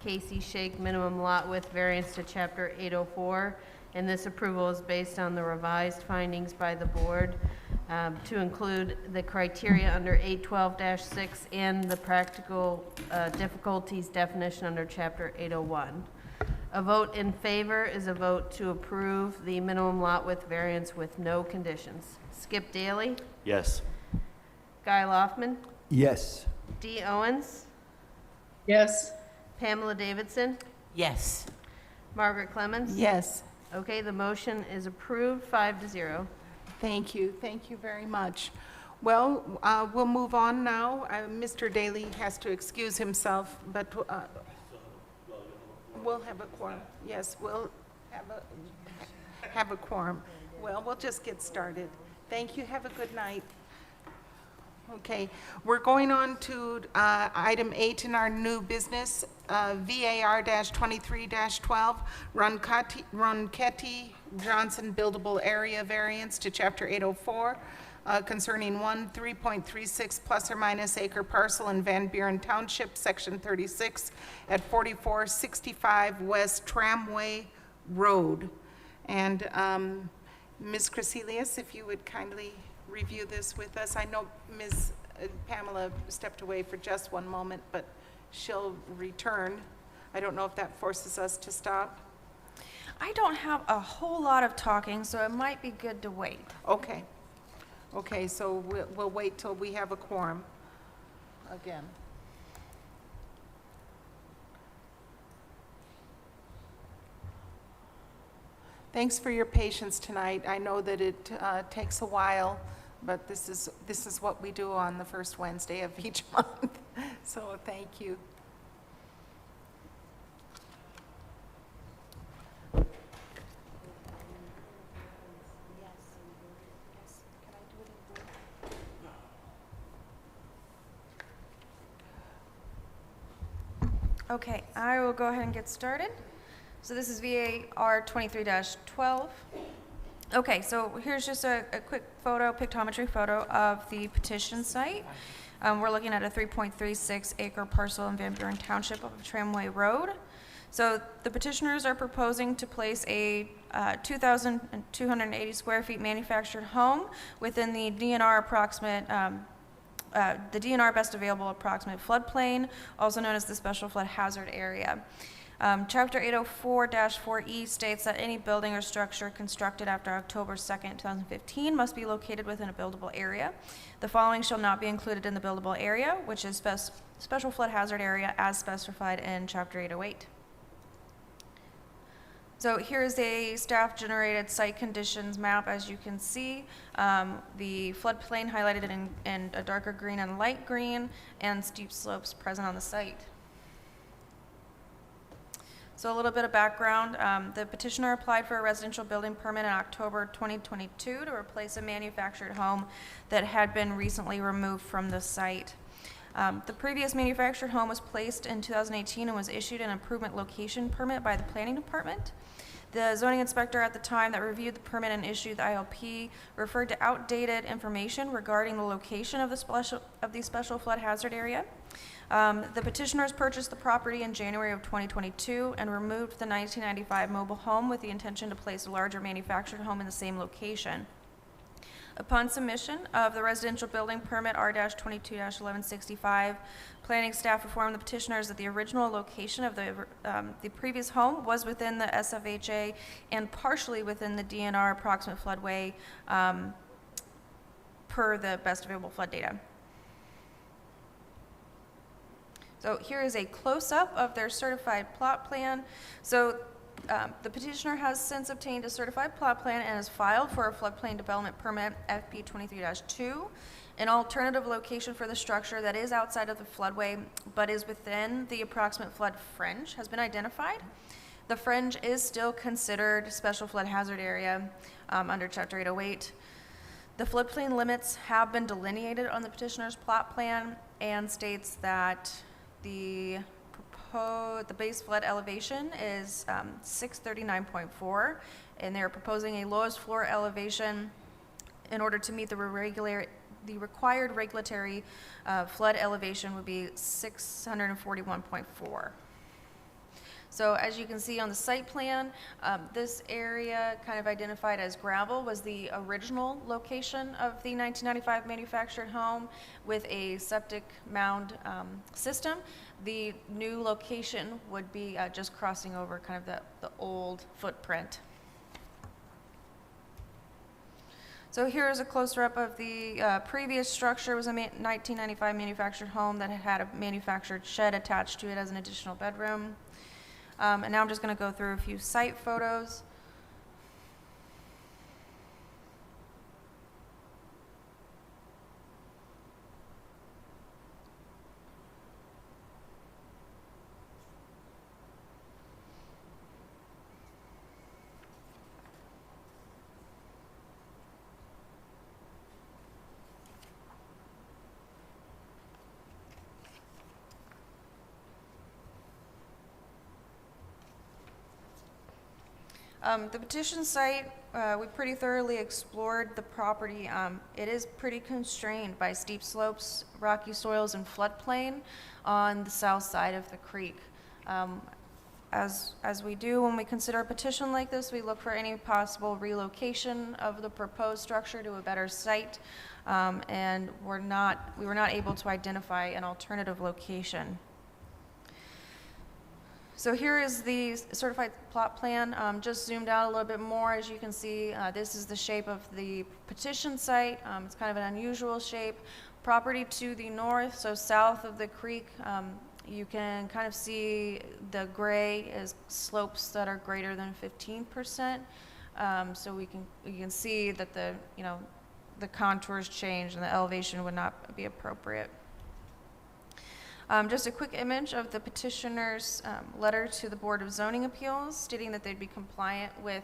B: Casey Shake minimum lot width variance to Chapter 804. And this approval is based on the revised findings by the board to include the criteria under 812-6 and the practical difficulties definition under Chapter 801. A vote in favor is a vote to approve the minimum lot width variance with no conditions. Skip Daly,
C: Yes.
B: Guy Loftman,
E: Yes.
B: Dee Owens,
F: Yes.
B: Pamela Davidson,
D: Yes.
B: Margaret Clemens.
A: Yes.
B: Okay, the motion is approved, 5-0.
A: Thank you very much. Well, we'll move on now. Mr. Daly has to excuse himself, but we'll have a quorum. Yes, we'll have a quorum. Well, we'll just get started. Thank you, have a good night. Okay, we're going on to item 8 in our new business, VAR-23-12, Ronchetti Johnson Buildable Area Variance to Chapter 804 concerning 3.36 plus or minus acre parcel in Van Buren Township, Section 36, at 4465 West Tramway Road. And Ms. Crecelius, if you would kindly review this with us. I know Ms. Pamela stepped away for just one moment, but she'll return. I don't know if that forces us to stop.
H: I don't have a whole lot of talking, so it might be good to wait.
A: Okay. Okay, so we'll wait till we have a quorum again. Thanks for your patience tonight. I know that it takes a while, but this is what we do on the first Wednesday of each month. So thank you.
H: Okay, I will go ahead and get started. So this is VAR 23-12. Okay, so here's just a quick pictometry photo of the petition site. We're looking at a 3.36 acre parcel in Van Buren Township of Tramway Road. So the petitioners are proposing to place a 2,280 square feet manufactured home within the DNR approximate the DNR best available approximate floodplain, also known as the special flood hazard area. Chapter 804-4E states that any building or structure constructed after October 2nd, 2015 must be located within a buildable area. The following shall not be included in the buildable area, which is special flood hazard area as specified in Chapter 808. So here's a staff-generated site conditions map. As you can see, the floodplain highlighted in a darker green and light green, and steep slopes present on the site. So a little bit of background. The petitioner applied for a residential building permit in October 2022 to replace a manufactured home that had been recently removed from the site. The previous manufactured home was placed in 2018 and was issued an improvement location permit by the planning department. The zoning inspector at the time that reviewed the permit and issued the ILP referred to outdated information regarding the location of the special flood hazard area. The petitioners purchased the property in January of 2022 and removed the 1995 mobile home with the intention to place a larger manufactured home in the same location. Upon submission of the residential building permit R-22-1165, planning staff informed the petitioners that the original location of the previous home was within the SFHA and partially within the DNR approximate floodway per the best available flood data. So here is a close-up of their certified plot plan. So the petitioner has since obtained a certified plot plan and has filed for a floodplain development permit FP 23-2. An alternative location for the structure that is outside of the floodway but is within the approximate flood fringe has been identified. The fringe is still considered special flood hazard area under Chapter 808. The floodplain limits have been delineated on the petitioner's plot plan and states that the base flood elevation is 639.4, and they're proposing a lowest floor elevation in order to meet the required regulatory flood elevation would be 641.4. So as you can see on the site plan, this area kind of identified as gravel was the original location of the 1995 manufactured home with a septic mound system. The new location would be just crossing over kind of the old footprint. So here is a closer up of the previous structure. It was a 1995 manufactured home that had a manufactured shed attached to it as an additional bedroom. And now I'm just going to go through a few site photos. The petition site, we pretty thoroughly explored the property. It is pretty constrained by steep slopes, rocky soils, and floodplain on the south side of the creek. As we do when we consider a petition like this, we look for any possible relocation of the proposed structure to a better site, and we were not able to identify an alternative location. So here is the certified plot plan, just zoomed out a little bit more. As you can see, this is the shape of the petition site. It's kind of an unusual shape. Property to the north, so south of the creek, you can kind of see the gray is slopes that are greater than 15%. So you can see that the contours change and the elevation would not be appropriate. Just a quick image of the petitioner's letter to the Board of Zoning Appeals stating that they'd be compliant with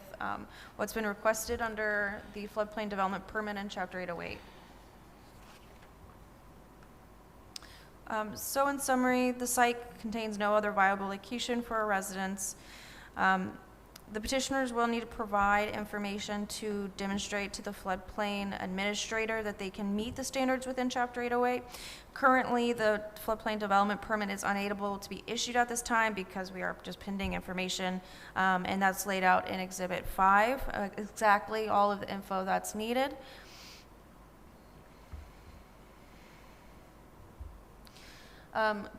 H: what's been requested under the floodplain development permit in Chapter 808. So in summary, the site contains no other viable location for a residence. The petitioners will need to provide information to demonstrate to the floodplain administrator that they can meet the standards within Chapter 808. Currently, the floodplain development permit is unable to be issued at this time because we are just pending information, and that's laid out in Exhibit 5, exactly all of the info that's needed.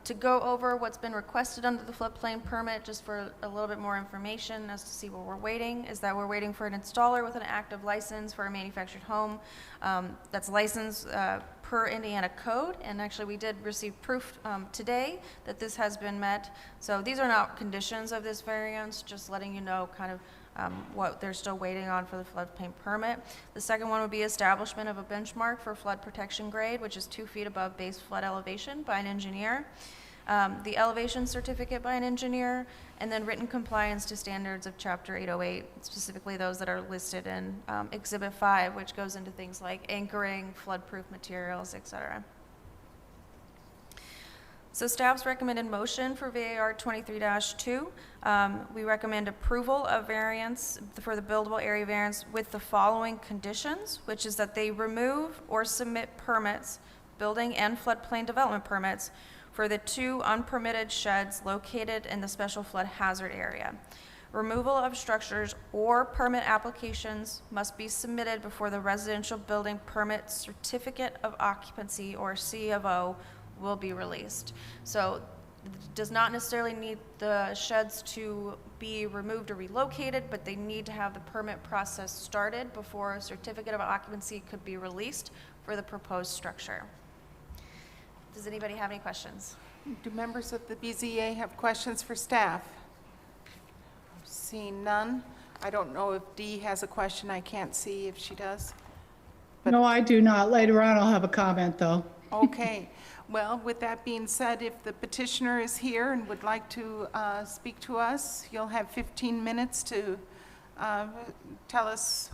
H: To go over what's been requested under the floodplain permit, just for a little bit more information as to see what we're waiting, is that we're waiting for an installer with an active license for a manufactured home that's licensed per Indiana code, and actually we did receive proof today that this has been met. So these are not conditions of this variance, just letting you know kind of what they're still waiting on for the floodplain permit. The second one would be establishment of a benchmark for flood protection grade, which is 2 feet above base flood elevation by an engineer. The elevation certificate by an engineer, and then written compliance to standards of Chapter 808, specifically those that are listed in Exhibit 5, which goes into things like anchoring, flood-proof materials, etc. So staff's recommended motion for VAR 23-2. We recommend approval of variance for the buildable area variance with the following conditions, which is that they remove or submit permits, building and floodplain development permits, for the 2 unpermitted sheds located in the special flood hazard area. Removal of structures or permit applications must be submitted before the residential building permit certificate of occupancy, or C of O, will be released. So it does not necessarily need the sheds to be removed or relocated, but they need to have the permit process started before a certificate of occupancy could be released for the proposed structure. Does anybody have any questions?
A: Do members of the BZA have questions for staff? Seeing none. I don't know if Dee has a question. I can't see if she does.
F: No, I do not. Later on, I'll have a comment, though.
A: Okay. Well, with that being said, if the petitioner is here and would like to speak to us, you'll have 15 minutes to tell us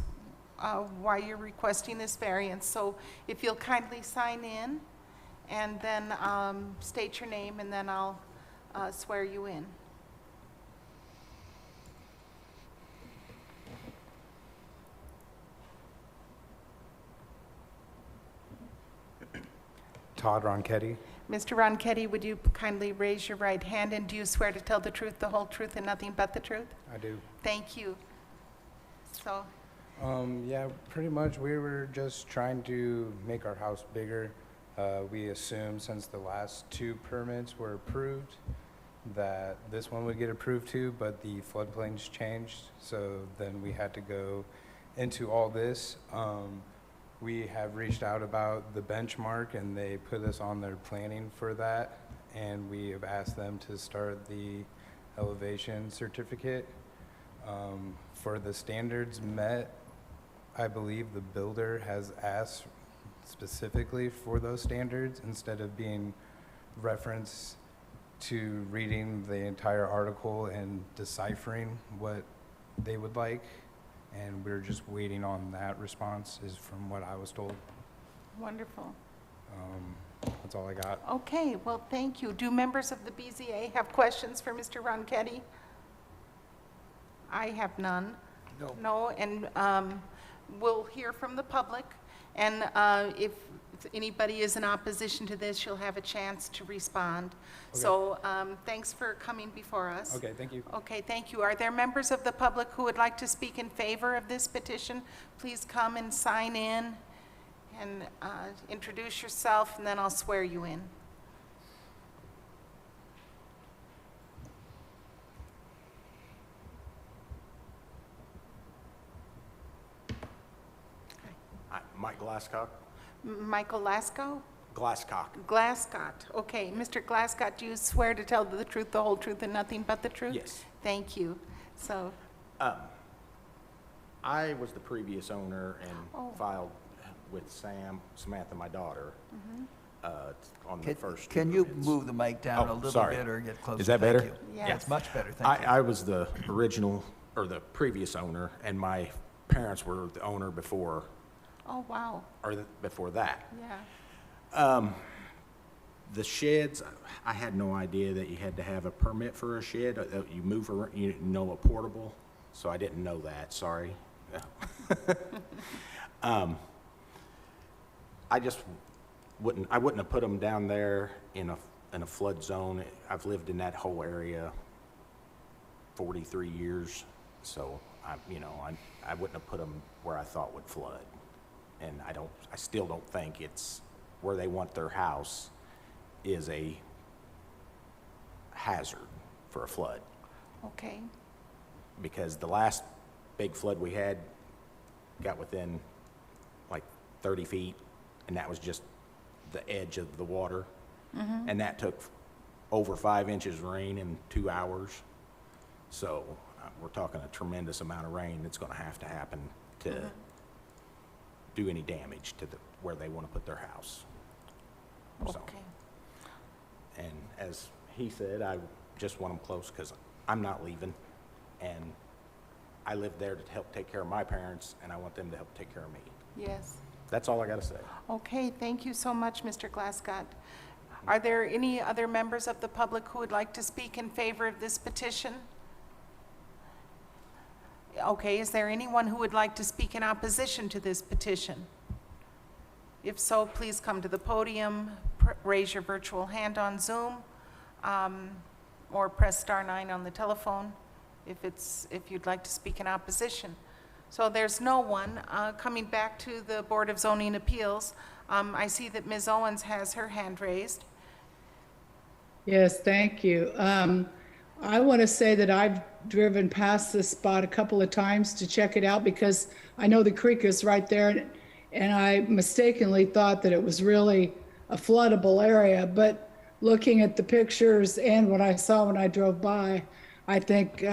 A: why you're requesting this variance. So if you'll kindly sign in and then state your name, and then I'll swear you in.
T: Todd Ronchetti.
A: Mr. Ronchetti, would you kindly raise your right hand, and do you swear to tell the truth, the whole truth, and nothing but the truth?
T: I do.
A: Thank you. So,
T: Yeah, pretty much we were just trying to make our house bigger. We assumed since the last 2 permits were approved that this one would get approved too, but the floodplains changed, so then we had to go into all this. We have reached out about the benchmark, and they put us on their planning for that, and we have asked them to start the elevation certificate. For the standards met, I believe the builder has asked specifically for those standards instead of being referenced to reading the entire article and deciphering what they would like. And we're just waiting on that response, is from what I was told.
A: wonderful.
T: That's all I got.
A: Okay, well, thank you. Do members of the BZA have questions for Mr. Ronchetti? I have none.
T: No.
A: No, and we'll hear from the public, and if anybody is in opposition to this, you'll have a chance to respond.
T: Okay.
A: So thanks for coming before us.
T: Okay, thank you.
A: Okay, thank you. Are there members of the public who would like to speak in favor of this petition? Please come and sign in and introduce yourself, and then I'll swear you in.
U: Mike Glasscock.
A: Michael Lasko?
U: Glasscock.
A: Glasscott. Okay, Mr. Glasscott, do you swear to tell the truth, the whole truth, and nothing but the truth?
U: Yes.
A: Thank you. So,
U: I was the previous owner and
A: Oh.
U: filed with Samantha, my daughter, on the first.
E: Can you move the mic down a
U: Oh,
E: little
U: sorry.
E: bit or get closer?
U: Is that
E: Thank
U: better?
E: you.
A: Yes.
E: Yeah, it's much better, thank you.
U: I was the original, or the previous owner, and my parents were the owner before,
A: oh, wow,
U: before that.
A: yeah.
U: The sheds, I had no idea that you had to have a permit for a shed. You move around, you know, a portable, so I didn't know that, sorry. I just wouldn't have put them down there in a flood zone. I've lived in that whole area 43 years, so I wouldn't have put them where I thought would flood. And I still don't think it's where they want their house is a hazard for a flood.
A: Okay,
U: Because the last big flood we had got within like 30 feet, and that was just the edge of the water. And that took over 5 inches of rain in 2 hours. So we're talking a tremendous amount of rain that's going to happen to do any damage to where they want to put their house. So,
A: okay.
U: and as he said, I just want them close because I'm not leaving, and I live there to help take care of my parents, and I want them to help take care of me.
A: Yes.
U: That's all I got to say.
A: Okay, thank you so much, Mr. Glasscott. Are there any other members of the public who would like to speak in favor of this petition? Okay, is there anyone who would like to speak in opposition to this petition? If so, please come to the podium, raise your virtual hand on Zoom, or press *9 on the telephone if you'd like to speak in opposition. So there's no one. Coming back to the Board of Zoning Appeals, I see that Ms. Owens has her hand raised.
F: Yes, thank you. I want to say that I've driven past this spot a couple of times to check it out because I know the creek is right there, and I mistakenly thought that it was really a floodable area. But looking at the pictures and what I saw when I drove by, I think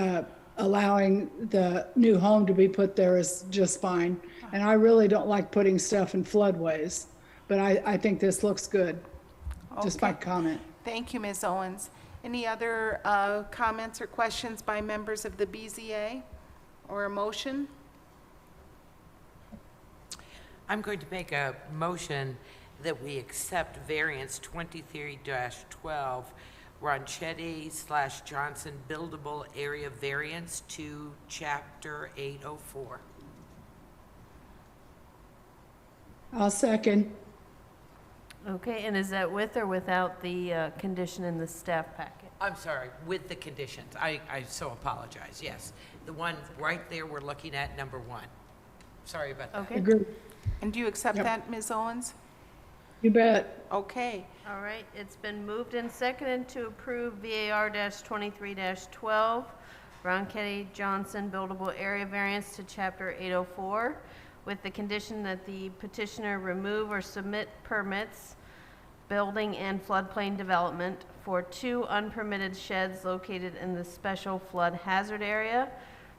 F: allowing the new home to be put there is just fine. And I really don't like putting stuff in floodways, but I think this looks good. Just my
A: Okay.
F: comment.
A: Thank you, Ms. Owens. Any other comments or questions by members of the BZA or a motion?
D: I'm going to make a motion that we accept variance 23-12, Ronchetti/Johnson buildable area variance to chapter 804.
F: I'll second.
B: Okay, and is that with or without the condition in the staff packet?
D: I'm sorry, with the conditions. I so apologize, yes. The one right there we're looking at, number 1. Sorry about that.
B: Okay.
F: Agree.
A: And do you accept that, Ms. Owens?
F: You bet.
A: Okay.
B: All right, it's been moved and seconded to approve VAR-23-12, Ronchetti Johnson buildable area variance to Chapter 804, with the condition that the petitioner remove or submit permits, building and floodplain development for 2 unpermitted sheds located in the special flood hazard area.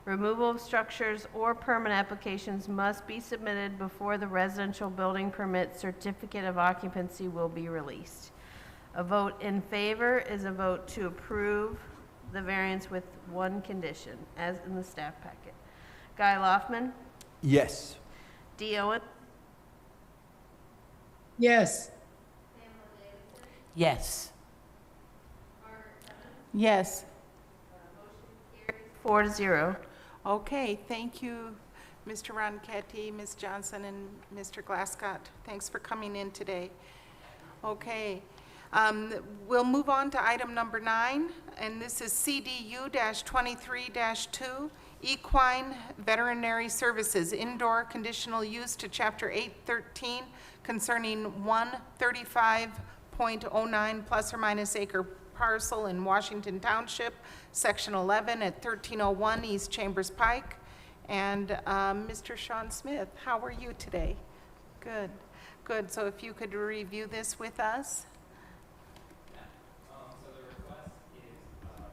B: Removal of structures or permit applications must be submitted before the residential building permit certificate of occupancy will be released. A vote in favor is a vote to approve the variance with one condition, as in the staff packet. Guy Loftman,
E: Yes.
B: Dee Owen,
F: Yes.
D: Yes.
A: Yes.
B: 4-0.
A: Okay, thank you, Mr. Ronchetti, Ms. Johnson, and Mr. Glascott. Thanks for coming in today. Okay, we'll move on to item number 9, and this is CDU-23-2, Equine Veterinary Services, Indoor Conditional Use to Chapter 813 concerning 135.09 plus or minus acre parcel in Washington Township, Section 11 at 1301 East Chambers Pike. And Mr. Sean Smith, how are you today? Good, good. So if you could review this with us.
L: So the request is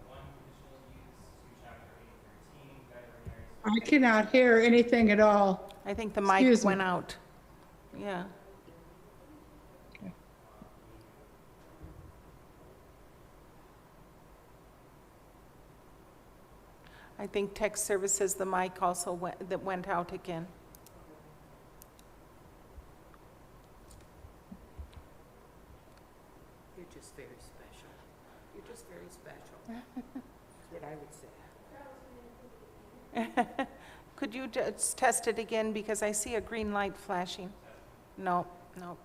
L: one conditional use to Chapter 813, veterinary.
F: I cannot hear anything at all.
A: I think the
F: Excuse
A: mic
F: me.
A: went out. Yeah. I think text services, the mic also went out again.
D: You're just very special. You're just very special. That's what I would say.
A: Could you just test it again, because I see a green light flashing? No, no.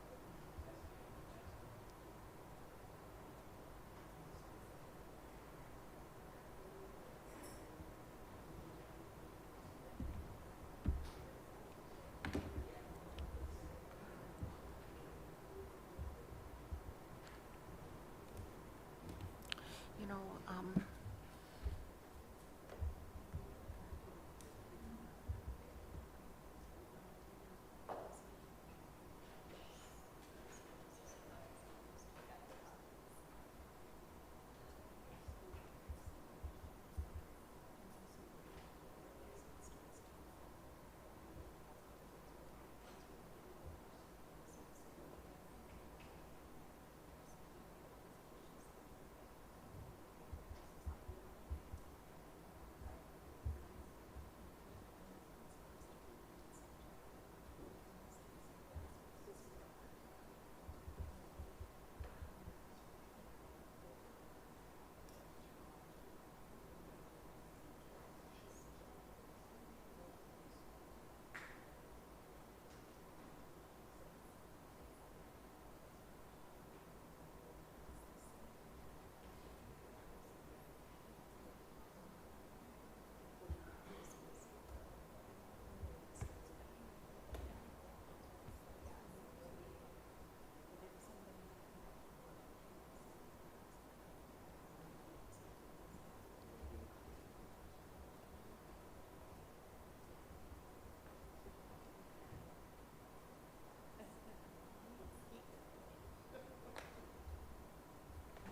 A: You know,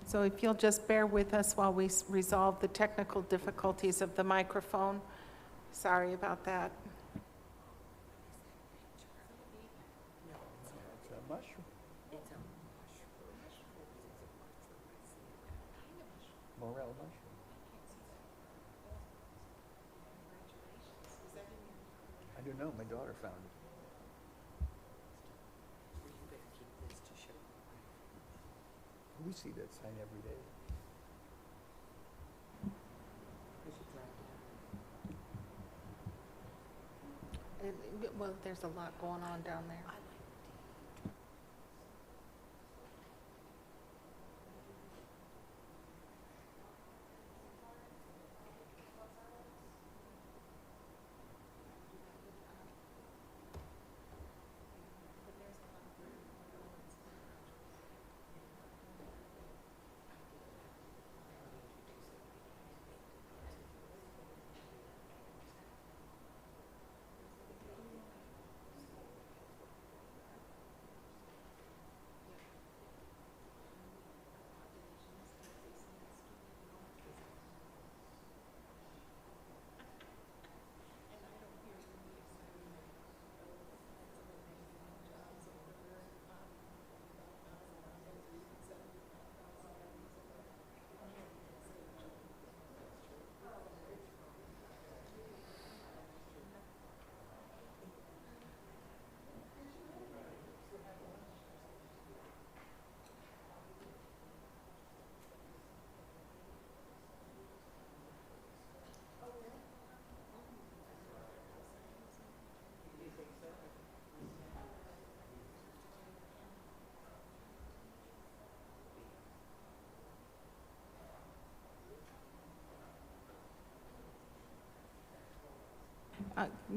A: so if you'll just bear with us while we resolve the technical difficulties of the microphone. Sorry about that.
E: It's a mushroom. Morel mushroom. I don't know, my daughter found it. We see that sign every day.
A: Well, there's a lot going on down there.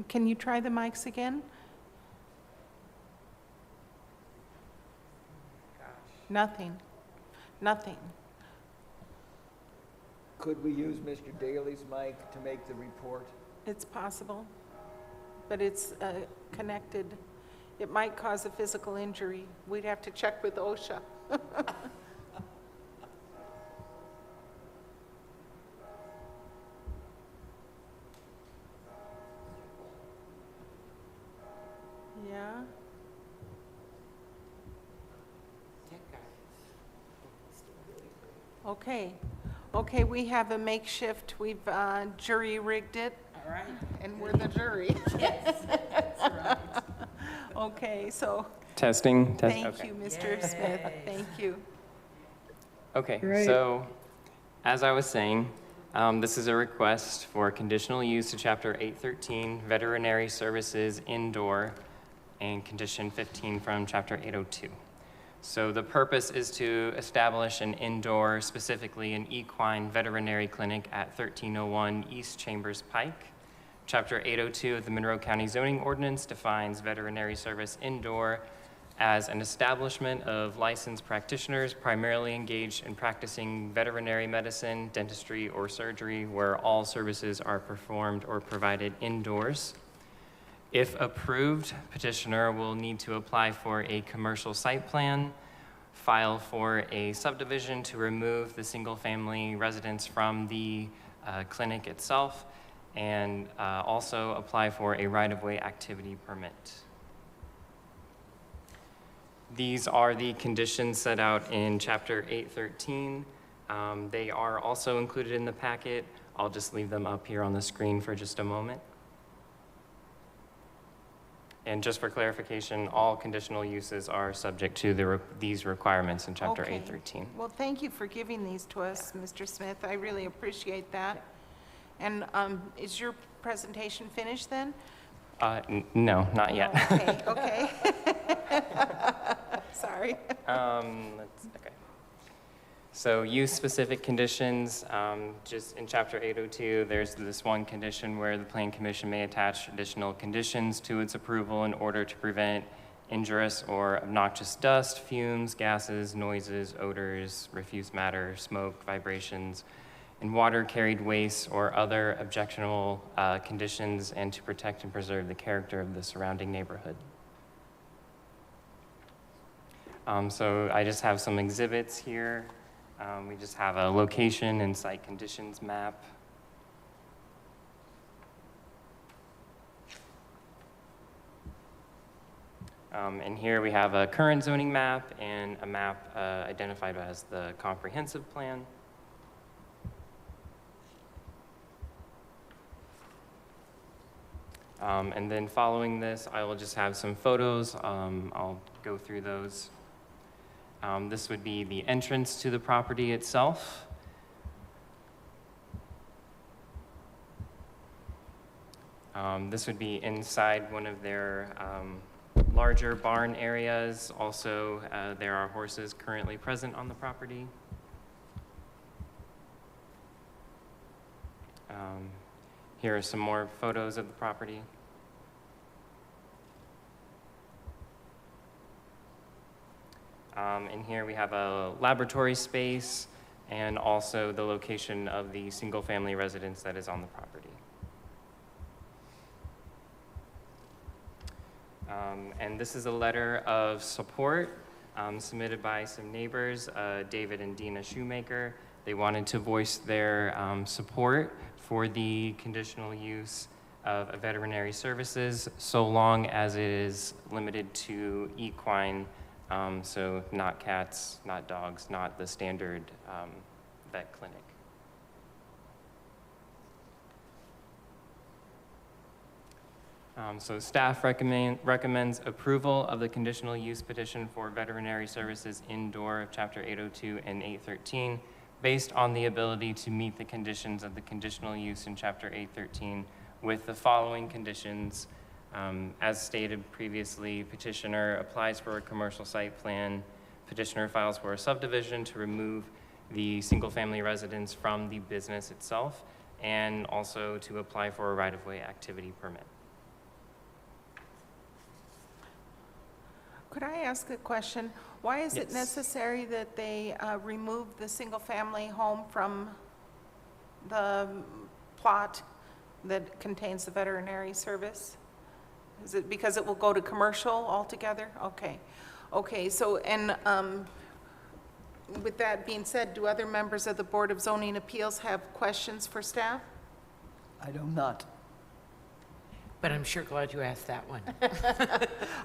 A: Can you try the mics again? Nothing. Nothing.
E: Could we use Mr. Daly's mic to make the report?
A: It's possible, but it's connected. It might cause a physical injury. We'd have to check with OSHA. Yeah. Okay. Okay, we have a makeshift. We've jury rigged it.
O: All right.
A: And we're the jury.
O: Yes, that's right.
A: Okay, so
G: Testing.
A: thank
G: Okay.
A: you, Mr. Smith. Thank you.
G: Okay,
F: Great.
G: so as I was saying, this is a request for conditional use to Chapter 813, Veterinary Services Indoor, and Condition 15 from Chapter 802. So the purpose is to establish an indoor, specifically an equine veterinary clinic at 1301 East Chambers Pike. Chapter 802 of the Monroe County Zoning Ordinance defines veterinary service indoor as an establishment of licensed practitioners primarily engaged in practicing veterinary medicine, dentistry, or surgery where all services are performed or provided indoors. If approved, petitioner will need to apply for a commercial site plan, file for a subdivision to remove the single-family residence from the clinic itself, and also apply for a right-of-way activity permit. These are the conditions set out in Chapter 813. They are also included in the packet. I'll just leave them up here on the screen for just a moment. And just for clarification, all conditional uses are subject to these requirements in Chapter
A: Okay.
G: 813.
A: Well, thank you for giving these to us, Mr. Smith. I really appreciate that. And is your presentation finished then?
G: No, not yet.
A: Okay, okay. Sorry.
G: Okay. So use-specific conditions, just in Chapter 802, there's this one condition where the Plan Commission may attach additional conditions to its approval in order to prevent injurious or obnoxious dust, fumes, gases, noises, odors, refuse matter, smoke, vibrations, and water-carried waste or other objectionable conditions, and to protect and preserve the character of the surrounding neighborhood. So I just have some exhibits here. We just have a location and site conditions map. And here we have a current zoning map and a map identified as the comprehensive plan. And then following this, I will just have some photos. I'll go through those. This would be the entrance to the property itself. This would be inside one of their larger barn areas. Also, there are horses currently present on the property. Here are some more photos of the property. And here we have a laboratory space and also the location of the single-family residence that is on the property. And this is a letter of support submitted by some neighbors, David and Dina Shoemaker. They wanted to voice their support for the conditional use of veterinary services so long as it is limited to equine, so not cats, not dogs, not the standard vet clinic. So staff recommends approval of the conditional use petition for veterinary services indoor of Chapter 802 and 813 based on the ability to meet the conditions of the conditional use in Chapter 813 with the following conditions. As stated previously, petitioner applies for a commercial site plan. Petitioner files for a subdivision to remove the single-family residence from the business itself. and also to apply for a right-of-way activity permit.
A: Could I ask a question? Why is it
G: Yes.
A: necessary that they remove the single-family home from the plot that contains the veterinary service? Is it because it will go to commercial altogether? Okay. Okay, so, and with that being said, do other members of the Board of Zoning Appeals have questions for staff?
E: I do not.
D: But I'm sure glad you asked that one.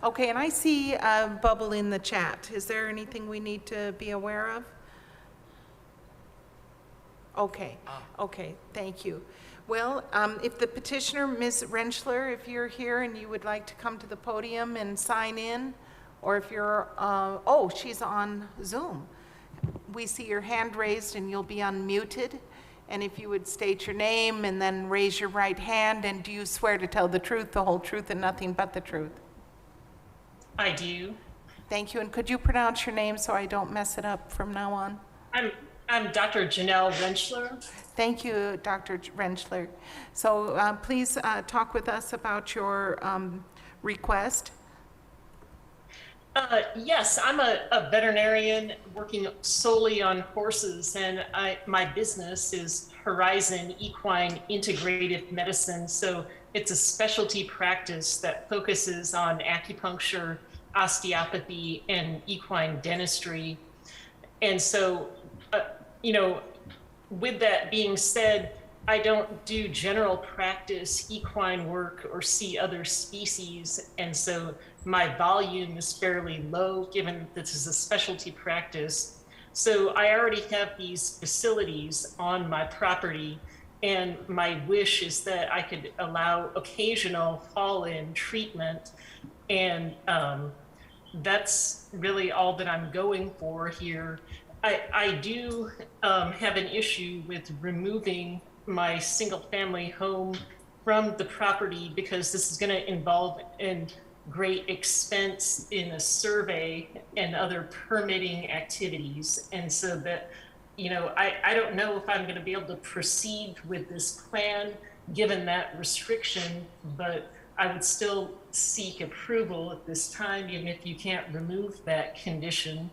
A: Okay, and I see a bubble in the chat. Is there anything we need to be aware of? Okay, okay, thank you. Well, if the petitioner, Ms. Rentschler, if you're here and you would like to come to the podium and sign in, or if you're, oh, she's on Zoom. We see your hand raised and you'll be unmuted. And if you would state your name and then raise your right hand, and do you swear to tell the truth, the whole truth, and nothing but the truth?
J: I do.
A: Thank you, and could you pronounce your name so I don't mess it up from now on?
J: I'm Dr. Janelle Rentschler.
A: Thank you, Dr. Rentschler. So please talk with us about your request.
J: Yes, I'm a veterinarian working solely on horses, and my business is Horizon Equine Integrative Medicine. So it's a specialty practice that focuses on acupuncture, osteopathy, and equine dentistry. And so, you know, with that being said, I don't do general practice equine work or see other species, and so my volume is fairly low given this is a specialty practice. So I already have these facilities on my property, and my wish is that I could allow occasional fall-in treatment, and that's really all that I'm going for here. I do have an issue with removing my single-family home from the property because this is going to involve in great expense in a survey and other permitting activities. And so that, you know, I don't know if I'm going to be able to proceed with this plan given that restriction, but I would still seek approval at this time, even if you can't remove that condition.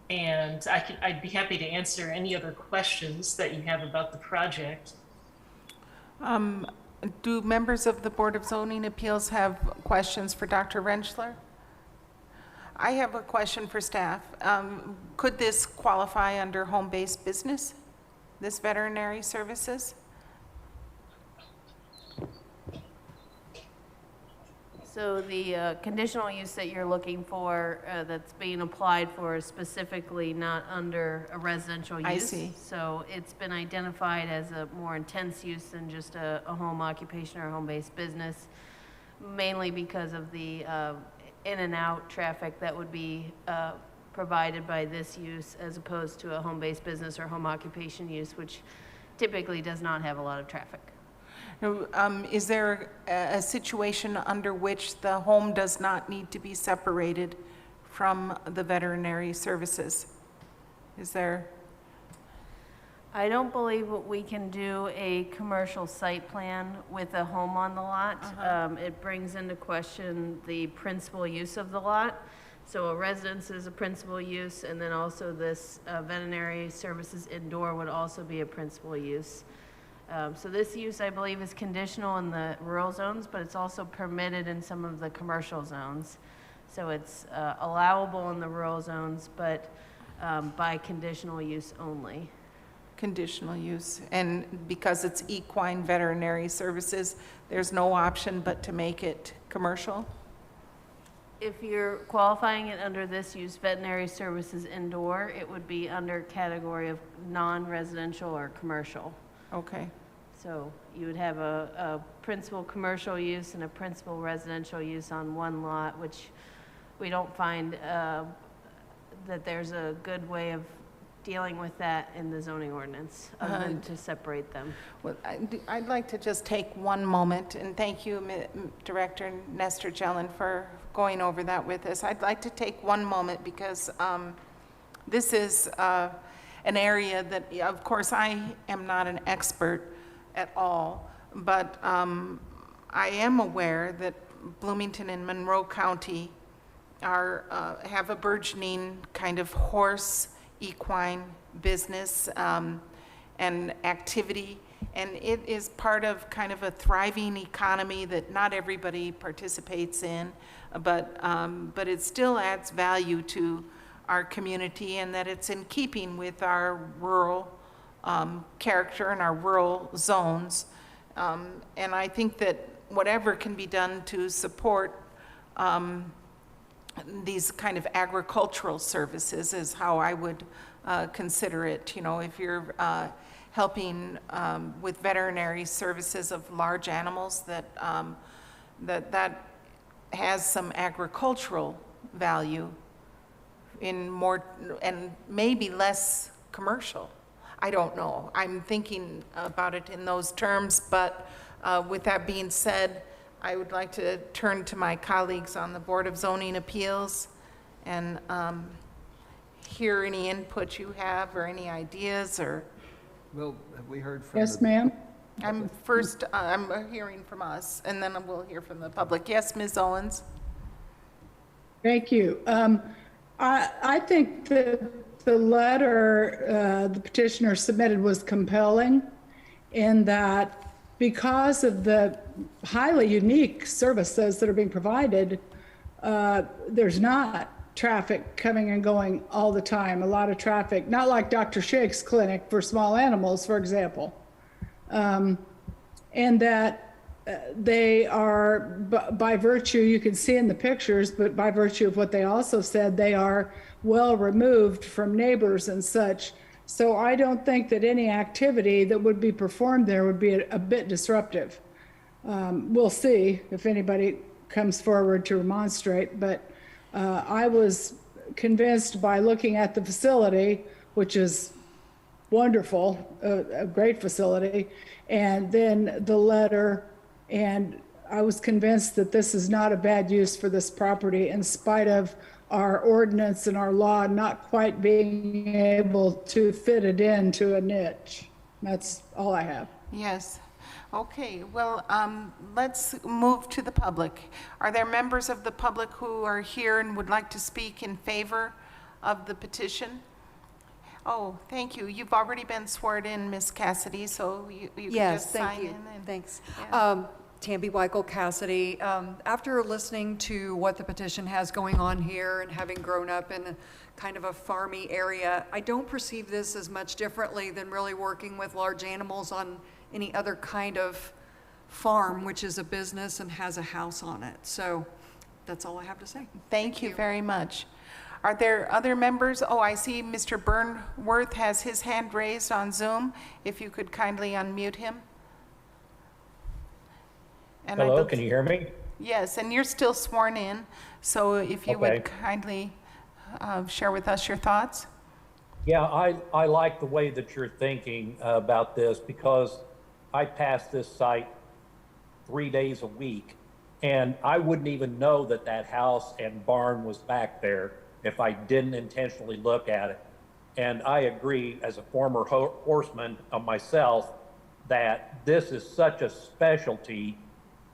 J: And I'd be happy to answer any other questions that you have about the project.
A: Do members of the Board of Zoning Appeals have questions for Dr. Rentschler? I have a question for staff. Could this qualify under home-based business, this veterinary services?
B: So the conditional use that you're looking for, that's being applied for is specifically not under a residential use.
A: I see.
B: So it's been identified as a more intense use than just a home occupation or home-based business, mainly because of the in and out traffic that would be provided by this use as opposed to a home-based business or home occupation use, which typically does not have a lot of traffic.
A: Is there a situation under which the home does not need to be separated from the veterinary services? Is there?
B: I don't believe we can do a commercial site plan with a home on the lot. It brings into question the principal use of the lot. So a residence is a principal use, and then also this veterinary services indoor would also be a principal use. So this use, I believe, is conditional in the rural zones, but it's also permitted in some of the commercial zones. So it's allowable in the rural zones, but by conditional use only.
A: Conditional use, and because it's equine veterinary services, there's no option but to make it commercial?
B: If you're qualifying it under this use, veterinary services indoor, it would be under category of non-residential or commercial.
A: Okay.
B: So you would have a principal commercial use and a principal residential use on one lot, which we don't find that there's a good way of dealing with that in the zoning ordinance, other than to separate them.
A: Well, I'd like to just take one moment, and thank you, Director Nestor Jelen, for going over that with us. I'd like to take one moment because this is an area that, of course, I am not an expert at all, but I am aware that Bloomington and Monroe County have a burgeoning kind of horse equine business and activity, and it is part of kind of a thriving economy that not everybody participates in, but it still adds value to our community, and that it's in keeping with our rural character and our rural zones. And I think that whatever can be done to support these kind of agricultural services is how I would consider it. You know, if you're helping with veterinary services of large animals, that has some agricultural value in more, and maybe less commercial. I don't know. I'm thinking about it in those terms, but with that being said, I would like to turn to my colleagues on the Board of Zoning Appeals and hear any input you have or any ideas or.
E: Well, have we heard from?
F: Yes, ma'am.
A: I'm hearing from us, and then we'll hear from the public. Yes, Ms. Owens?
F: Thank you. I think that the letter the petitioner submitted was compelling in that because of the highly unique services that are being provided, there's not traffic coming and going all the time, a lot of traffic, not like Dr. Shake's clinic for small animals, for example. And that they are, by virtue, you can see in the pictures, but by virtue of what they also said, they are well removed from neighbors and such. So I don't think that any activity that would be performed there would be a bit disruptive. We'll see if anybody comes forward to remonstrate, but I was convinced by looking at the facility, which is wonderful, a great facility, and then the letter, and I was convinced that this is not a bad use for this property in spite of our ordinance and our law not quite being able to fit it into a niche. That's all I have.
A: Yes. Okay, well, let's move to the public. Are there members of the public who are here and would like to speak in favor of the petition? Oh, thank you. You've already been sworn in, Ms. Cassidy, so you can just sign in. And,
I: Thanks.
A: yeah.
I: Tamby Weichel Cassidy. After listening to what the petition has going on here and having grown up in a kind of a farmy area, I don't perceive this as much differently than really working with large animals on any other kind of farm, which is a business and has a house on it. So that's all I have to say.
A: Thank you very much. Are there other members? Oh, I see Mr. Burnworth has his hand raised on Zoom. If you could kindly unmute him. And
S: Hello, can you hear me?
A: Yes, and you're still sworn in, so if you would kindly share with us your thoughts.
S: Yeah, I like the way that you're thinking about this because I pass this site 3 days a week, and I wouldn't even know that that house and barn was back there if I didn't intentionally look at it. And I agree, as a former horseman of myself, that this is such a specialty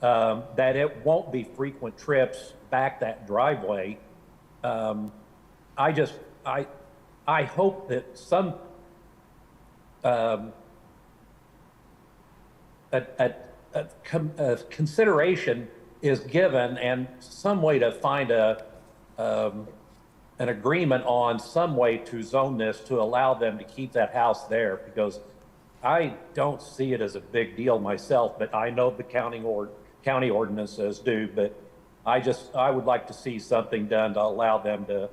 S: that it won't be frequent trips back that driveway. I hope that some consideration is given and some way to find an agreement on some way to zone this to allow them to keep that house there, because I don't see it as a big deal myself, but I know the county ordinances do, but I would like to see something done to allow them to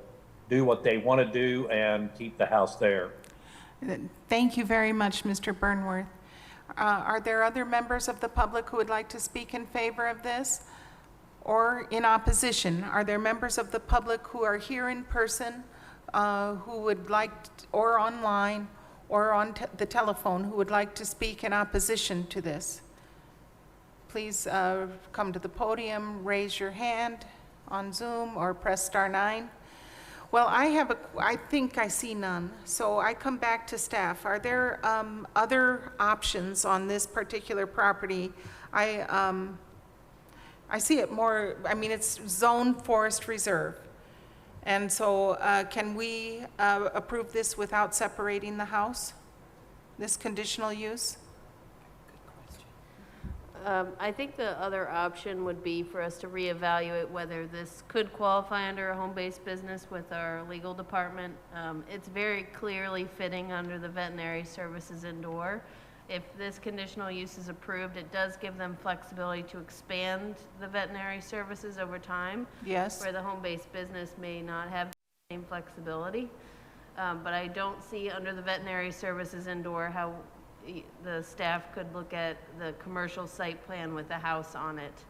S: do what they want to do and keep the house there.
A: Thank you very much, Mr. Burnworth. Are there other members of the public who would like to speak in favor of this or in opposition? Are there members of the public who are here in person who would like, or online or on the telephone, who would like to speak in opposition to this? Please come to the podium, raise your hand on Zoom, or press *9. Well, I think I see none, so I come back to staff. Are there other options on this particular property? I see it more, I mean, it's zoned forest reserve. And so can we approve this without separating the house? This conditional use?
B: I think the other option would be for us to reevaluate whether this could qualify under a home-based business with our legal department. It's very clearly fitting under the veterinary services indoor. If this conditional use is approved, it does give them flexibility to expand the veterinary services over time.
A: Yes.
B: Where the home-based business may not have the same flexibility. But I don't see under the veterinary services indoor how the staff could look at the commercial site plan with the house on it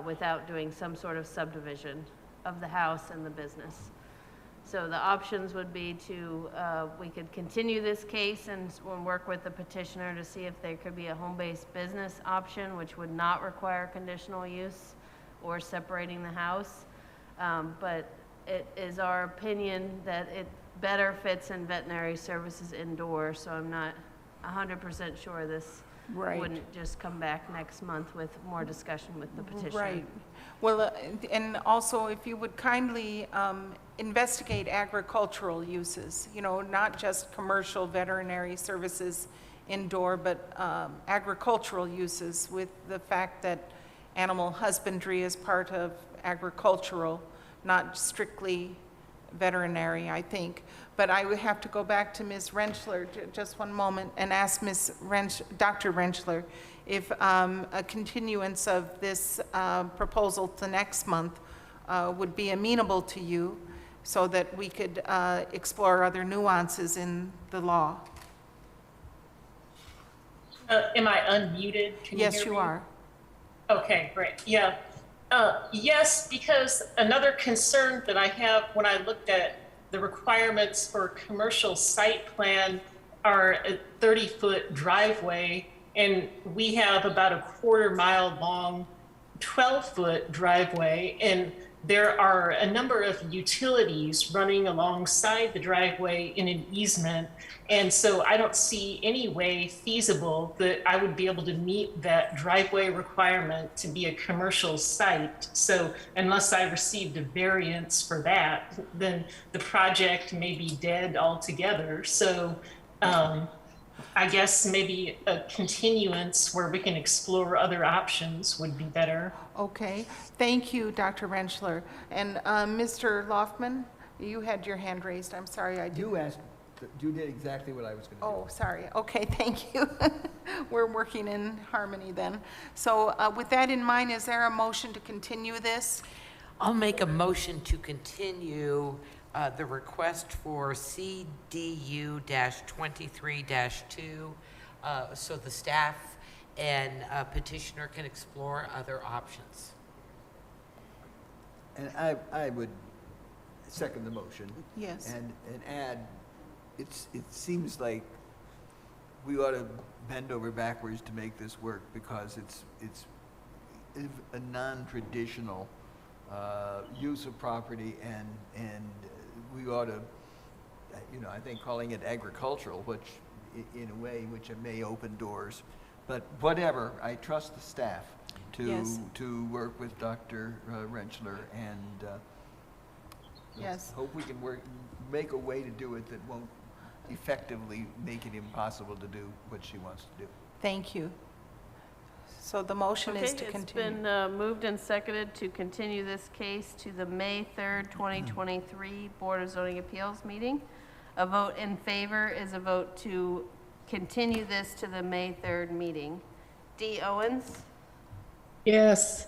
B: without doing some sort of subdivision of the house and the business. So the options would be to, we could continue this case and work with the petitioner to see if there could be a home-based business option, which would not require conditional use or separating the house. But it is our opinion that it better fits in veterinary services indoor, so I'm not 100% sure this wouldn't just come back next month with more discussion with the petitioner.
A: Right. Well, and also if you would kindly investigate agricultural uses, you know, not just commercial veterinary services indoor, but agricultural uses, with the fact that animal husbandry is part of agricultural, not strictly veterinary, I think. But I would have to go back to Ms. Rentschler, just one moment, and ask Dr. Rentschler if a continuance of this proposal to next month would be amenable to you, so that we could explore other nuances in the law.
J: Am I unmuted? Can you
A: Yes,
J: hear
A: you
J: me?
A: are.
J: Okay, great. Yeah. Yes, because another concern that I have when I looked at the requirements for commercial site plan are a 30-foot driveway, and we have about a quarter-mile long 12-foot driveway, and there are a number of utilities running alongside the driveway in an easement. And so I don't see any way feasible that I would be able to meet that driveway requirement to be a commercial site. So unless I received a variance for that, then the project may be dead altogether. So I guess maybe a continuance where we can explore other options would be better.
A: Okay, thank you, Dr. Rentschler. And Mr. Loftman, you had your hand raised. I'm sorry, I did.
E: You did exactly what I was going to do.
A: Oh, sorry. Okay, thank you. We're working in harmony then. So with that in mind, is there a motion to continue this?
D: I'll make a motion to continue the request for CDU-23-2 so the staff and petitioner can explore other options.
E: And I would second the motion.
A: Yes.
E: And add, it seems like we ought to bend over backwards to make this work, because it's a non-traditional use of property, and we ought to, you know, I think calling it agricultural, which in a way, which it may open doors. But whatever, I trust the staff to work with Dr. Rentschler, and hope we can make a way to do it that won't effectively make it impossible to do what she wants to do.
A: Thank you. So the motion is to continue.
B: It's been moved and seconded to continue this case to the May 3rd, 2023 Board of Zoning Appeals meeting. A vote in favor is a vote to continue this to the May 3rd meeting. Dee Owens?
F: Yes.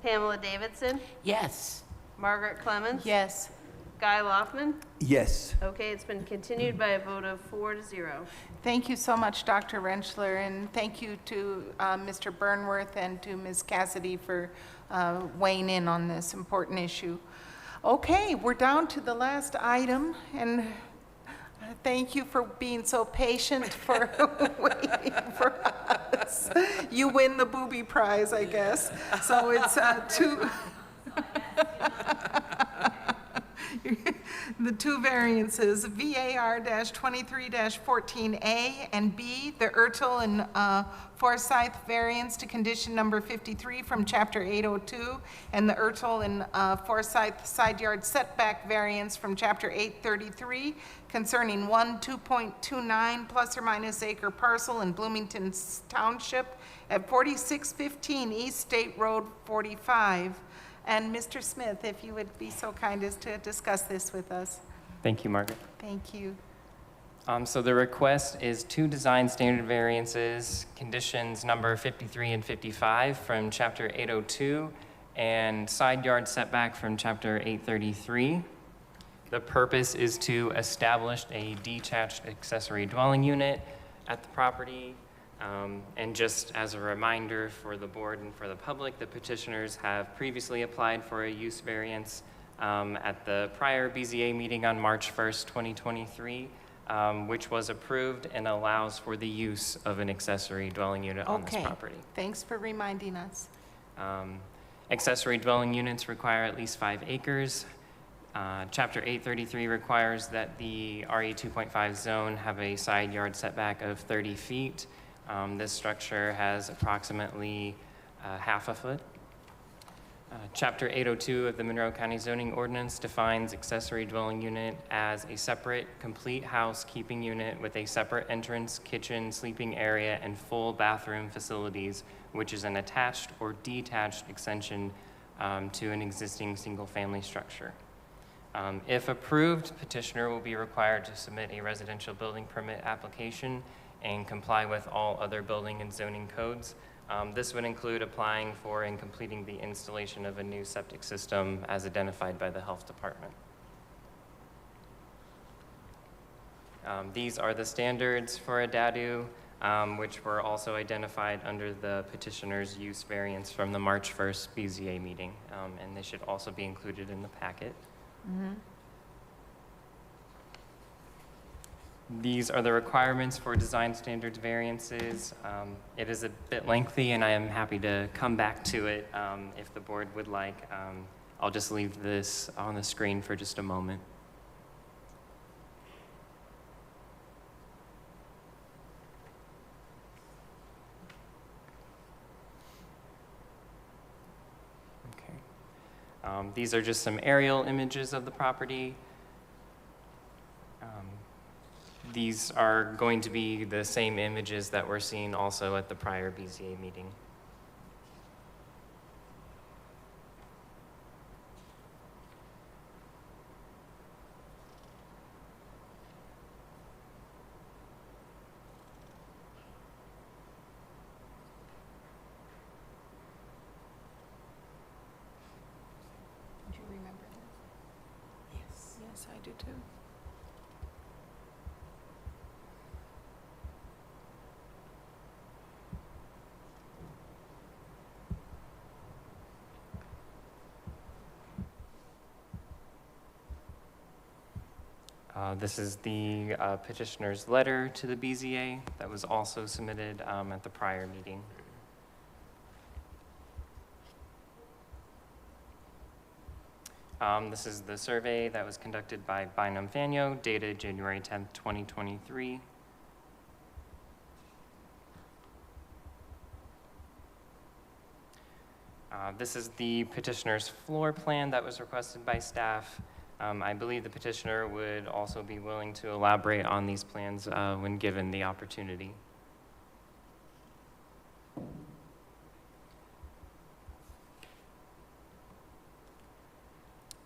B: Pamela Davidson?
D: Yes.
B: Margaret Clemens?
A: Yes.
B: Guy Loftman?
E: Yes.
B: Okay, it's been continued by a vote of 4-0.
A: Thank you so much, Dr. Rentschler, and thank you to Mr. Burnworth and to Ms. Cassidy for weighing in on this important issue. Okay, we're down to the last item, and thank you for being so patient for waiting for us. You win the booby prize, I guess. So it's The two variances, VAR-23-14A and B, the Ertel and Forsyth variance to condition number 53 from Chapter 802, and the Ertel and Forsyth side yard setback variance from Chapter 833 concerning 2.29 plus or minus acre parcel in Bloomington Township at 4615 East State Road 45. And Mr. Smith, if you would be so kind as to discuss this with us.
G: Thank you, Margaret.
A: Thank you.
G: So the request is two design standard variances, conditions number 53 and 55 from Chapter 802, and side yard setback from Chapter 833. The purpose is to establish a detached accessory dwelling unit at the property. And just as a reminder for the board and for the public, the petitioners have previously applied for a use variance at the prior BZA meeting on March 1st, 2023, which was approved and allows for the use of an accessory dwelling unit on this property.
A: Thanks for reminding us.
G: Accessory dwelling units require at least 5 acres. Chapter 833 requires that the RE 2.5 zone have a side yard setback of 30 feet. This structure has approximately half a foot. Chapter 802 of the Monroe County Zoning Ordinance defines accessory dwelling unit as a separate, complete housekeeping unit with a separate entrance, kitchen, sleeping area, and full bathroom facilities, which is an attached or detached extension to an existing single-family structure. If approved, petitioner will be required to submit a residential building permit application and comply with all other building and zoning codes. This would include applying for and completing the installation of a new septic system as identified by the health department. These are the standards for a DADU, which were also identified under the petitioner's use variance from the March 1st BZA meeting, and they should also be included in the packet. These are the requirements for design standards variances. It is a bit lengthy, and I am happy to come back to it if the board would like. I'll just leave this on the screen for just a moment. Okay. These are just some aerial images of the property. These are going to be the same images that were seen also at the prior BZA meeting.
A: Do you remember this? Yes. Yes, I do too.
G: This is the petitioner's letter to the BZA that was also submitted at the prior meeting. This is the survey that was conducted by Bynum Fanyo, dated January 10th, 2023. This is the petitioner's floor plan that was requested by staff. I believe the petitioner would also be willing to elaborate on these plans when given the opportunity.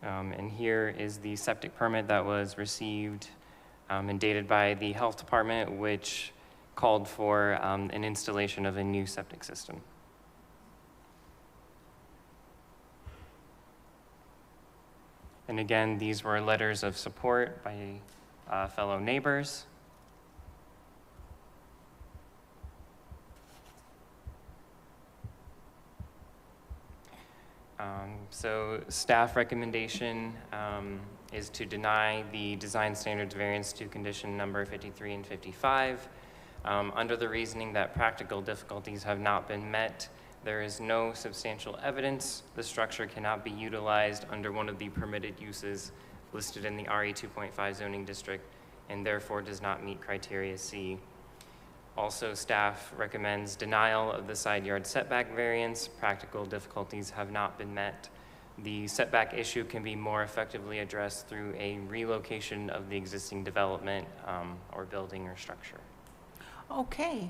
G: And here is the septic permit that was received and dated by the health department, which called for an installation of a new septic system. And again, these were letters of support by fellow neighbors. So staff recommendation is to deny the design standards variance to condition number 53 and 55 under the reasoning that practical difficulties have not been met. There is no substantial evidence the structure cannot be utilized under one of the permitted uses listed in the RE 2.5 zoning district and therefore does not meet criteria C. Also, staff recommends denial of the side yard setback variance. Practical difficulties have not been met. The setback issue can be more effectively addressed through a relocation of the existing development or building or structure.
A: Okay,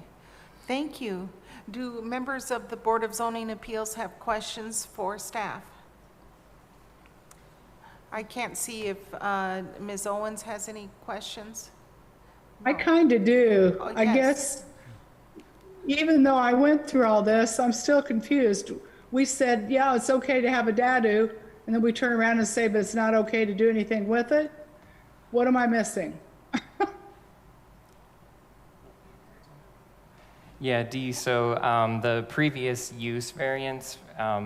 A: thank you. Do members of the Board of Zoning Appeals have questions for staff? I can't see if Ms. Owens has any questions.
F: I kind of do.
A: Oh,
F: I
A: yes.
F: guess, even though I went through all this, I'm still confused. We said, yeah, it's okay to have a dadu, and then we turn around and say, but it's not okay to do anything with it? What am I missing?
G: Yeah, D, so the previous use variance,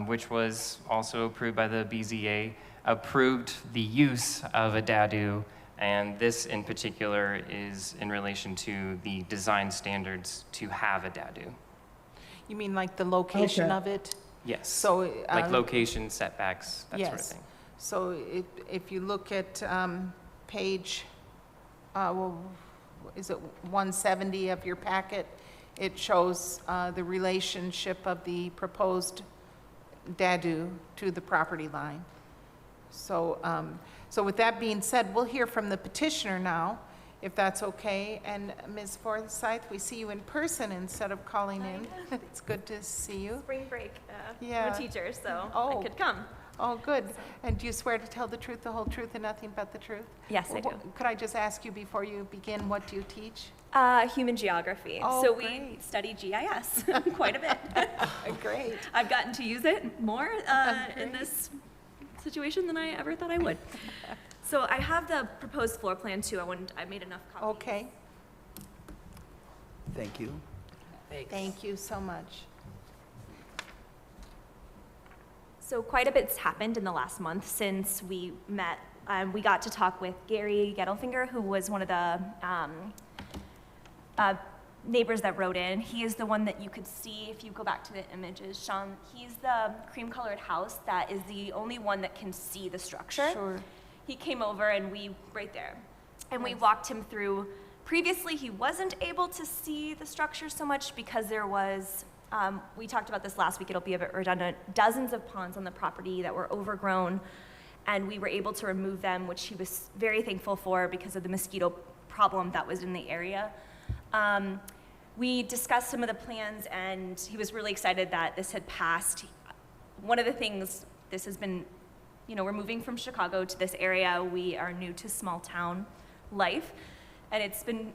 G: which was also approved by the BZA, approved the use of a dadu, and this in particular is in relation to the design standards to have a dadu.
A: You mean like the location
F: Okay.
A: of it?
G: Yes,
A: So,
G: like location, setbacks, that sort of
A: yes.
G: thing.
A: So if you look at page, is it 170 of your packet? It shows the relationship of the proposed dadu to the property line. So, so with that being said, we'll hear from the petitioner now, if that's okay. And Ms. Forsyth, we see you in person instead of calling in. It's good to see you.
K: Spring break.
A: Yeah.
K: I'm a teacher, so
A: Oh.
K: I could come.
A: Oh, good. And do you swear to tell the truth, the whole truth, and nothing but the truth?
K: Yes, I do.
A: Could I just ask you before you begin, what do you teach?
K: Human geography.
A: Oh,
K: so
A: great.
K: we study GIS quite a bit.
A: Great.
K: I've gotten to use it more in this situation than I ever thought I would. So I have the proposed floor plan too. I made enough copies.
A: Okay.
E: Thank you.
A: Thank you so much.
K: So quite a bit's happened in the last month since we met. We got to talk with Gary Gettelfinger, who was one of the neighbors that wrote in. He is the one that you could see if you go back to the images, Sean. He's the cream-colored house that is the only one that can see the structure.
A: Sure.
K: He came over and right there. And we walked him through. Previously, he wasn't able to see the structure so much because there was, we talked about this last week, it'll be a bit redundant, dozens of ponds on the property that were overgrown, and we were able to remove them, which he was very thankful for because of the mosquito problem that was in the area. We discussed some of the plans, and he was really excited that this had passed. One of the things, this has been, we're moving from Chicago to this area. We are new to small town life, and it's been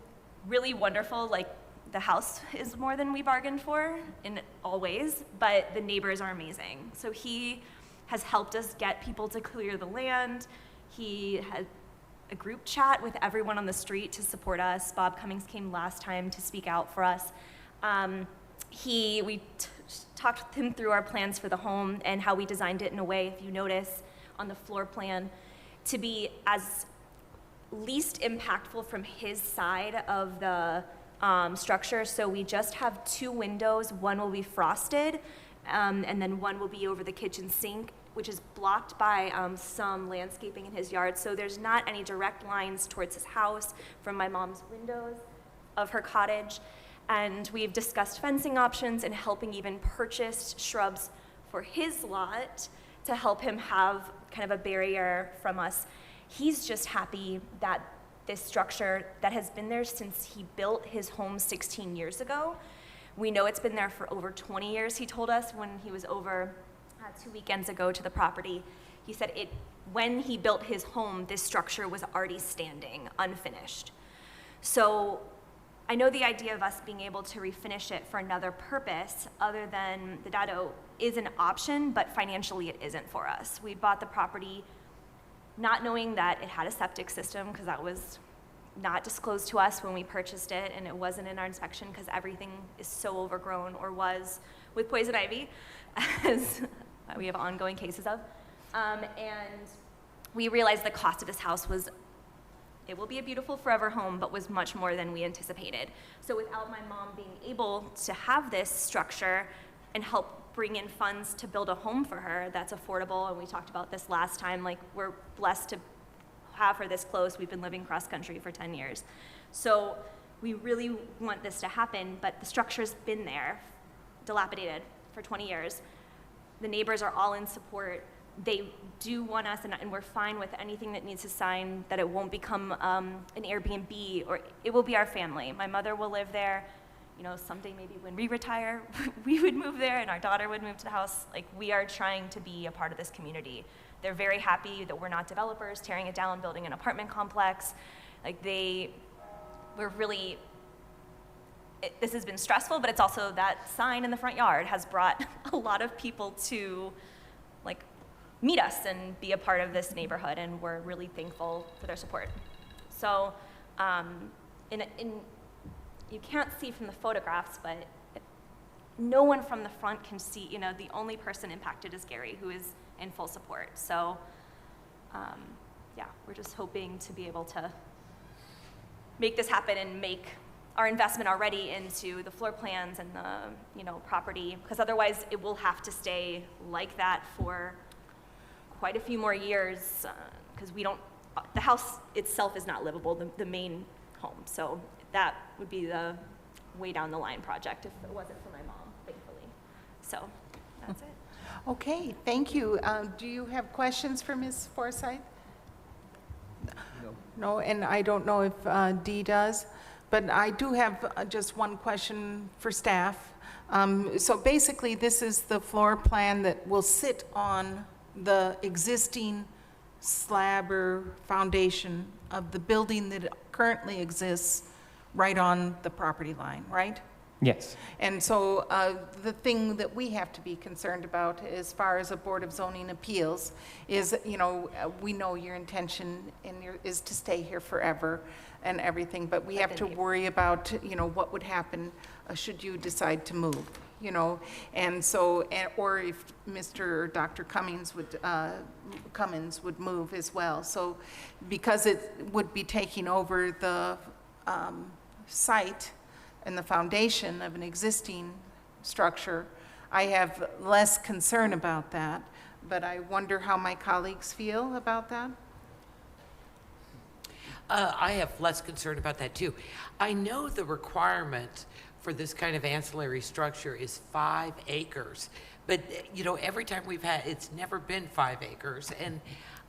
K: really wonderful. Like, the house is more than we bargained for in all ways, but the neighbors are amazing. So he has helped us get people to clear the land. He had a group chat with everyone on the street to support us. Bob Cummings came last time to speak out for us. We talked with him through our plans for the home and how we designed it in a way, if you notice on the floor plan, to be as least impactful from his side of the structure. So we just have 2 windows. One will be frosted, and then one will be over the kitchen sink, which is blocked by some landscaping in his yard. So there's not any direct lines towards his house from my mom's windows of her cottage. And we've discussed fencing options and helping even purchase shrubs for his lot to help him have kind of a barrier from us. He's just happy that this structure that has been there since he built his home 16 years ago. We know it's been there for over 20 years, he told us when he was over 2 weekends ago to the property. He said when he built his home, this structure was already standing, unfinished. So I know the idea of us being able to refinish it for another purpose other than the dado is an option, but financially it isn't for us. We bought the property not knowing that it had a septic system, because that was not disclosed to us when we purchased it, and it wasn't in our inspection because everything is so overgrown, or was, with poison ivy, as we have ongoing cases of. And we realized the cost of this house was, it will be a beautiful forever home, but was much more than we anticipated. So without my mom being able to have this structure and help bring in funds to build a home for her that's affordable, and we talked about this last time, like, we're blessed to have her this close. We've been living cross-country for 10 years. So we really want this to happen, but the structure's been there, dilapidated, for 20 years. The neighbors are all in support. They do want us, and we're fine with anything that needs to sign, that it won't become an Airbnb, or it will be our family. My mother will live there. You know, someday maybe when we retire, we would move there and our daughter would move to the house. Like, we are trying to be a part of this community. They're very happy that we're not developers tearing it down, building an apartment complex. Like, we're really, this has been stressful, but it's also that sign in the front yard has brought a lot of people to, like, meet us and be a part of this neighborhood, and we're really thankful for their support. So, you can't see from the photographs, but no one from the front can see, you know, the only person impacted is Gary, who is in full support. So, yeah, we're just hoping to be able to make this happen and make our investment already into the floor plans and the, you know, property, because otherwise it will have to stay like that for quite a few more years, because the house itself is not livable, the main home. So that would be the way down the line project if it wasn't for my mom, thankfully. So that's it.
A: Okay, thank you. Do you have questions for Ms. Forsythe?
E: No.
A: No, and I don't know if Dee does, but I do have just one question for staff. So basically, this is the floor plan that will sit on the existing slab or foundation of the building that currently exists right on the property line, right?
G: Yes.
A: And so the thing that we have to be concerned about as far as a Board of Zoning Appeals is, you know, we know your intention is to stay here forever and everything, but we have to worry about, you know, what would happen should you decide to move, you know? And so, or if Mr. or Dr. Cummings would move as well. So because it would be taking over the site and the foundation of an existing structure, I have less concern about that, but I wonder how my colleagues feel about that.
D: I have less concern about that too. I know the requirement for this kind of ancillary structure is 5 acres, but you know, every time we've had, it's never been 5 acres. And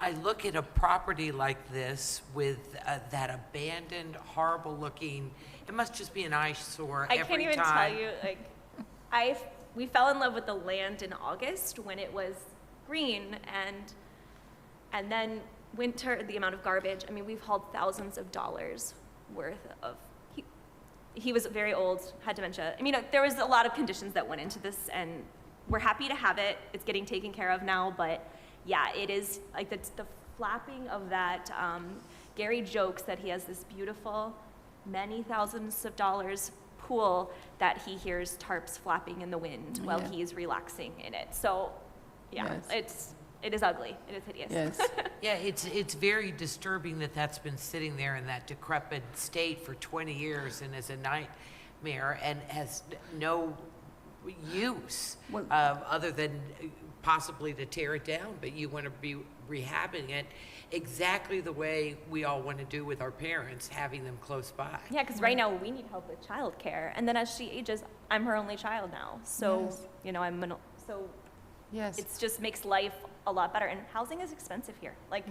D: I look at a property like this with that abandoned, horrible looking, it must just be an eyesore every time.
K: I can't even tell you, like, we fell in love with the land in August when it was green, and then winter, the amount of garbage. I mean, we've hauled thousands of dollars worth of, he was very old, had dementia. I mean, there was a lot of conditions that went into this, and we're happy to have it. It's getting taken care of now, but yeah, it is, like, the flapping of that. Gary jokes that he has this beautiful, many thousands of dollars pool that he hears tarps flapping in the wind while he's relaxing in it. So, yeah, it is ugly. It is hideous.
A: Yes.
D: Yeah, it's very disturbing that that's been sitting there in that decrepit state for 20 years and is a nightmare and has no use other than possibly to tear it down, but you want to be rehabbing it exactly the way we all want to do with our parents, having them close by.
K: Yeah, because right now we need help with childcare, and then as she ages, I'm her only child now. So, you know,
A: Yes.
K: it just makes life a lot better. And housing is expensive here. Like,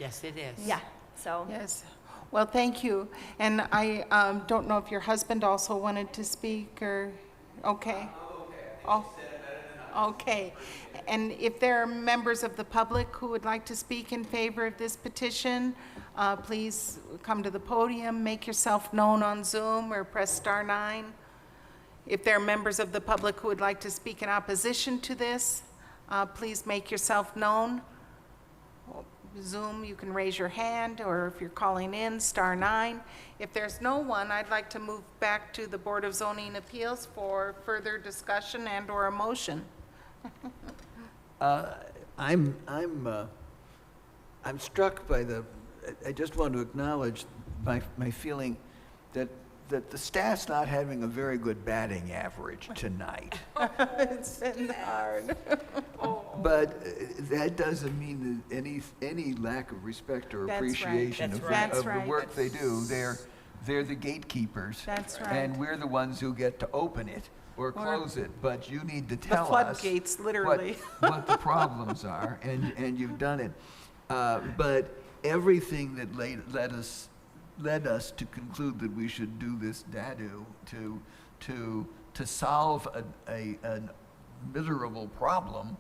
D: yes, it is.
K: Yeah. So.
A: Yes. Well, thank you. And I don't know if your husband also wanted to speak or, okay. Oh, okay. And if there are members of the public who would like to speak in favor of this petition, please come to the podium, make yourself known on Zoom or press *9. If there are members of the public who would like to speak in opposition to this, please make yourself known. Zoom, you can raise your hand, or if you're calling in, *9. If there's no one, I'd like to move back to the Board of Zoning Appeals for further discussion and/or a motion.
E: I'm struck by I just want to acknowledge my feeling that that the staff's not having a very good batting average tonight.
A: It's been hard.
E: But that doesn't mean that any lack of respect or
A: That's right.
E: appreciation
D: That's
E: of
D: right.
A: That's
E: the
A: right.
E: work they do. They're the gatekeepers.
A: That's right.
E: And we're the ones who get to open it or close it. But you need to
A: The
E: tell us
A: floodgates, literally.
E: what the problems are, and you've done it. But everything that led us to conclude that we should do this DADU to solve a miserable problem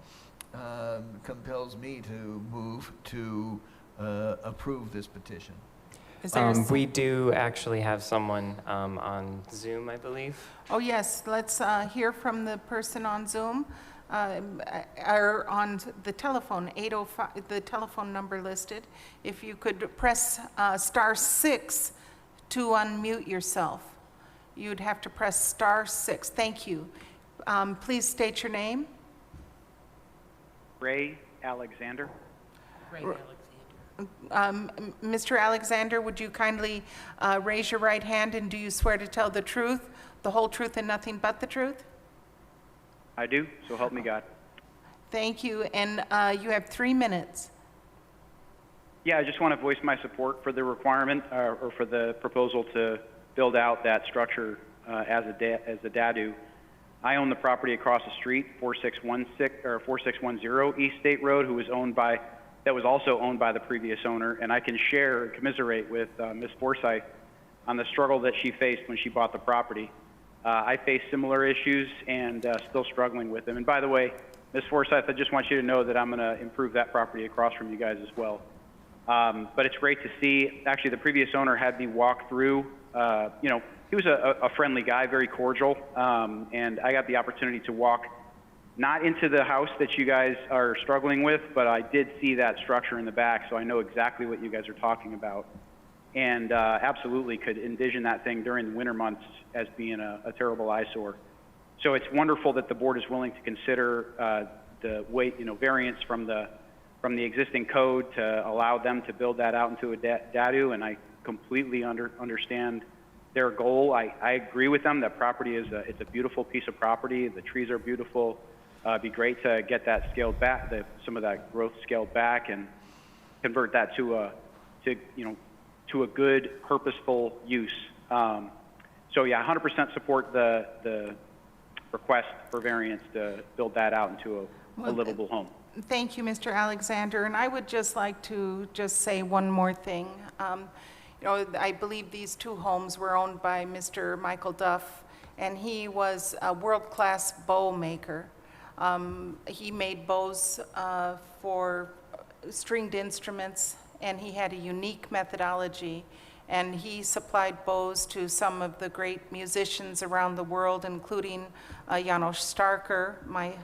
E: compels me to move to approve this petition.
A: Is there a
G: We do actually have someone on Zoom, I believe.
A: Oh, yes, let's hear from the person on Zoom, or on the telephone, 805, the telephone number listed. If you could press *6 to unmute yourself. You'd have to press *6. Thank you. Please state your name.
M: Ray Alexander.
A: Mr. Alexander, would you kindly raise your right hand, and do you swear to tell the truth, the whole truth, and nothing but the truth?
M: I do, so help me God.
A: Thank you, and you have 3 minutes.
M: Yeah, I just want to voice my support for the requirement or for the proposal to build out that structure as a DADU. I own the property across the street, 4610 East State Road, that was also owned by the previous owner, and I can share and commiserate with Ms. Forsyth on the struggle that she faced when she bought the property. I face similar issues and still struggling with them. And by the way, Ms. Forsyth, I just want you to know that I'm going to improve that property across from you guys as well. But it's great to see, actually the previous owner had me walk through, he was a friendly guy, very cordial, and I got the opportunity to walk not into the house that you guys are struggling with, but I did see that structure in the back, so I know exactly what you guys are talking about. And absolutely could envision that thing during the winter months as being a terrible eyesore. So it's wonderful that the board is willing to consider the variance from the existing code to allow them to build that out into a DADU, and I completely understand their goal. I agree with them. That property it's a beautiful piece of property. The trees are beautiful. It'd be great to get that scaled back, some of that growth scaled back, and convert that to a good, purposeful use. So yeah, 100% support the request for variance to build that out into a livable home.
A: Thank you, Mr. Alexander, and I would just like to say one more thing. I believe these two homes were owned by Mr. Michael Duff, and he was a world-class bow maker. He made bows for stringed instruments, and he had a unique methodology, and he supplied bows to some of the great musicians around the world, including Janos Starker, my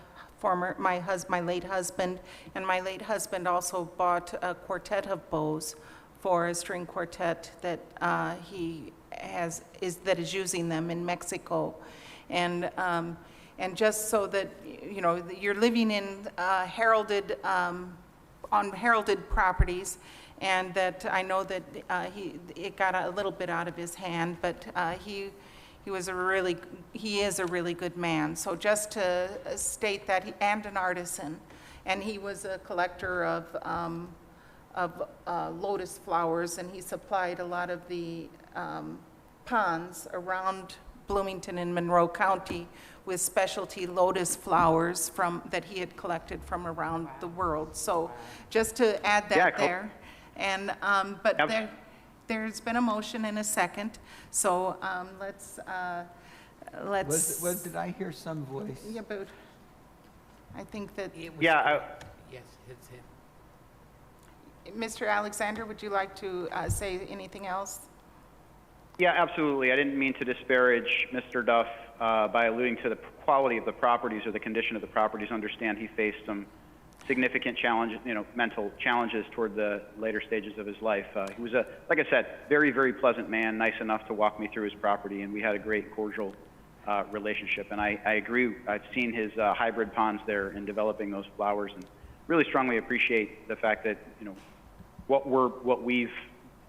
A: late husband, and my late husband also bought a quartet of bows for a string quartet that that is using them in Mexico, and just so that you're living in heralded properties, and that I know that it got a little bit out of his hand, but he is a really good man. So just to state that, and an artisan, and he was a collector of lotus flowers, and he supplied a lot of the ponds around Bloomington and Monroe County with specialty lotus flowers that he had collected from around the world. So just to add that there. And but there's been a motion and a second, so let's.
E: Did I hear some voice?
A: Yeah, but I think that.
D: Yes, it's him.
A: Mr. Alexander, would you like to say anything else?
M: Yeah, absolutely. I didn't mean to disparage Mr. Duff by alluding to the quality of the properties or the condition of the properties. Understand he faced some significant challenges, mental challenges toward the later stages of his life. He was like I said, very, very pleasant man, nice enough to walk me through his property, and we had a great, cordial relationship. And I agree. I've seen his hybrid ponds there and developing those flowers, and really strongly appreciate the fact that what we've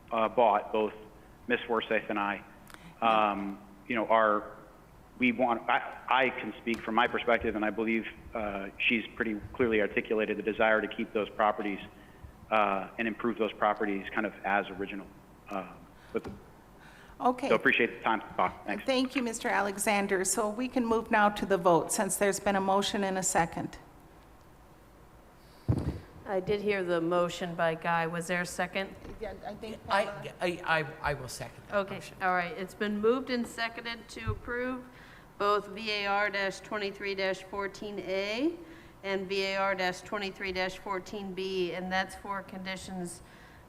M: bought, both Ms. Forsyth and I, you know, I can speak from my perspective, and I believe she's pretty clearly articulated the desire to keep those properties and improve those properties kind of as original.
A: Okay.
M: So appreciate the time to talk. Thanks.
A: Thank you, Mr. Alexander. So we can move now to the vote, since there's been a motion and a second.
B: I did hear the motion by Guy. Was there a second?
A: Yeah, I think.
D: I will second that
B: Okay,
D: motion.
B: all right. It's been moved and seconded to approve both VAR-23-14A and VAR-23-14B, and that's for conditions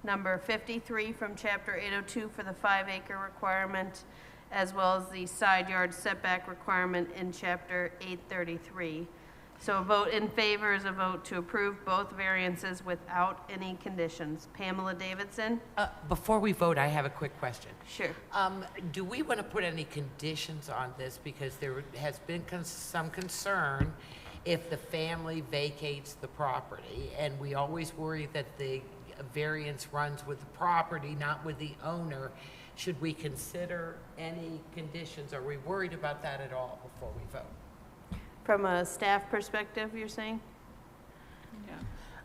B: number 53 from Chapter 802 for the 5-acre requirement, as well as the side yard setback requirement in Chapter 833. So a vote in favor is a vote to approve both variances without any conditions. Pamela Davidson?
D: Before we vote, I have a quick question.
B: Sure.
D: Do we want to put any conditions on this? Because there has been some concern if the family vacates the property, and we always worry that the variance runs with the property, not with the owner. Should we consider any conditions? Are we worried about that at all before we vote?
B: From a staff perspective, you're saying?
A: Yeah,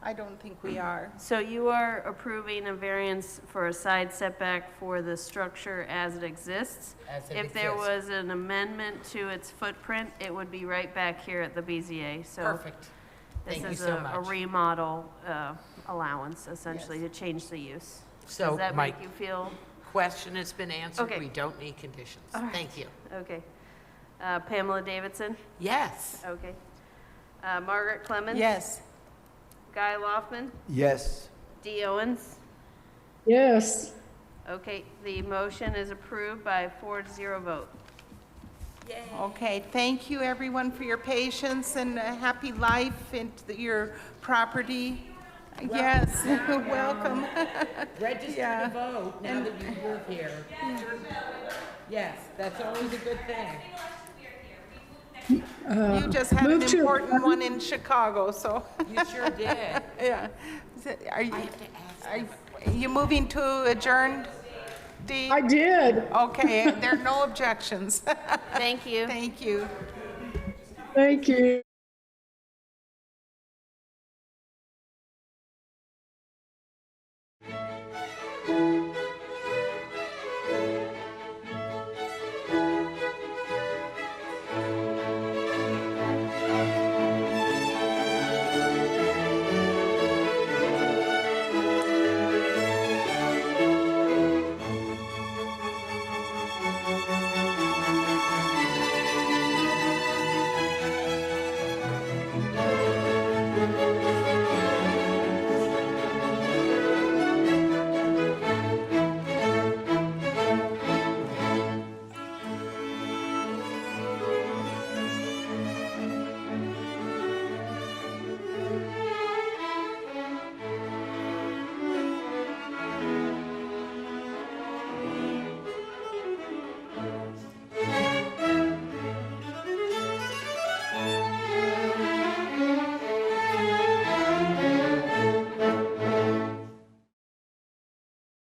A: I don't think we are.
B: So you are approving a variance for a side setback for the structure as it exists?
D: As it
B: If there
D: exists.
B: was an amendment to its footprint, it would be right back here at the BZA. So
D: Perfect. Thank you
B: this is
D: so
B: a
D: much.
B: remodel allowance, essentially, to change the use.
D: So
B: Does that
D: my
B: make you feel?
D: question has been answered.
B: Okay.
D: We don't need conditions.
B: All right.
D: Thank you.
B: Okay. Pamela Davidson?
D: Yes.
B: Okay. Margaret Clemens?
A: Yes.
B: Guy Loftman?
E: Yes.
B: Dee Owens?
F: Yes.
B: Okay, the motion is approved by a 4-0 vote.
A: Okay, thank you, everyone, for your patience, and a happy life into your property. Yes, welcome.
D: Register
A: Yeah.
D: to vote now that you live here. Yes, that's always a good thing.
A: You just had an
F: Move to-
A: important one in Chicago, so.
D: You sure did.
A: Yeah. Are you,
D: I have to ask.
A: are you moving to adjourn, Dee?
F: I did.
A: Okay, there are no objections.
B: Thank you.
A: Thank you.
F: Thank you.